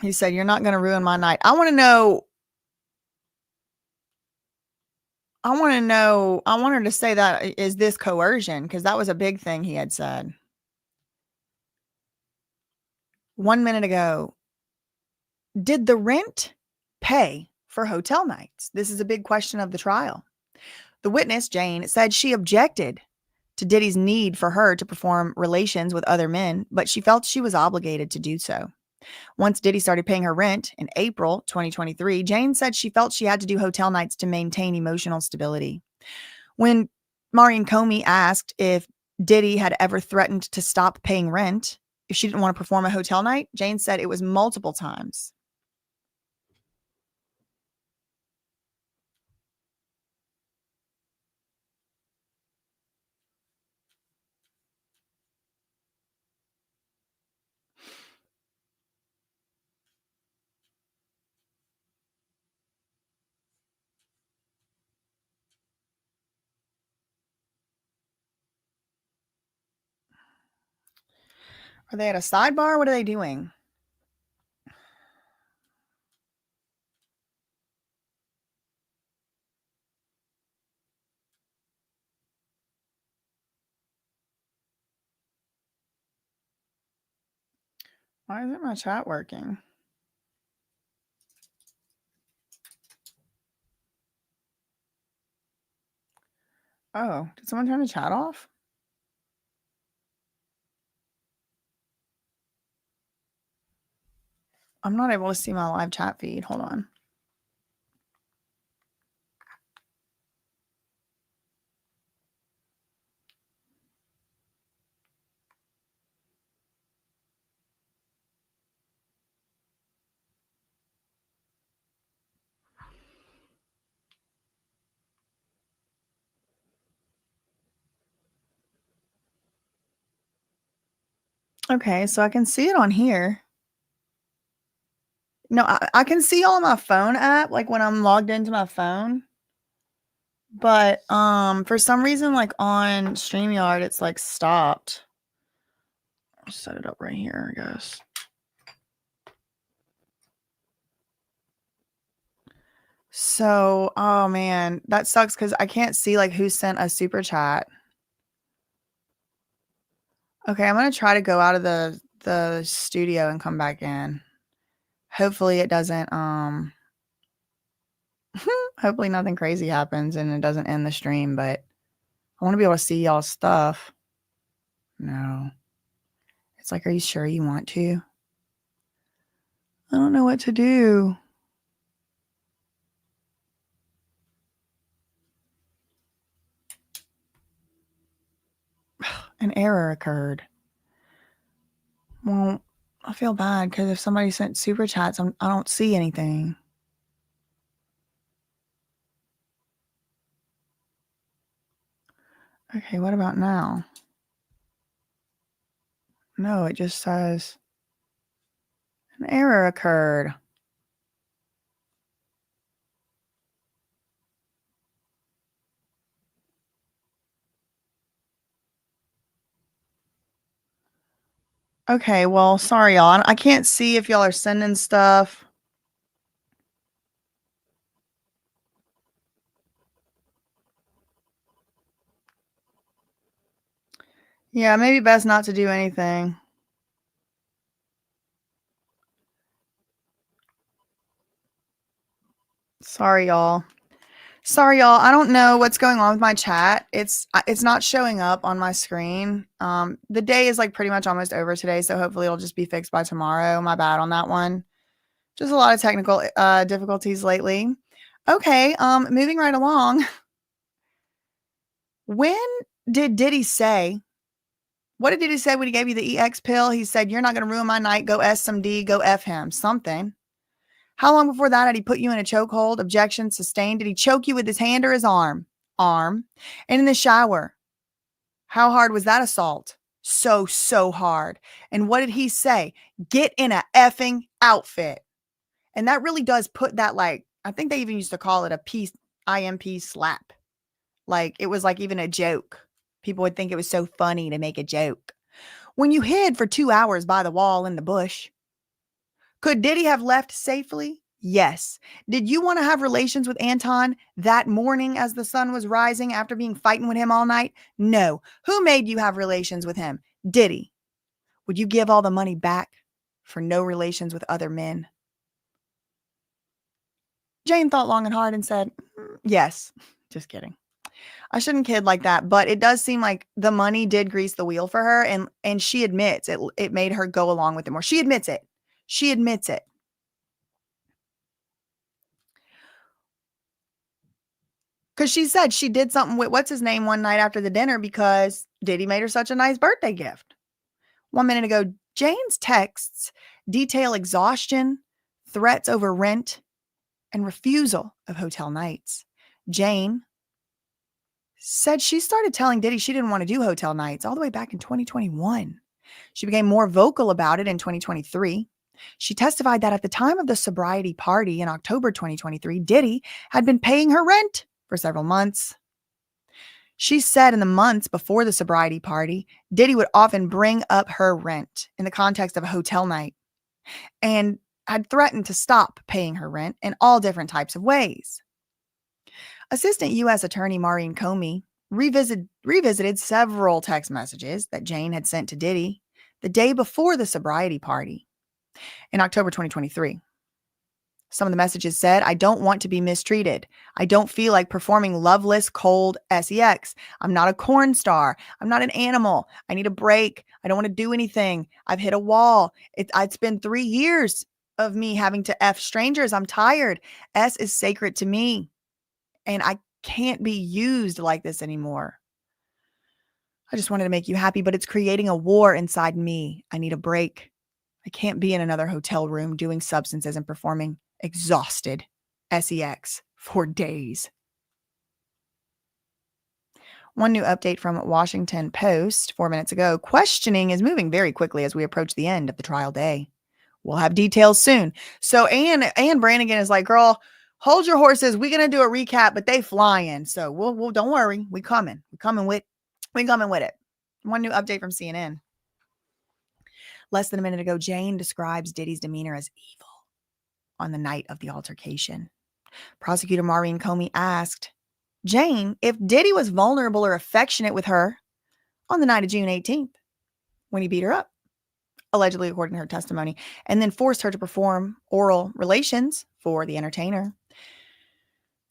He said, you're not going to ruin my night. I want to know. I wanted to say that, is this coercion? Because that was a big thing he had said 1 minute ago. Did the rent pay for hotel nights? This is a big question of the trial. The witness, Jane, said she objected to Diddy's need for her to perform relations with other men, but she felt she was obligated to do so. Once Diddy started paying her rent in April 2023, Jane said she felt she had to do hotel nights to maintain emotional stability. When Maureen Comey asked if Diddy had ever threatened to stop paying rent if she didn't want to perform a hotel night, Jane said it was multiple times. Are they at a sidebar? What are they doing? Why isn't my chat working? Oh, did someone turn the chat off? I'm not able to see my live chat feed. Hold on. Okay, so I can see it on here. No, I can see all of my phone app, like when I'm logged into my phone. But for some reason, like on StreamYard, it's like stopped. I'll set it up right here, I guess. So, oh man, that sucks because I can't see like who sent a super chat. Okay, I'm gonna try to go out of the studio and come back in. Hopefully it doesn't hopefully nothing crazy happens and it doesn't end the stream, but I want to be able to see y'all's stuff. No. It's like, are you sure you want to? I don't know what to do. An error occurred. Well, I feel bad because if somebody sent super chats, I don't see anything. Okay, what about now? No, it just says an error occurred. Okay, well, sorry, y'all. I can't see if y'all are sending stuff. Yeah, maybe best not to do anything. Sorry, y'all. Sorry, y'all. I don't know what's going on with my chat. It's not showing up on my screen. The day is like pretty much almost over today, so hopefully it'll just be fixed by tomorrow. My bad on that one. Just a lot of technical difficulties lately. Okay, moving right along. When did Diddy say? What did Diddy say when he gave you the EX pill? He said, "You're not going to ruin my night. Go S some D. Go F him." Something. How long before that had he put you in a chokehold? Objection sustained. Did he choke you with his hand or his arm? Arm. And in the shower. How hard was that assault? So hard. And what did he say? Get in a effing outfit. And that really does put that, like, I think they even used to call it a IMP slap. Like, it was like even a joke. People would think it was so funny to make a joke. When you hid for 2 hours by the wall in the bush, could Diddy have left safely? Yes. Did you want to have relations with Anton that morning as the sun was rising after being fighting with him all night? No. Who made you have relations with him? Diddy. Would you give all the money back for no relations with other men? Jane thought long and hard and said, yes. Just kidding. I shouldn't kid like that, but it does seem like the money did grease the wheel for her, and she admits it made her go along with it more. She admits it. She admits it. Because she said she did something with what's his name one night after the dinner because Diddy made her such a nice birthday gift. 1 minute ago, Jane's texts detail exhaustion, threats over rent, and refusal of hotel nights. Jane said she started telling Diddy she didn't want to do hotel nights all the way back in 2021. She became more vocal about it in 2023. She testified that at the time of the sobriety party in October 2023, Diddy had been paying her rent for several months. She said in the months before the sobriety party, Diddy would often bring up her rent in the context of a hotel night and had threatened to stop paying her rent in all different types of ways. Assistant U.S. Attorney Maureen Comey revisited several text messages that Jane had sent to Diddy the day before the sobriety party in October 2023. Some of the messages said, I don't want to be mistreated. I don't feel like performing loveless, cold sex. I'm not a corn star. I'm not an animal. I need a break. I don't want to do anything. I've hit a wall. It's been 3 years of me having to F strangers. I'm tired. S is sacred to me. And I can't be used like this anymore. I just wanted to make you happy, but it's creating a war inside me. I need a break. I can't be in another hotel room doing substances and performing exhausted sex for days. One new update from Washington Post 4 minutes ago. Questioning is moving very quickly as we approach the end of the trial day. We'll have details soon. So Anne Brannigan is like, girl, hold your horses. We're going to do a recap, but they flying. So we'll don't worry. We coming with it. One new update from CNN. Less than a minute ago, Jane describes Diddy's demeanor as evil on the night of the altercation. Prosecutor Maureen Comey asked Jane if Diddy was vulnerable or affectionate with her on the night of June 18th when he beat her up, allegedly according to her testimony, and then forced her to perform oral relations for the entertainer.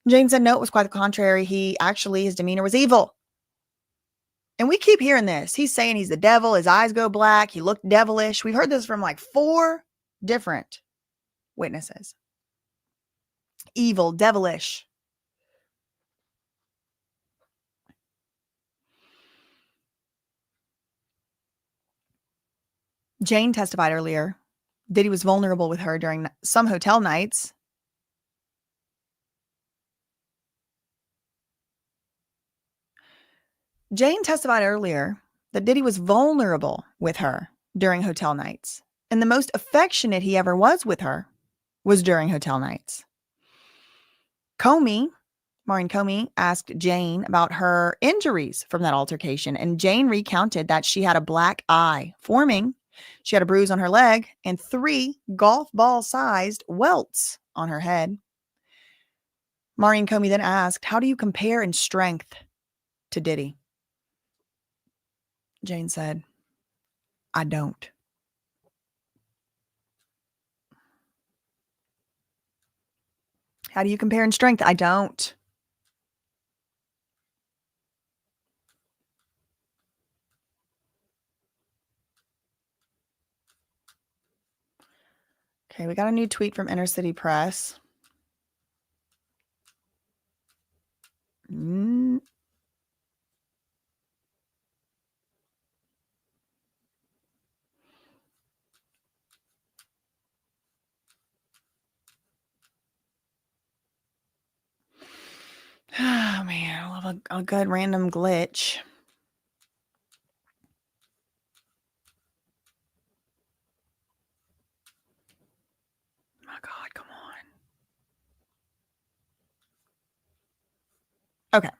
Jane said no, it was quite the contrary. His demeanor was evil. And we keep hearing this. He's saying he's the devil. His eyes go black. He looked devilish. We've heard this from like 4 different witnesses. Evil, devilish. Jane testified earlier that he was vulnerable with her during some hotel nights. Jane testified earlier that Diddy was vulnerable with her during hotel nights. And the most affectionate he ever was with her was during hotel nights. Maureen Comey asked Jane about her injuries from that altercation. And Jane recounted that she had a black eye forming. She had a bruise on her leg and 3 golf ball-sized welts on her head. Maureen Comey then asked, how do you compare in strength to Diddy? Jane said, I don't. How do you compare in strength? I don't. Okay, we got a new tweet from Inner City Press. Oh, man, I love a good random glitch. My God, come on. Okay.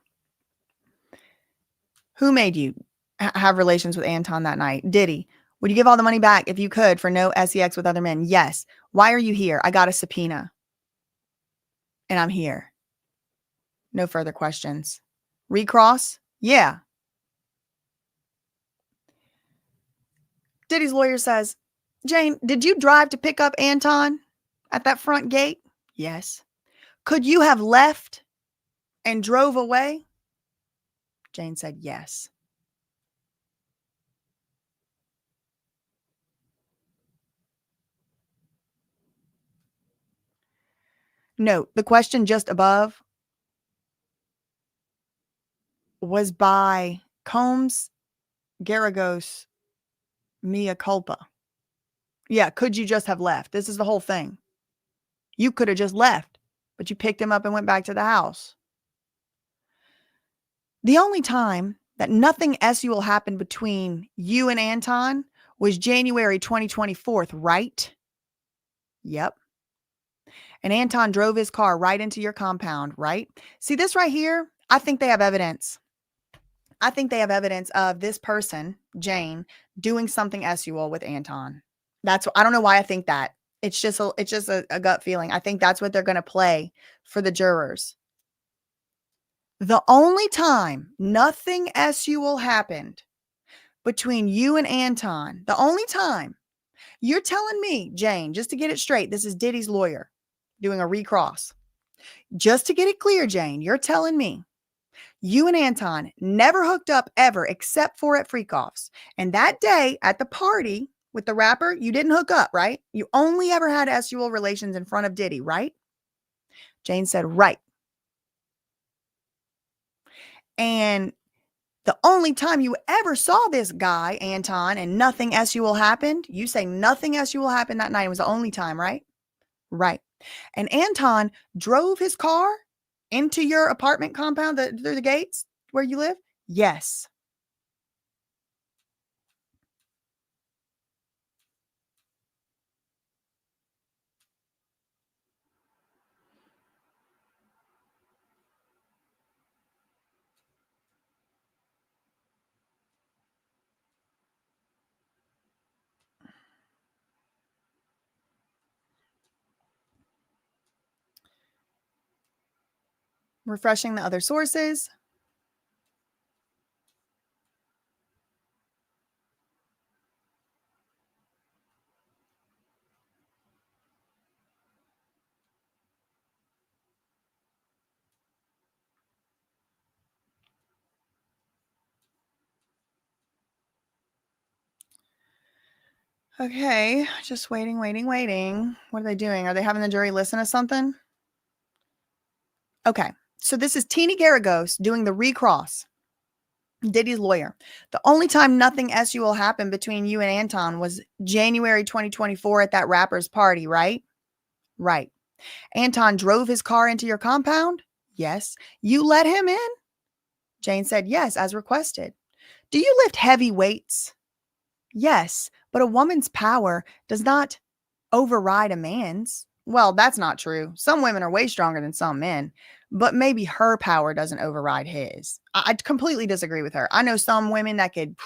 Who made you have relations with Anton that night? Diddy. Would you give all the money back if you could for no sex with other men? Yes. Why are you here? I got a subpoena. And I'm here. No further questions. Recross? Yeah. Diddy's lawyer says, Jane, did you drive to pick up Anton at that front gate? Yes. Could you have left and drove away? Jane said yes. Note, the question just above was by Combs, Garagos, Mea culpa. Yeah, could you just have left? This is the whole thing. You could have just left, but you picked him up and went back to the house. The only time that nothing sexual happened between you and Anton was January 2024, right? Yep. And Anton drove his car right into your compound, right? See this right here? I think they have evidence. I think they have evidence of this person, Jane, doing something sexual with Anton. I don't know why I think that. It's just a gut feeling. I think that's what they're going to play for the jurors. The only time nothing sexual happened between you and Anton, the only time, you're telling me, Jane, just to get it straight, this is Diddy's lawyer. doing a recross. Just to get it clear, Jane, you're telling me you and Anton never hooked up ever except for at freak-offs. And that day at the party with the rapper, you didn't hook up, right? You only ever had sexual relations in front of Diddy, right? Jane said, right. And the only time you ever saw this guy, Anton, and nothing sexual happened, you say nothing sexual happened that night. It was the only time, right? Right. And Anton drove his car into your apartment compound through the gates where you live? Yes. Refreshing the other sources. Okay, just waiting. What are they doing? Are they having the jury listen to something? Okay, so this is Teeny Garagos doing the recross. Diddy's lawyer. The only time nothing sexual happened between you and Anton was January 2024 at that rapper's party, right? Right. Anton drove his car into your compound? Yes. You let him in? Jane said yes, as requested. Do you lift heavy weights? Yes, but a woman's power does not override a man's. Well, that's not true. Some women are way stronger than some men, but maybe her power doesn't override his. I completely disagree with her. I know some women that could.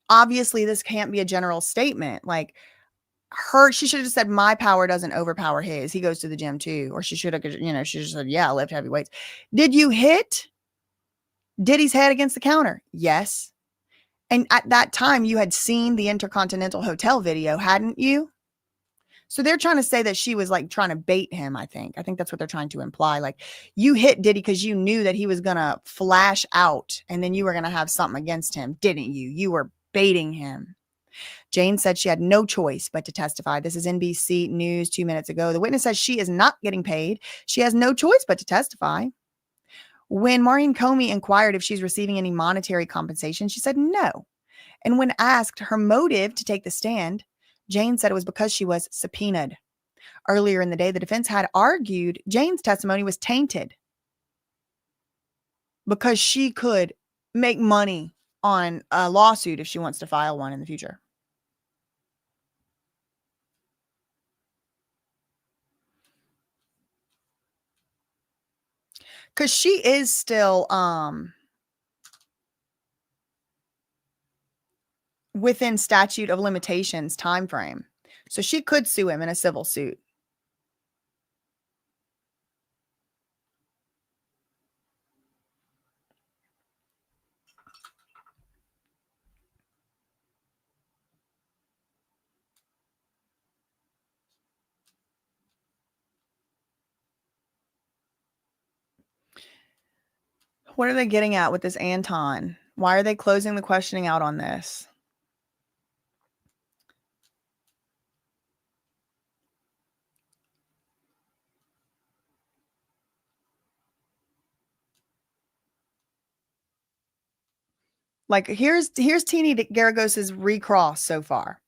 Obviously, this can't be a general statement. Like she should have said, my power doesn't overpower his. He goes to the gym too. Or she should have, she just said, yeah, I lift heavy weights. Did you hit Diddy's head against the counter? Yes. And at that time, you had seen the Intercontinental Hotel video, hadn't you? So they're trying to say that she was like trying to bait him, I think. I think that's what they're trying to imply. Like, you hit Diddy because you knew that he was going to flash out and then you were going to have something against him, didn't you? You were baiting him. Jane said she had no choice but to testify. This is NBC News 2 minutes ago. The witness says she is not getting paid. She has no choice but to testify. When Maureen Comey inquired if she's receiving any monetary compensation, she said no. And when asked her motive to take the stand, Jane said it was because she was subpoenaed. Earlier in the day, the defense had argued Jane's testimony was tainted because she could make money on a lawsuit if she wants to file one in the future. Because she is still within statute of limitations time frame. So she could sue him in a civil suit. What are they getting at with this Anton? Why are they closing the questioning out on this? Like, here's Teeny Garagos's recross so far.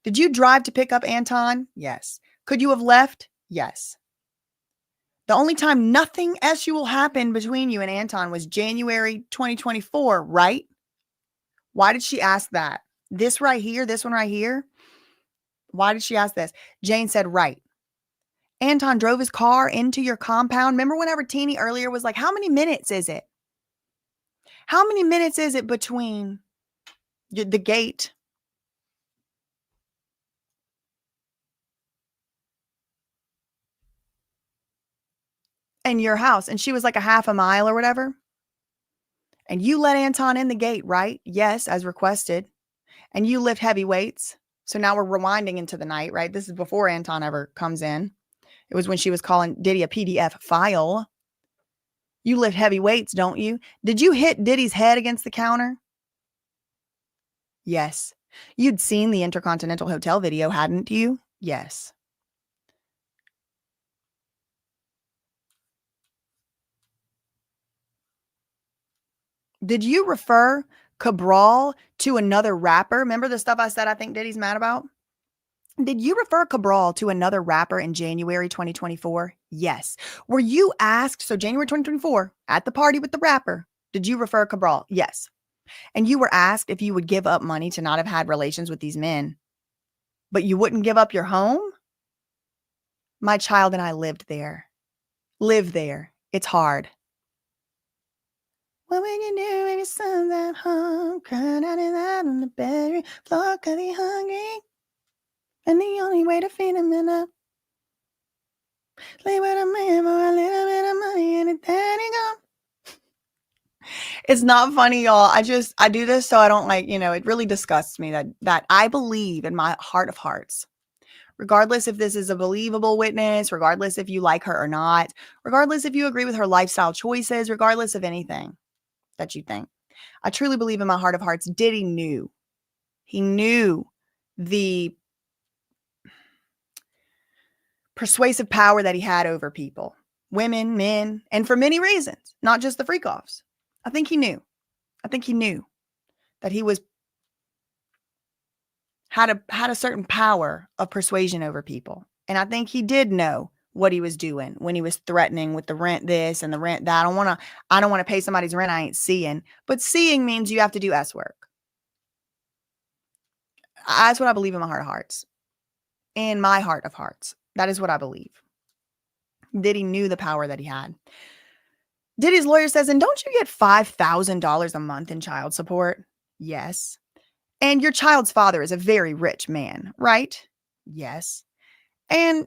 Did you drive to pick up Anton? Yes. Could you have left? Yes. The only time nothing sexual happened between you and Anton was January 2024, right? Why did she ask that? This right here, this one right here. Why did she ask this? Jane said, right. Anton drove his car into your compound. Remember whenever Teeny earlier was like, how many minutes is it? How many minutes is it between the gate and your house? And she was like a half a mile or whatever. And you let Anton in the gate, right? Yes, as requested. And you lift heavy weights. So now we're rewinding into the night, right? This is before Anton ever comes in. It was when she was calling Diddy a PDF file. You lift heavy weights, don't you? Did you hit Diddy's head against the counter? Yes. You'd seen the Intercontinental Hotel video, hadn't you? Yes. Did you refer Cabral to another rapper? Remember the stuff I said I think Diddy's mad about? Did you refer Cabral to another rapper in January 2024? Yes. Were you asked, so January 2024, at the party with the rapper, did you refer Cabral? Yes. And you were asked if you would give up money to not have had relations with these men, but you wouldn't give up your home? My child and I lived there. Live there. It's hard. What would you do if your son's at home, crying out his out on the bedroom floor because he's hungry? And the only way to feed him enough, sleep with a man for a little bit of money and his daddy gone. It's not funny, y'all. I do this so I don't it really disgusts me that I believe in my heart of hearts, regardless if this is a believable witness, regardless if you like her or not, regardless if you agree with her lifestyle choices, regardless of anything that you think. I truly believe in my heart of hearts. Diddy knew. He knew the persuasive power that he had over people, women, men, and for many reasons, not just the freak offs. I think he knew that he had a certain power of persuasion over people. And I think he did know what he was doing when he was threatening with the rent this and the rent that. I don't want to pay somebody's rent I ain't seeing. But seeing means you have to do S work. That's what I believe in my heart of hearts. In my heart of hearts. That is what I believe. Diddy knew the power that he had. Diddy's lawyer says, and don't you get $5,000 a month in child support? Yes. And your child's father is a very rich man, right? Yes. And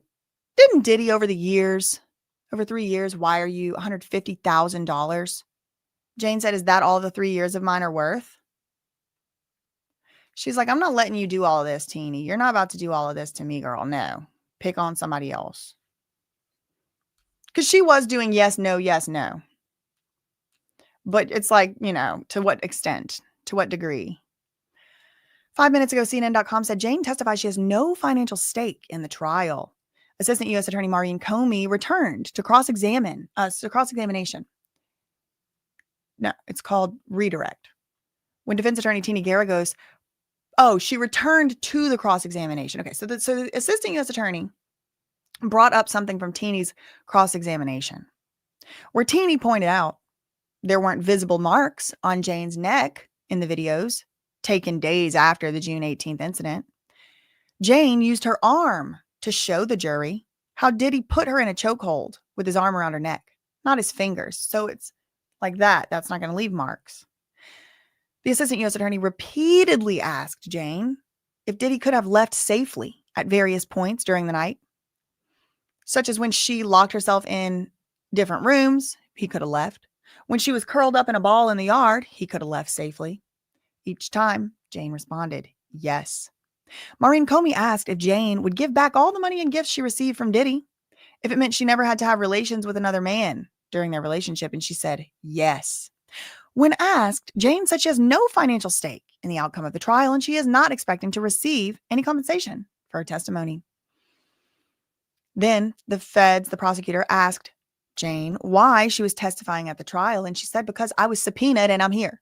didn't Diddy over 3 years, wire you $150,000? Jane said, is that all the 3 years of mine are worth? She's like, I'm not letting you do all of this, Teeny. You're not about to do all of this to me, girl. No. Pick on somebody else. Because she was doing yes, no. But it's like, to what extent? To what degree? 5 minutes ago, CNN.com said Jane testifies she has no financial stake in the trial. Assistant U.S. Attorney Maureen Comey returned to cross-examination. No, it's called redirect. When defense attorney Teeny Garagos, she returned to the cross-examination. Okay, so the assistant U.S. attorney brought up something from Teeny's cross-examination, where Teeny pointed out there weren't visible marks on Jane's neck in the videos taken days after the June 18th incident. Jane used her arm to show the jury how Diddy put her in a chokehold with his arm around her neck, not his fingers. So it's like that. That's not going to leave marks. The assistant U.S. attorney repeatedly asked Jane if Diddy could have left safely at various points during the night, such as when she locked herself in different rooms, he could have left. When she was curled up in a ball in the yard, he could have left safely. Each time, Jane responded, yes. Maureen Comey asked if Jane would give back all the money and gifts she received from Diddy if it meant she never had to have relations with another man during their relationship, and she said yes. When asked, Jane said she has no financial stake in the outcome of the trial, and she is not expecting to receive any compensation for her testimony. Then the prosecutor, asked Jane why she was testifying at the trial, and she said, because I was subpoenaed and I'm here.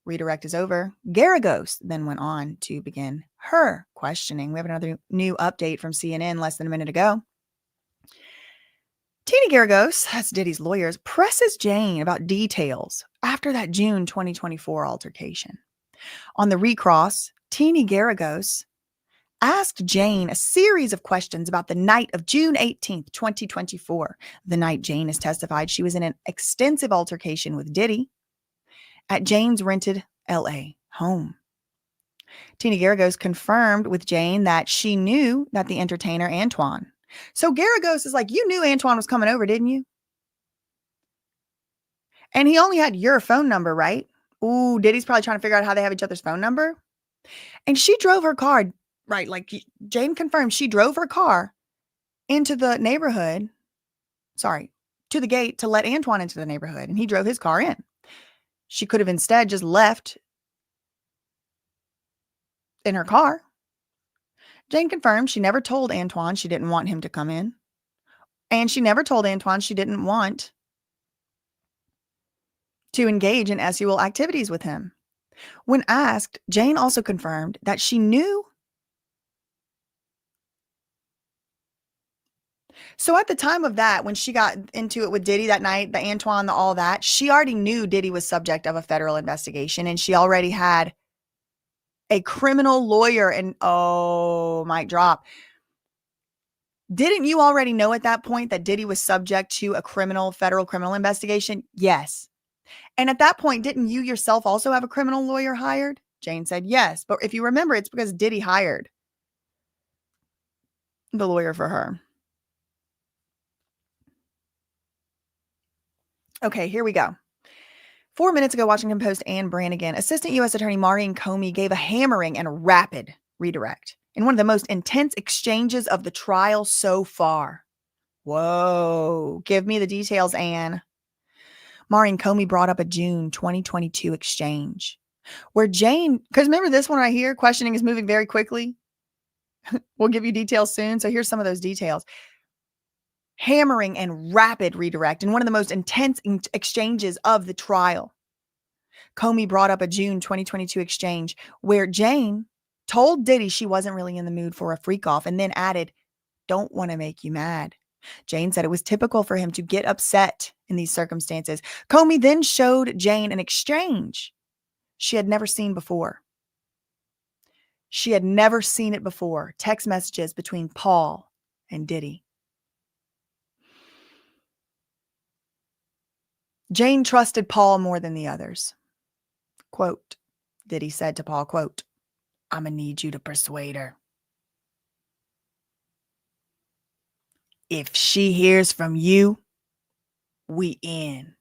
Redirect is over. Garagos then went on to begin her questioning. We have another new update from CNN less than a minute ago. Teeny Garagos, that's Diddy's lawyers, presses Jane about details after that June 2024 altercation. On the recross, Teeny Garagos asked Jane a series of questions about the night of June 18th, 2024. The night Jane has testified she was in an extensive altercation with Diddy at Jane's rented LA home. Teeny Garagos confirmed with Jane that she knew that the entertainer Antoine. So Garagos is like, you knew Antoine was coming over, didn't you? And he only had your phone number, right? Ooh, Diddy's probably trying to figure out how they have each other's phone number. And she drove her car Right. Like Jane confirmed she drove her car into the neighborhood. Sorry, to the gate to let Antoine into the neighborhood, and he drove his car in. She could have instead just left in her car. Jane confirmed she never told Antoine she didn't want him to come in. And she never told Antoine she didn't want to engage in sexual activities with him. When asked, Jane also confirmed that she knew. So at the time of that, when she got into it with Diddy that night, the Antoine, the all that, she already knew Diddy was subject of a federal investigation, and she already had a criminal lawyer. And oh, mic drop. Didn't you already know at that point that Diddy was subject to a federal criminal investigation? Yes. And at that point, didn't you yourself also have a criminal lawyer hired? Jane said yes. But if you remember, it's because Diddy hired the lawyer for her. Okay, here we go. 4 minutes ago, Washington Post Anne Brannigan, Assistant U.S. Attorney Maureen Comey gave a hammering and rapid redirect in one of the most intense exchanges of the trial so far. Whoa, give me the details, Anne. Maureen Comey brought up a June 2022 exchange where Jane, because remember this one right here, questioning is moving very quickly. We'll give you details soon. So here's some of those details. Hammering and rapid redirect in one of the most intense exchanges of the trial. Comey brought up a June 2022 exchange where Jane told Diddy she wasn't really in the mood for a freak off and then added, "Don't want to make you mad." Jane said it was typical for him to get upset in these circumstances. Comey then showed Jane an exchange she had never seen before. She had never seen it before. Text messages between Paul and Diddy. Jane trusted Paul more than the others. Quote, Diddy said to Paul, quote, "I'm going to need you to persuade her. If she hears from you, we in."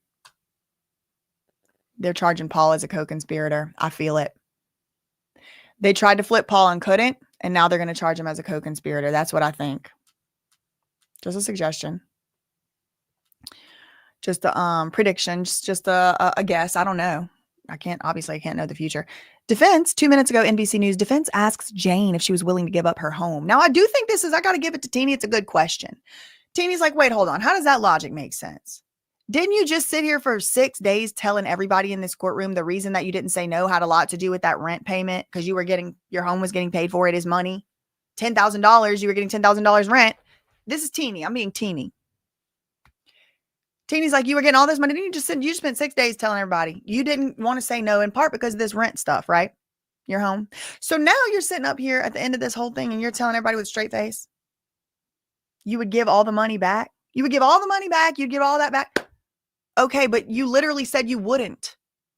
They're charging Paul as a co-conspirator. I feel it. They tried to flip Paul and couldn't, and now they're going to charge him as a co-conspirator. That's what I think. Just a suggestion. Just a prediction. Just a guess. I don't know. I can't know the future. Defense, 2 minutes ago, NBC News. Defense asks Jane if she was willing to give up her home. Now, I do think I got to give it to Teeny. It's a good question. Teeny's like, wait, hold on. How does that logic make sense? Didn't you just sit here for 6 days telling everybody in this courtroom the reason that you didn't say no had a lot to do with that rent payment because your home was getting paid for? It is money. $10,000. You were getting $10,000 rent. This is Teeny. I'm being Teeny. Teeny's like, you were getting all this money. You just spent 6 days telling everybody you didn't want to say no, in part because of this rent stuff, right? Your home. So now you're sitting up here at the end of this whole thing and you're telling everybody with a straight face you would give all the money back. You would give all the money back. You'd give all that back. Okay, but you literally said you wouldn't.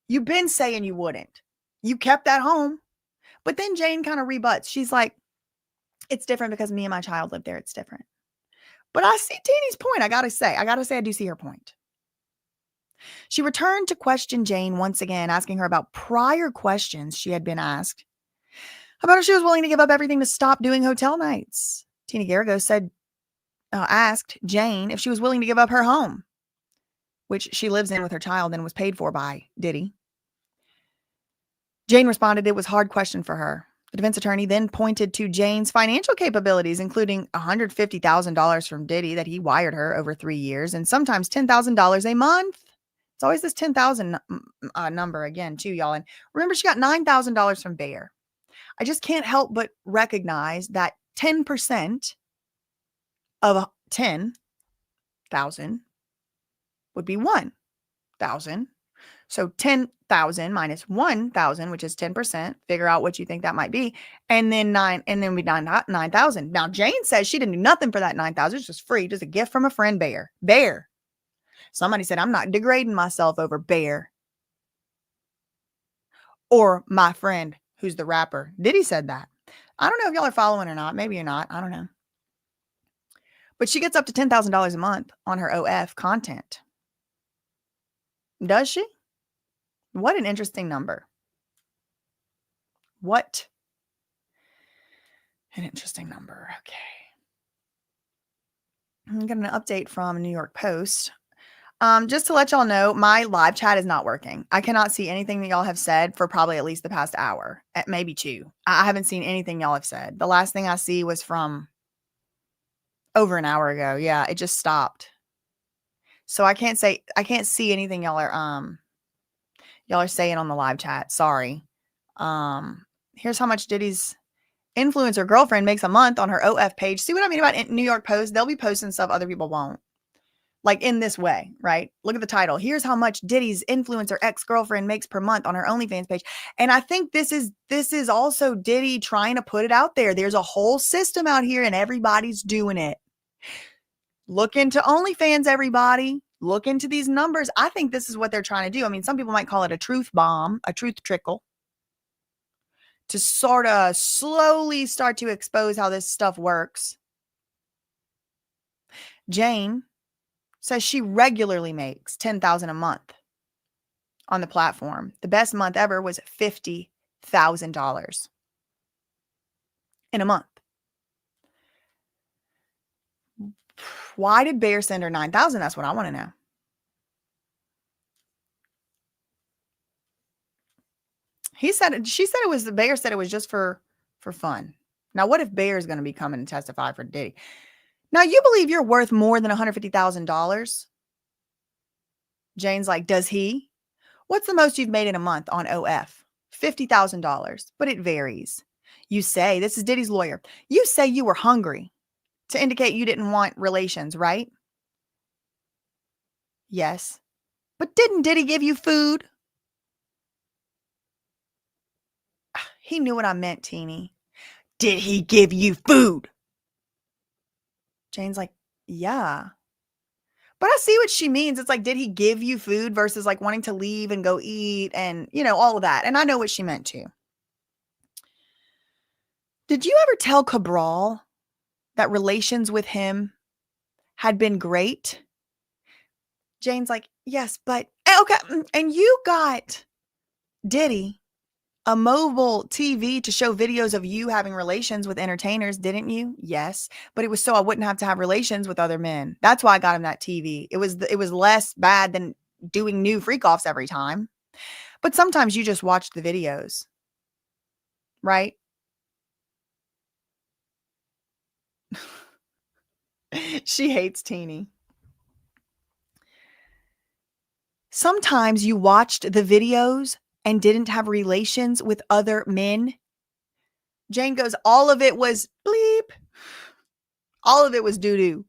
You've been saying you wouldn't. You kept that home. But then Jane kind of rebuts. She's like, it's different because me and my child live there. It's different. But I see Teeny's point. I got to say I do see her point. She returned to question Jane once again, asking her about prior questions she had been asked about if she was willing to give up everything to stop doing hotel nights. Tina Garrigo asked Jane if she was willing to give up her home, which she lives in with her child and was paid for by Diddy. Jane responded it was a hard question for her. The defense attorney then pointed to Jane's financial capabilities, including $150,000 from Diddy that he wired her over 3 years, and sometimes $10,000 a month. It's always this 10,000 number again, too, y'all. And remember, she got $9,000 from Bear. I just can't help but recognize that 10% of 10,000 would be 1,000. So 10,000 minus 1,000, which is 10%. Figure out what you think that might be. And then we 9,000. Now, Jane says she didn't do nothing for that 9,000. It's just free. Just a gift from a friend, Bear. Bear. Somebody said, I'm not degrading myself over Bear. Or my friend, who's the rapper. Diddy said that. I don't know if y'all are following or not. Maybe you're not. I don't know. But she gets up to $10,000 a month on her OF content. Does she? What an interesting number. What An interesting number. Okay. I'm getting an update from New York Post. Just to let y'all know, my live chat is not working. I cannot see anything that y'all have said for probably at least the past hour, maybe 2. I haven't seen anything y'all have said. The last thing I see was from over an hour ago. Yeah, it just stopped. So I can't see anything y'all are saying on the live chat. Sorry. Here's how much Diddy's influencer girlfriend makes a month on her OF page. See what I mean about New York Post? They'll be posting stuff other people won't. Like in this way, right? Look at the title. Here's how much Diddy's influencer ex-girlfriend makes per month on her OnlyFans page. And I think this is also Diddy trying to put it out there. There's a whole system out here and everybody's doing it. Look into OnlyFans, everybody. Look into these numbers. I think this is what they're trying to do. I mean, some people might call it a truth bomb, a truth trickle, to sort of slowly start to expose how this stuff works. Jane says she regularly makes $10,000 a month on the platform. The best month ever was $50,000 in a month. Why did Bear send her $9,000? That's what I want to know. She said it was, the Bear said it was just for fun. Now, what if Bear is going to be coming and testify for Diddy? Now, you believe you're worth more than $150,000? Jane's like, does he? What's the most you've made in a month on OF? $50,000, but it varies. You say, this is Diddy's lawyer, you say you were hungry to indicate you didn't want relations, right? Yes. But didn't Diddy give you food? He knew what I meant, Teeny. Did he give you food? Jane's like, yeah. But I see what she means. It's like, did he give you food versus like wanting to leave and go eat and, all of that. And I know what she meant too. Did you ever tell Cabral that relations with him had been great? Jane's like, yes, but okay. And you got Diddy a mobile TV to show videos of you having relations with entertainers, didn't you? Yes. But it was so I wouldn't have to have relations with other men. That's why I got him that TV. It was less bad than doing new freak offs every time. But sometimes you just watch the videos, right? She hates Teeny. Sometimes you watched the videos and didn't have relations with other men. Jane goes, all of it was bleep. All of it was doo-doo.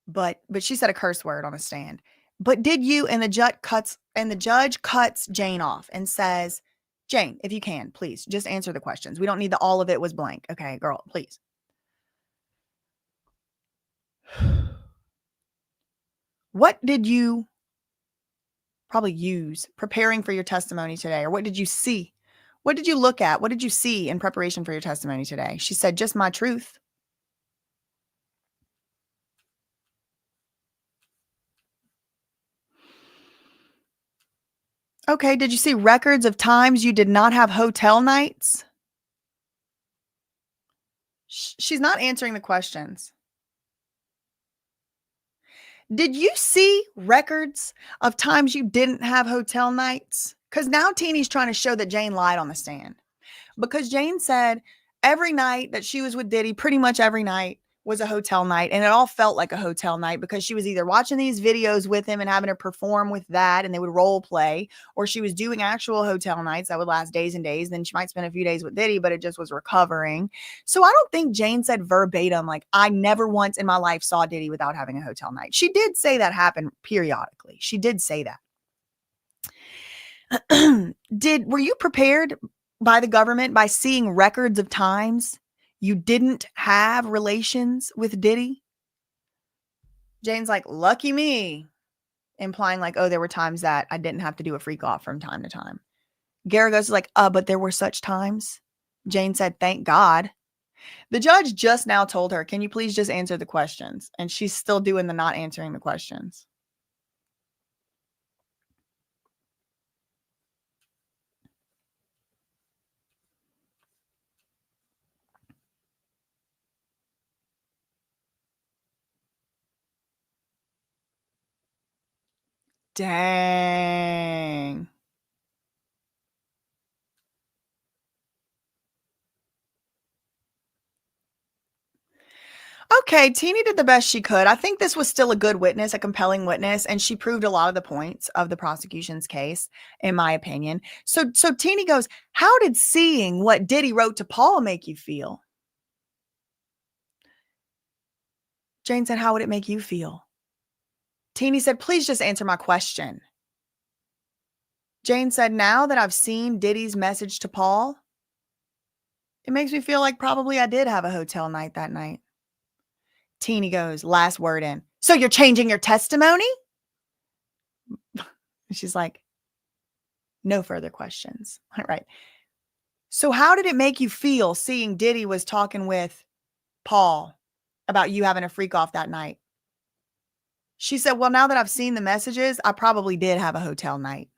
But she said a curse word on a stand. But did you? And the judge cuts Jane off and says, Jane, if you can, please just answer the questions. We don't need the all of it was blank. Okay, girl, please. What did you probably use preparing for your testimony today? Or what did you see? What did you look at? What did you see in preparation for your testimony today? She said, just my truth. Okay, did you see records of times you did not have hotel nights? She's not answering the questions. Did you see records of times you didn't have hotel nights? Because now Teeny's trying to show that Jane lied on the stand. Because Jane said every night that she was with Diddy, pretty much every night was a hotel night. And it all felt like a hotel night because she was either watching these videos with him and having to perform with that and they would role play, or she was doing actual hotel nights that would last days and days. Then she might spend a few days with Diddy, but it just was recovering. So I don't think Jane said verbatim, like, I never once in my life saw Diddy without having a hotel night. She did say that happened periodically. She did say that. Were you prepared by the government by seeing records of times you didn't have relations with Diddy? Jane's like, lucky me, implying like, oh, there were times that I didn't have to do a freak off from time to time. Garagos is like, but there were such times. Jane said, thank God. The judge just now told her, can you please just answer the questions? And she's still doing the not answering the questions. Dang. Okay, Teeny did the best she could. I think this was still a good witness, a compelling witness, and she proved a lot of the points of the prosecution's case, in my opinion. So Teeny goes, how did seeing what Diddy wrote to Paul make you feel? Jane said, how would it make you feel? Teeny said, please just answer my question. Jane said, now that I've seen Diddy's message to Paul, it makes me feel like probably I did have a hotel night that night. Teeny goes, last word in. So you're changing your testimony? She's like, no further questions. All right. So how did it make you feel seeing Diddy was talking with Paul about you having a freak off that night? She said, well, now that I've seen the messages, I probably did have a hotel night.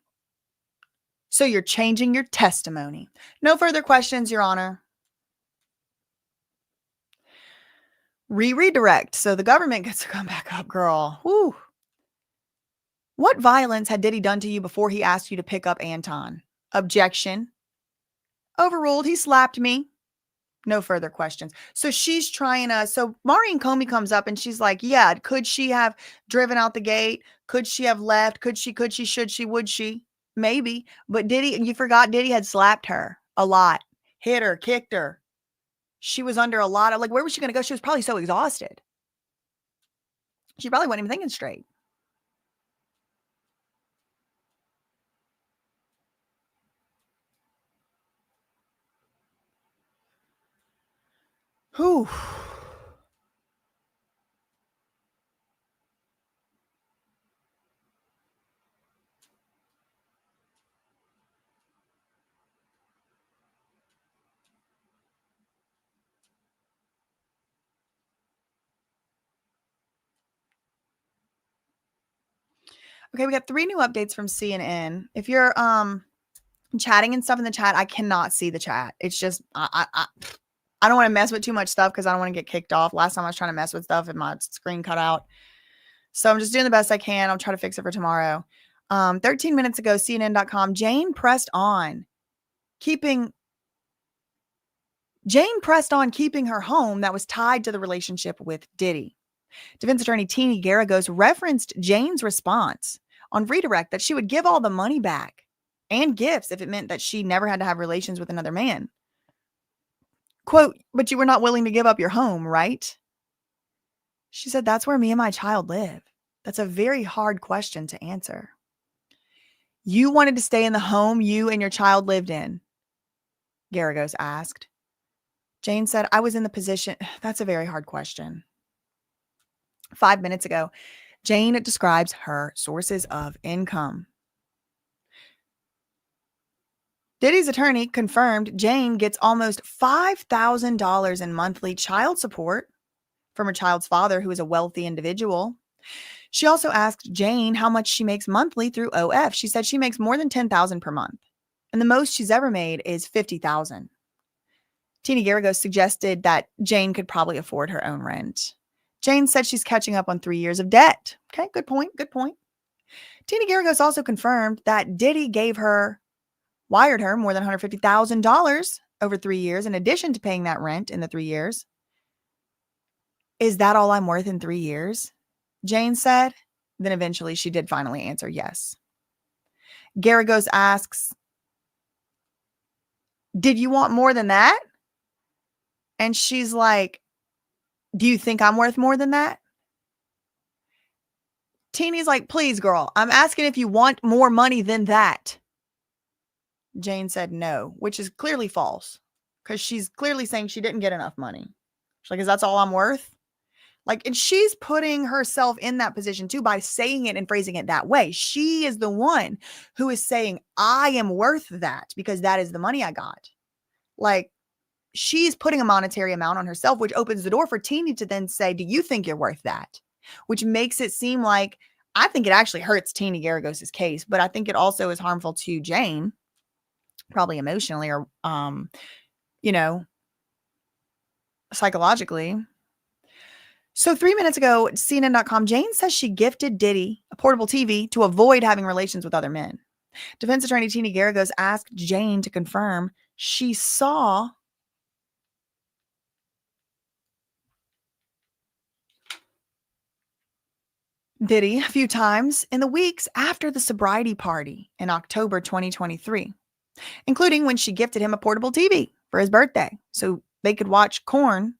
So you're changing your testimony. No further questions, Your Honor. Redirect. So the government gets to come back up, girl. Woo. What violence had Diddy done to you before he asked you to pick up Anton? Objection. Overruled. He slapped me. No further questions. So she's trying to, so Maureen Comey comes up and she's like, yeah, could she have driven out the gate? Could she have left? Could she, should she, would she? Maybe. But Diddy, you forgot Diddy had slapped her a lot, hit her, kicked her. She was under a lot of, like, where was she going to go? She was probably so exhausted. She probably wasn't even thinking straight. Whew. Okay, we got 3 new updates from CNN. If you're chatting and stuff in the chat, I cannot see the chat. It's just I don't want to mess with too much stuff because I don't want to get kicked off. Last time I was trying to mess with stuff and my screen cut out. So I'm just doing the best I can. I'll try to fix it for tomorrow. 13 minutes ago, CNN.com, Jane pressed on keeping her home that was tied to the relationship with Diddy. Defense attorney Teeny Garagos referenced Jane's response on redirect that she would give all the money back and gifts if it meant that she never had to have relations with another man. Quote, but you were not willing to give up your home, right? She said, that's where me and my child live. That's a very hard question to answer. You wanted to stay in the home you and your child lived in? Garagos asked. Jane said, I was in the position. That's a very hard question. 5 minutes ago, Jane describes her sources of income. Diddy's attorney confirmed Jane gets almost $5,000 in monthly child support from her child's father, who is a wealthy individual. She also asked Jane how much she makes monthly through OF. She said she makes more than $10,000 per month, and the most she's ever made is $50,000. Teeny Garagos suggested that Jane could probably afford her own rent. Jane said she's catching up on 3 years of debt. Okay, good point. Good point. Teeny Garagos also confirmed that Diddy wired her more than $150,000 over 3 years in addition to paying that rent in the 3 years. Is that all I'm worth in 3 years? Jane said. Then eventually she did finally answer yes. Garagos asks, did you want more than that? And she's like, do you think I'm worth more than that? Teeny's like, please, girl, I'm asking if you want more money than that. Jane said no, which is clearly false because she's clearly saying she didn't get enough money. She's like, is that all I'm worth? Like, and she's putting herself in that position too by saying it and phrasing it that way. She is the one who is saying, I am worth that because that is the money I got. Like, she's putting a monetary amount on herself, which opens the door for Teeny to then say, do you think you're worth that? Which makes it seem like, I think it actually hurts Teeny Garagos' case, but I think it also is harmful to Jane, probably emotionally or, psychologically. So 3 minutes ago, CNN.com, Jane says she gifted Diddy a portable TV to avoid having relations with other men. Defense attorney Tina Garagos asked Jane to confirm she saw Diddy a few times in the weeks after the sobriety party in October 2023, including when she gifted him a portable TV for his birthday so they could watch corn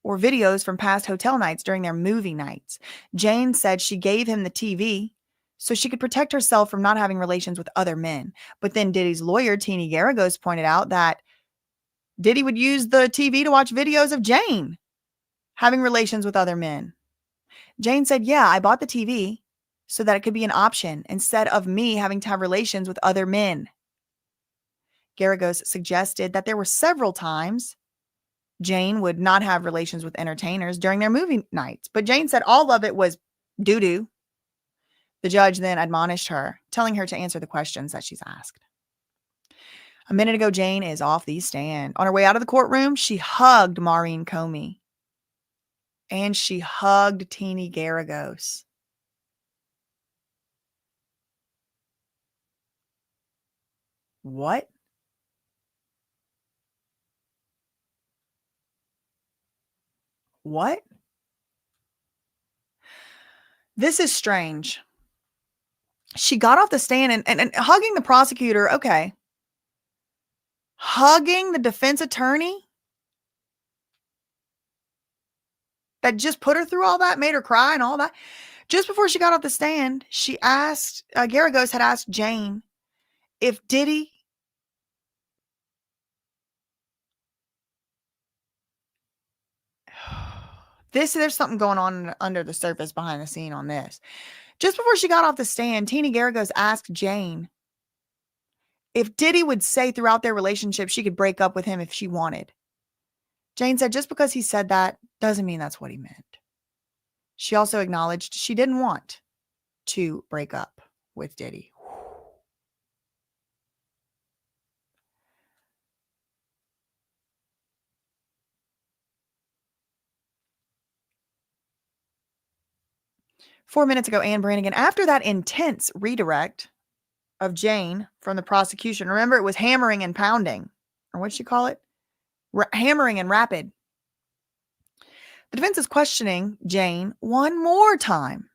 or videos from past hotel nights during their movie nights. Jane said she gave him the TV so she could protect herself from not having relations with other men. But then Diddy's lawyer, Tina Garagos, pointed out that Diddy would use the TV to watch videos of Jane having relations with other men. Jane said, yeah, I bought the TV so that it could be an option instead of me having to have relations with other men. Garagos suggested that there were several times Jane would not have relations with entertainers during their movie nights, but Jane said all of it was doo-doo. The judge then admonished her, telling her to answer the questions that she's asked. A minute ago, Jane is off the stand. On her way out of the courtroom, she hugged Maureen Comey. And she hugged Tina Garagos. What? What? This is strange. She got off the stand and hugging the prosecutor. Okay. Hugging the defense attorney that just put her through all that, made her cry and all that. Just before she got off the stand, she asked, Garagos had asked Jane if Diddy there's something going on under the surface behind the scene on this. Just before she got off the stand, Tina Garagos asked Jane if Diddy would say throughout their relationship she could break up with him if she wanted. Jane said just because he said that doesn't mean that's what he meant. She also acknowledged she didn't want to break up with Diddy. 4 minutes ago, Ann Brannigan, after that intense redirect of Jane from the prosecution, remember it was hammering and pounding, or what'd she call it? Hammering and rapid. The defense is questioning Jane one more time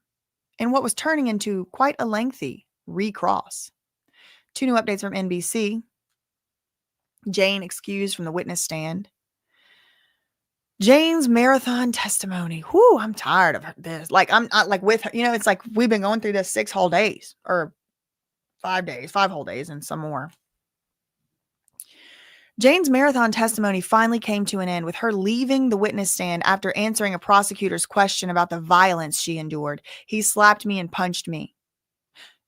in what was turning into quite a lengthy recross. 2 new updates from NBC. Jane excused from the witness stand. Jane's marathon testimony. Whew, I'm tired of this. Like, I'm like with her, it's like we've been going through this 6 whole days or 5 days, 5 whole days and some more. Jane's marathon testimony finally came to an end with her leaving the witness stand after answering a prosecutor's question about the violence she endured. He slapped me and punched me.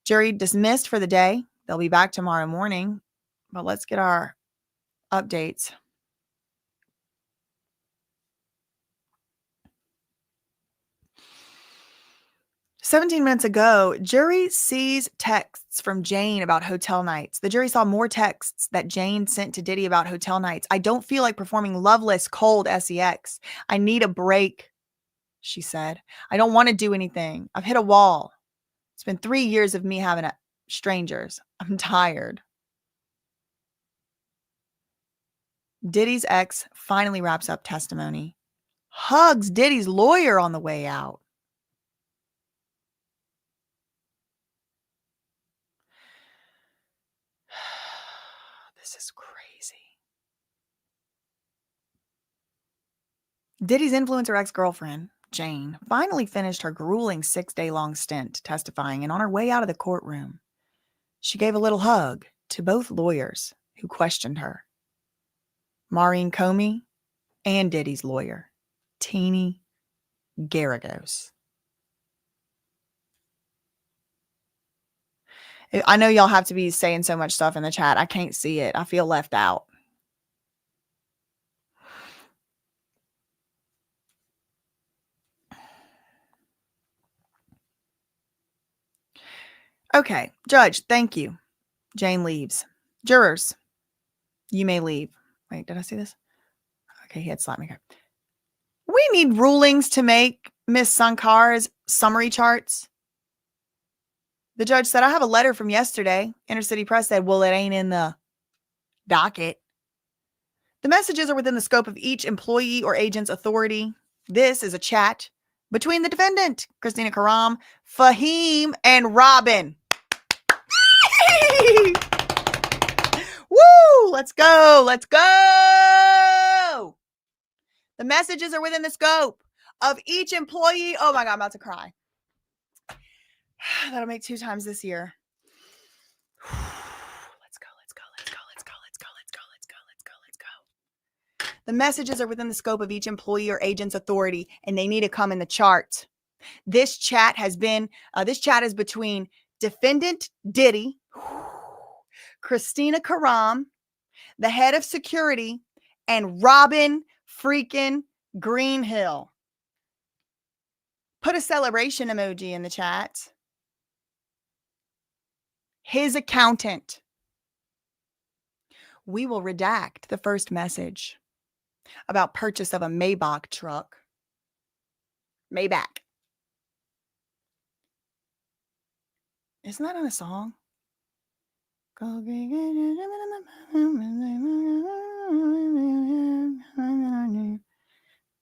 Jury dismissed for the day. They'll be back tomorrow morning. But let's get our updates. "17 minutes ago, jury sees texts from Jane about hotel nights. The jury saw more texts that Jane sent to Diddy about hotel nights. I don't feel like performing loveless, cold sex. I need a break, she said. I don't want to do anything. I've hit a wall. It's been 3 years of me having strangers. I'm tired." Diddy's ex finally wraps up testimony. Hugs Diddy's lawyer on the way out. This is crazy. Diddy's influencer ex-girlfriend, Jane, finally finished her grueling 6-day-long stint testifying, and on her way out of the courtroom, she gave a little hug to both lawyers who questioned her. Maureen Comey and Diddy's lawyer, Tina Garagos. I know y'all have to be saying so much stuff in the chat. I can't see it. I feel left out. Okay, Judge, thank you. Jane leaves. Jurors, you may leave. Wait, did I see this? Okay, he had slapped me. Wait we need rulings to make Miss Sankar's summary charts. The judge said, I have a letter from yesterday. Intercity Press said, well, it ain't in the docket. The messages are within the scope of each employee or agent's authority. This is a chat between the defendant, Christina Karam, Fahim, and Robin. Woo! Let's go. Let's go. The messages are within the scope of each employee. Oh my God, I'm about to cry. That'll make 2 times this year. Let's go. The messages are within the scope of each employee or agent's authority, and they need to come in the chart. This chat is between defendant Diddy, Christina Karam, the head of security, and Robin freaking Greenhill. Put a celebration emoji in the chat. His accountant. We will redact the first message about purchase of a Maybach truck. Maybach. Isn't that on a song?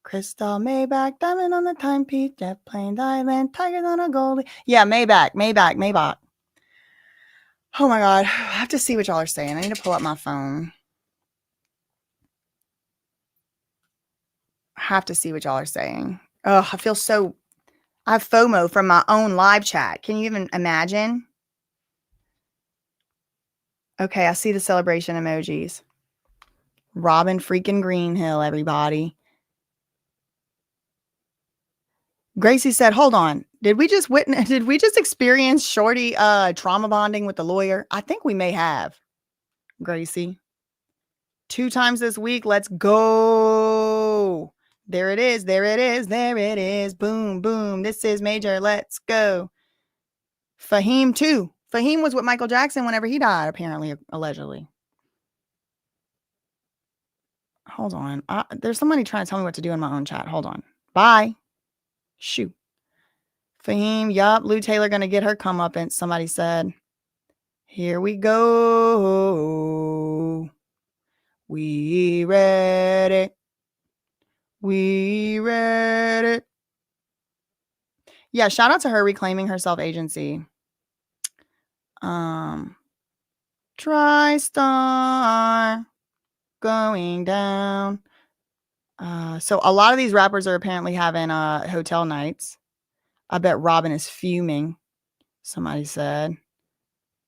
Crystal Maybach, diamond on the timepiece, jet plane, diamond, tigers on a goldie. Yeah, Maybach. Oh my God. I have to see what y'all are saying. I need to pull up my phone. I have to see what y'all are saying. Oh, I feel so... I have FOMO from my own live chat. Can you even imagine? Okay, I see the celebration emojis. Robin freaking Greenhill, everybody. Gracie said, hold on. Did we just experience Shorty trauma bonding with the lawyer? I think we may have. Gracie. 2 times this week. Let's go. There it is. Boom, boom. This is major. Let's go. Fahim too. Fahim was with Michael Jackson whenever he died, apparently, allegedly. Hold on. There's somebody trying to tell me what to do in my own chat. Hold on. Bye. Shoot. Fahim, yup. Lou Taylor gonna get her comeuppance, somebody said. Here we go. We read it. Yeah, shout out to her reclaiming her self-agency. TriStar going down. So a lot of these rappers are apparently having hotel nights. I bet Robin is fuming. Somebody said.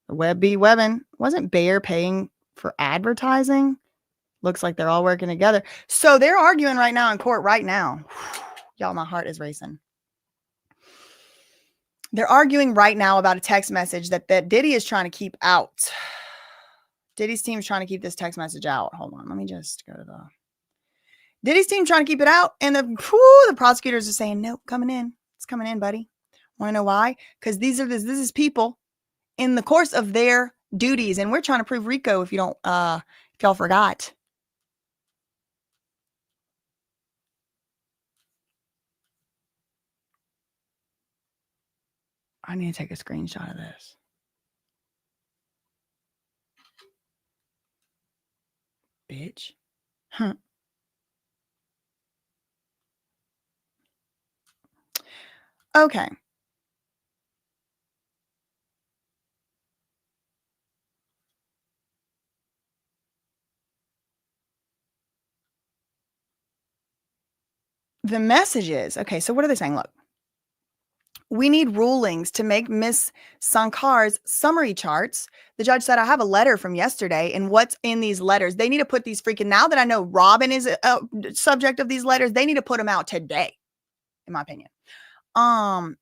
Web be webbing. Wasn't Bayer paying for advertising? Looks like they're all working together. So they're arguing right now in court right now. Y'all, my heart is racing. They're arguing right now about a text message that Diddy is trying to keep out. Diddy's team's trying to keep this text message out. Hold on. Let me just go to the... Diddy's team trying to keep it out. And the prosecutors are saying, nope, coming in. It's coming in, buddy. Want to know why? Because this is people in the course of their duties. And we're trying to prove RICO if y'all forgot. I need to take a screenshot of this. Bitch. Huh. Okay. The messages. Okay, so what are they saying? Look. We need rulings to make Miss Sankar's summary charts. The judge said, I have a letter from yesterday, and what's in these letters? They need to put these freaking, now that I know Robin is a subject of these letters, they need to put them out today, in my opinion. The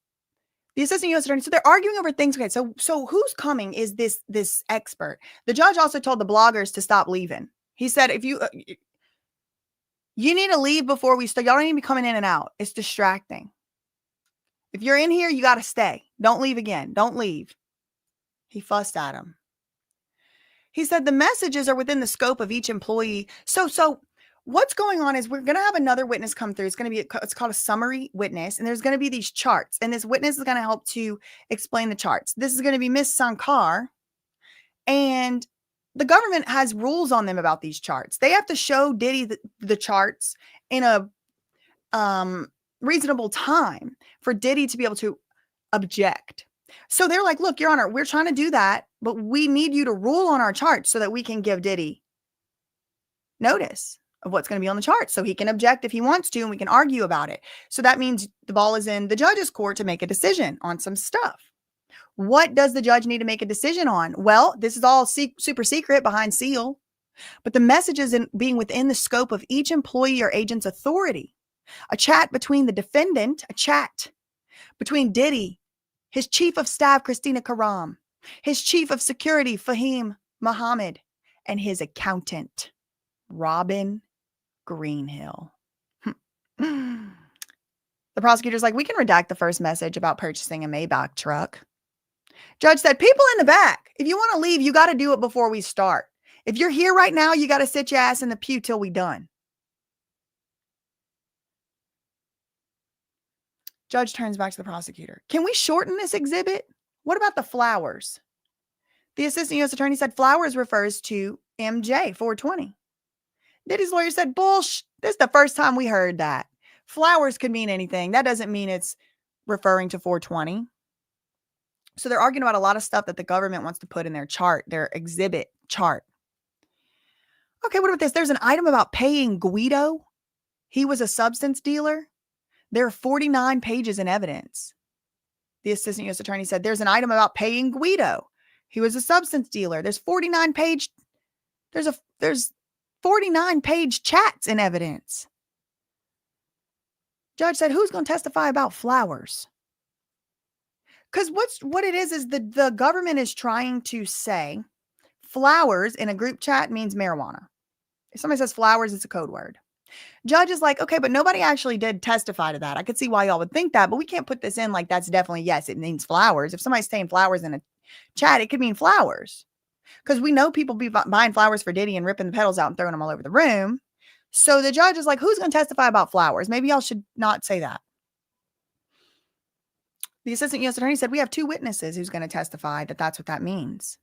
assistant U.S. attorney, so they're arguing over things. Okay, so who's coming is this expert. The judge also told the bloggers to stop leaving. He said, if you need to leave before we start. Y'all don't need to be coming in and out. It's distracting. If you're in here, you got to stay. Don't leave again. Don't leave. He fussed at him. He said the messages are within the scope of each employee. So what's going on is we're going to have another witness come through. It's called a summary witness. And there's going to be these charts. And this witness is going to help to explain the charts. This is going to be Miss Sankar. And the government has rules on them about these charts. They have to show Diddy the charts in a reasonable time for Diddy to be able to object. So they're like, look, Your Honor, we're trying to do that, but we need you to rule on our charts so that we can give Diddy notice of what's going to be on the chart so he can object if he wants to, and we can argue about it. So that means the ball is in the judge's court to make a decision on some stuff. What does the judge need to make a decision on? Well, this is all super secret behind seal, but the message is being within the scope of each employee or agent's authority. A chat between the defendant, a chat between Diddy, his chief of staff, Christina Karam, his chief of security, Fahim Muhammad, and his accountant, Robin Greenhill. The prosecutor's like, we can redact the first message about purchasing a Maybach truck. Judge said, people in the back, if you want to leave, you got to do it before we start. If you're here right now, you got to sit your ass in the pew till we done. Judge turns back to the prosecutor. Can we shorten this exhibit? What about the flowers? The assistant U.S. attorney said flowers refers to MJ 420. Diddy's lawyer said, bullshit. This is the first time we heard that. Flowers could mean anything. That doesn't mean it's referring to 420. So they're arguing about a lot of stuff that the government wants to put in their chart, their exhibit chart. Okay, what about this? There's an item about paying Guido. He was a substance dealer. There are 49 pages in evidence. The assistant U.S. attorney said there's an item about paying Guido. He was a substance dealer. There's 49 page chats in evidence. Judge said, who's going to testify about flowers? Because what it is the government is trying to say flowers in a group chat means marijuana. If somebody says flowers, it's a code word. Judge is like, okay, but nobody actually did testify to that. I could see why y'all would think that, but we can't put this in like that's definitely, yes, it means flowers. If somebody's saying flowers in a chat, it could mean flowers. Because we know people be buying flowers for Diddy and ripping the petals out and throwing them all over the room. So the judge is like, who's going to testify about flowers? Maybe y'all should not say that. The assistant U.S. attorney said, we have 2 witnesses who's going to testify that that's what that means.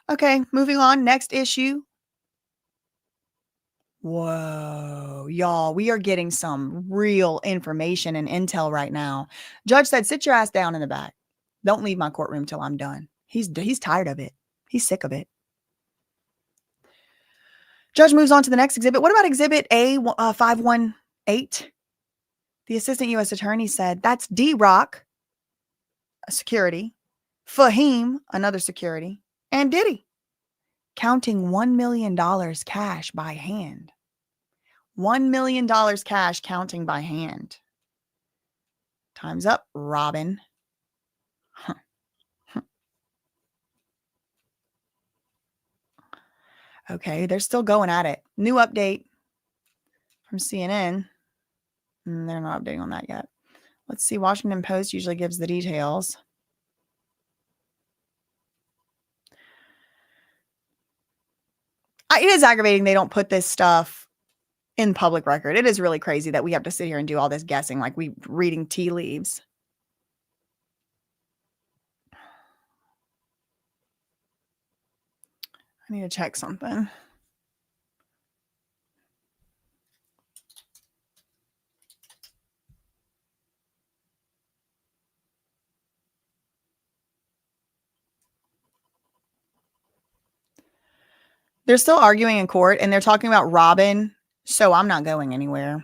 Okay, moving on. Next issue. Whoa, y'all, we are getting some real information and intel right now. Judge said, sit your ass down in the back. Don't leave my courtroom till I'm done. He's tired of it. He's sick of it. Judge moves on to the next exhibit. What about exhibit A518? The assistant U.S. attorney said, that's D-Rock, a security, Fahim, another security, and Diddy, counting $1 million cash by hand. $1 million cash counting by hand. Time's up, Robin. Okay, they're still going at it. New update from CNN. They're not updating on that yet. Let's see. Washington Post usually gives the details. It is aggravating they don't put this stuff in public record. It is really crazy that we have to sit here and do all this guessing like we reading tea leaves. I need to check something. They're still arguing in court and they're talking about Robin, so I'm not going anywhere.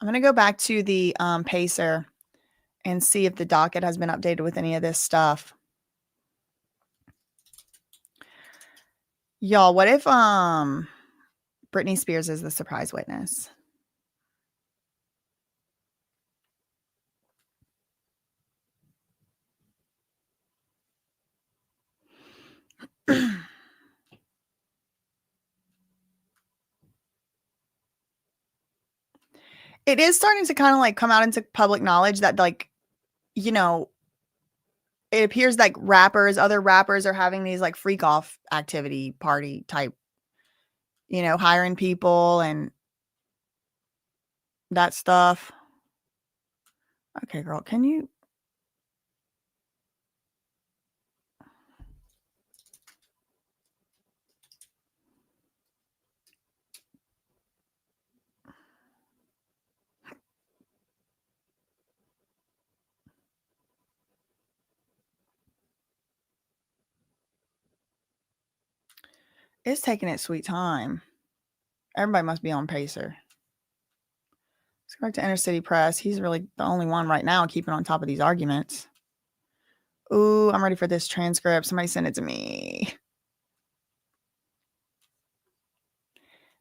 I'm going to go back to the Pacer and see if the docket has been updated with any of this stuff. Y'all, what if Britney Spears is the surprise witness? It is starting to kind of like come out into public knowledge that like, you know, it appears like other rappers are having these like freak off activity party type, you know, hiring people and that stuff. Okay, girl, can you? It's taking its sweet time. Everybody must be on Pacer. Let's go back to Inner City Press. He's really the only one right now keeping on top of these arguments. Ooh, I'm ready for this transcript. Somebody send it to me.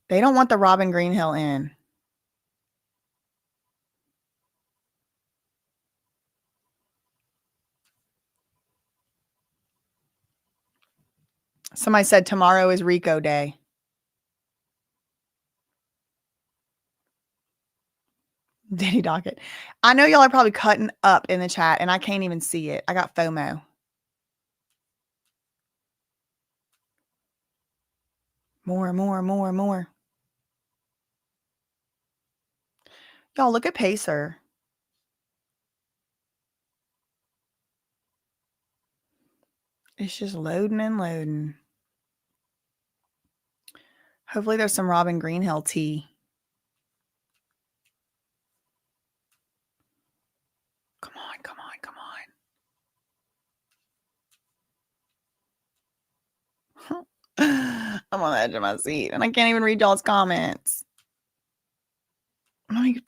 They don't want the Robin Greenhill in. Somebody said tomorrow is Rico Day. Diddy docket. I know y'all are probably cutting up in the chat and I can't even see it. I got FOMO. More. Y'all look at Pacer. It's just loading and loading. Hopefully there's some Robin Greenhill tea. Come on. I'm on the edge of my seat and I can't even read y'all's comments. Let me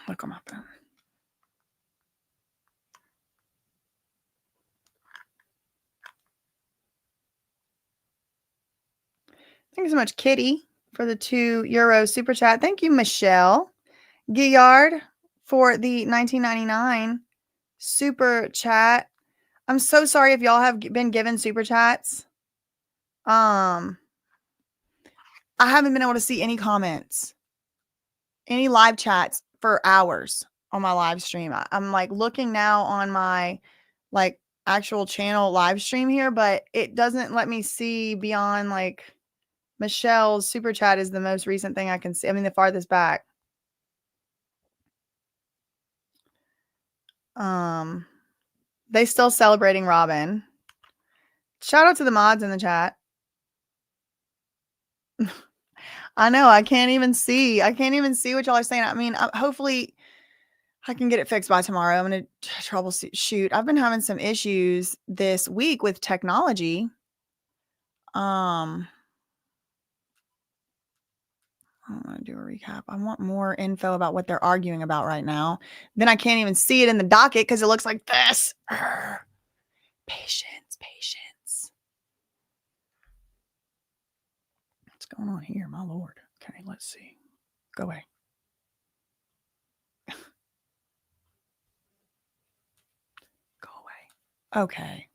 look on my phone. Thank you so much, Kitty, for the €2 super chat. Thank you, Michelle Guillard, for the $19.99 super chat. I'm so sorry if y'all have been given super chats. I haven't been able to see any comments, any live chats for hours on my live stream. I'm like looking now on my like actual channel live stream here, but it doesn't let me see beyond like Michelle's super chat is the most recent thing I can see. I mean, the farthest back. They still celebrating Robin. Shout out to the mods in the chat. I know. I can't even see. I can't even see what y'all are saying. I mean, hopefully I can get it fixed by tomorrow. I'm going to troubleshoot. I've been having some issues this week with technology. I want to do a recap. I want more info about what they're arguing about right now. Then I can't even see it in the docket because it looks like this. Patience. What's going on here? My Lord. Okay, let's see. Go away. Go away. Okay.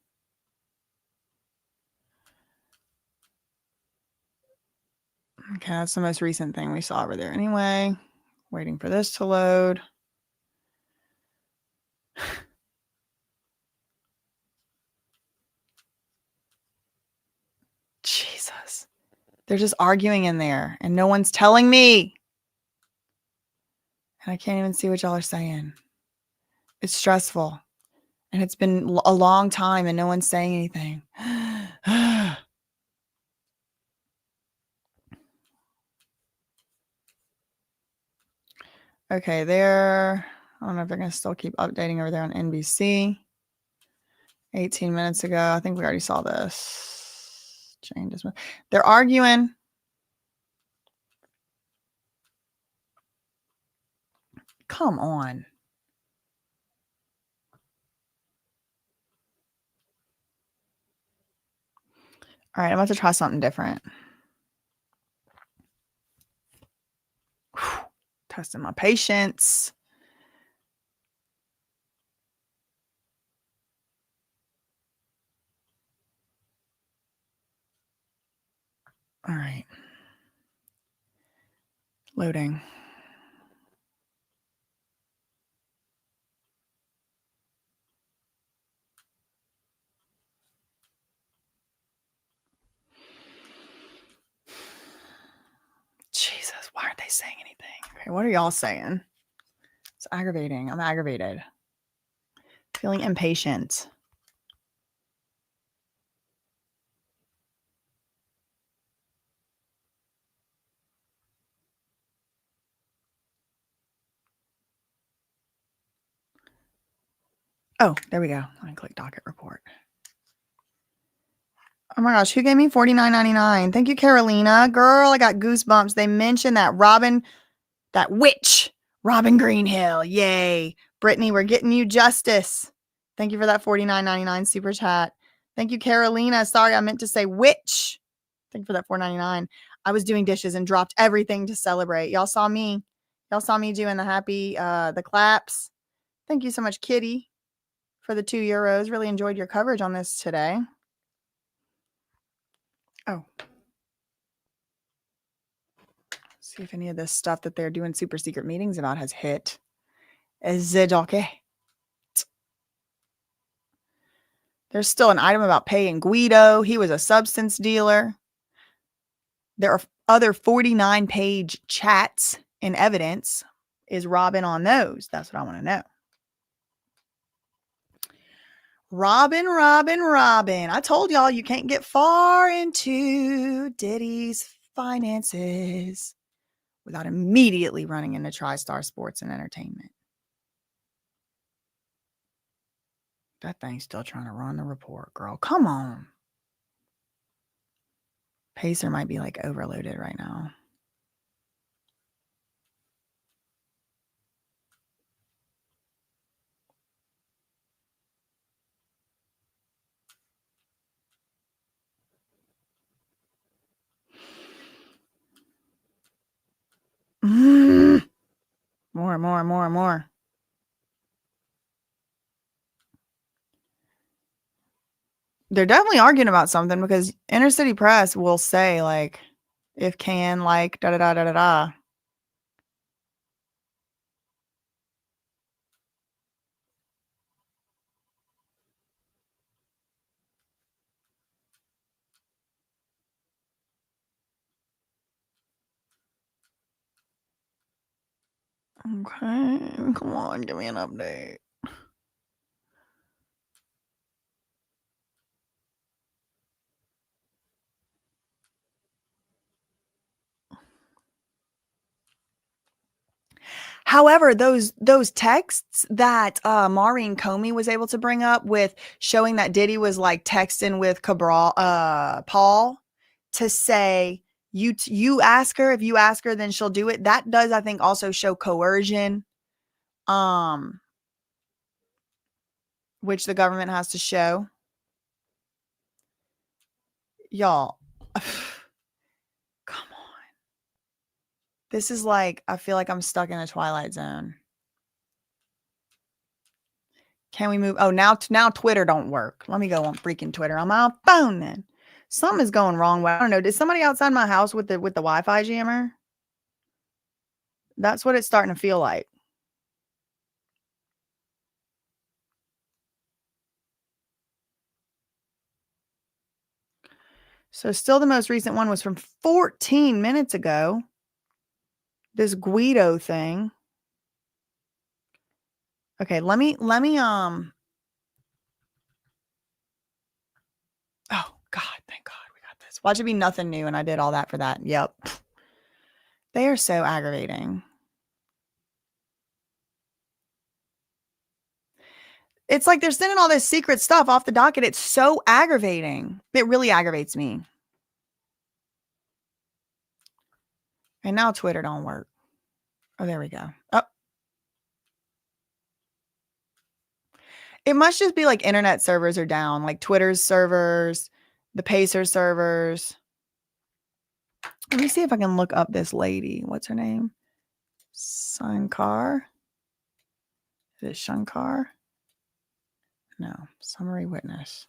Okay, that's the most recent thing we saw over there anyway. Waiting for this to load. Jesus. They're just arguing in there and no one's telling me. And I can't even see what y'all are saying. It's stressful. And it's been a long time and no one's saying anything. Okay, I don't know if they're going to still keep updating over there on NBC. 18 minutes ago. I think we already saw this. Jane Doe. They're arguing. Come on. All right, I'm about to try something different. Whew. Testing my patience. All right. Loading. saying anything. Okay, what are y'all saying? It's aggravating. I'm aggravated. Feeling impatient. Oh, there we go. Let me click docket report. Oh my gosh, who gave me $49.99? Thank you, Carolina. Girl, I got goosebumps. They mentioned that that witch, Robin Greenhill. Yay. Brittany, we're getting you justice. Thank you for that $49.99 super chat. Thank you, Carolina. Sorry, I meant to say witch. Thank you for that $4.99. I was doing dishes and dropped everything to celebrate. Y'all saw me. Y'all saw me doing the claps. Thank you so much, Kitty, for the €2. Really enjoyed your coverage on this today. Oh. See if any of this stuff that they're doing super secret meetings about has hit. Is it okay? There's still an item about paying Guido. He was a substance dealer. There are other 49-page chats in evidence. Is Robin on those? That's what I want to know. Robin. I told y'all you can't get far into Diddy's finances without immediately running into TriStar Sports and Entertainment. That thing's still trying to run the report, girl. Come on. Pacer might be like overloaded right now. More. They're definitely arguing about something because Inner City Press will say, like, if can, like, da-da-da-da-da-da. Okay, come on, give me an update. However, those texts that Maureen Comey was able to bring up with showing that Diddy was like texting with Paul to say, you ask her, if you ask her, then she'll do it. That does, I think, also show coercion, which the government has to show. Y'all, come on. This is like, I feel like I'm stuck in a Twilight Zone. Can we move? Oh, now Twitter don't work. Let me go on freaking Twitter on my phone then. Something is going wrong. I don't know. Did somebody outside my house with the Wi-Fi jammer? That's what it's starting to feel like. So still the most recent one was from 14 minutes ago. This Guido thing. Okay, let me oh God, thank God we got this. Watch it be nothing new, and I did all that for that. Yep. They are so aggravating. It's like they're sending all this secret stuff off the docket. It's so aggravating. It really aggravates me. And now Twitter don't work. Oh, there we go. Oh. It must just be like internet servers are down, like Twitter's servers, the Pacer servers. Let me see if I can look up this lady. What's her name? Shankar? Is it Shankar? No. Summary witness.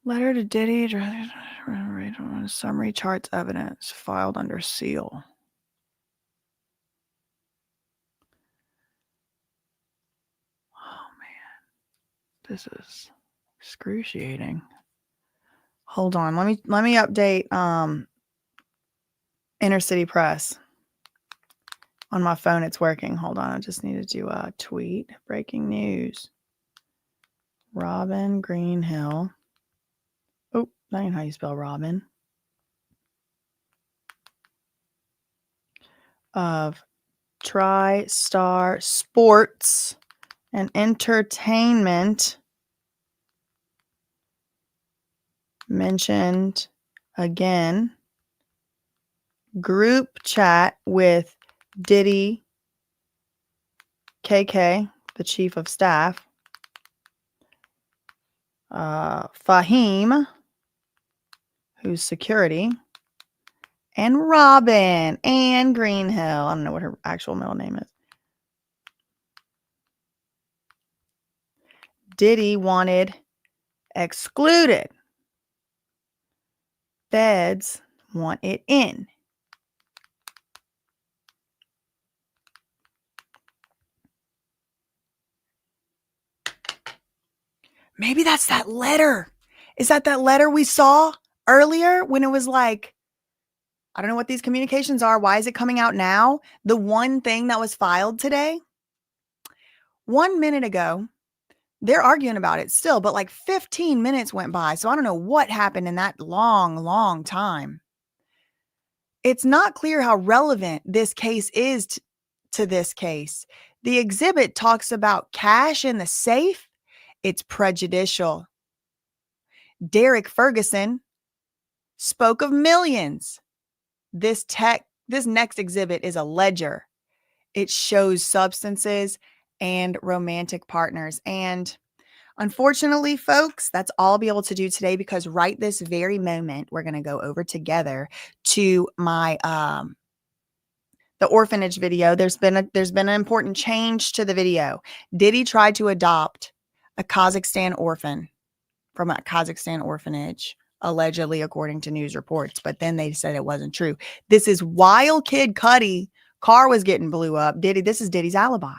Letter to Diddy. Summary charts evidence filed under seal. Oh man, this is excruciating. Hold on, let me update Inner City Press. On my phone, it's working. Hold on, I just need to do a tweet. Breaking news. Robin Greenhill. Oh, that ain't how you spell Robin. Of TriStar Sports and Entertainment mentioned again. Group chat with Diddy KK, the chief of staff. Fahim, who's security. And Robin Ann Greenhill. I don't know what her actual middle name is. Diddy wanted excluded. Feds want it in. Maybe that's that letter. Is that letter we saw earlier when it was like, I don't know what these communications are. Why is it coming out now? The one thing that was filed today. 1 minute ago, they're arguing about it still, but like 15 minutes went by. So I don't know what happened in that long time. It's not clear how relevant this case is to this case. The exhibit talks about cash in the safe. It's prejudicial. Derek Ferguson spoke of millions. This next exhibit is a ledger. It shows substances and romantic partners. And unfortunately, folks, that's all I'll be able to do today because right this very moment, we're going to go over together to my the orphanage video. There's been an important change to the video. Diddy tried to adopt a Kazakhstan orphan from a Kazakhstan orphanage, allegedly, according to news reports. But then they said it wasn't true. This is while Kid Cudi car was getting blew up. This is Diddy's alibi.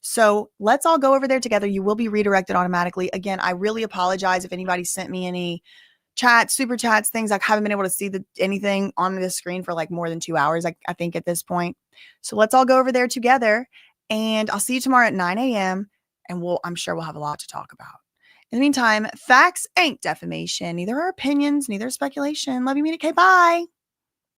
So let's all go over there together. You will be redirected automatically. Again, I really apologize if anybody sent me any chats, super chats, things. I haven't been able to see anything on the screen for like more than 2 hours, I think at this point. So let's all go over there together. And I'll see you tomorrow at 9 a.m. And I'm sure we'll have a lot to talk about. In the meantime, facts ain't defamation. Neither are opinions, neither is speculation. Love you, Mina K. Bye.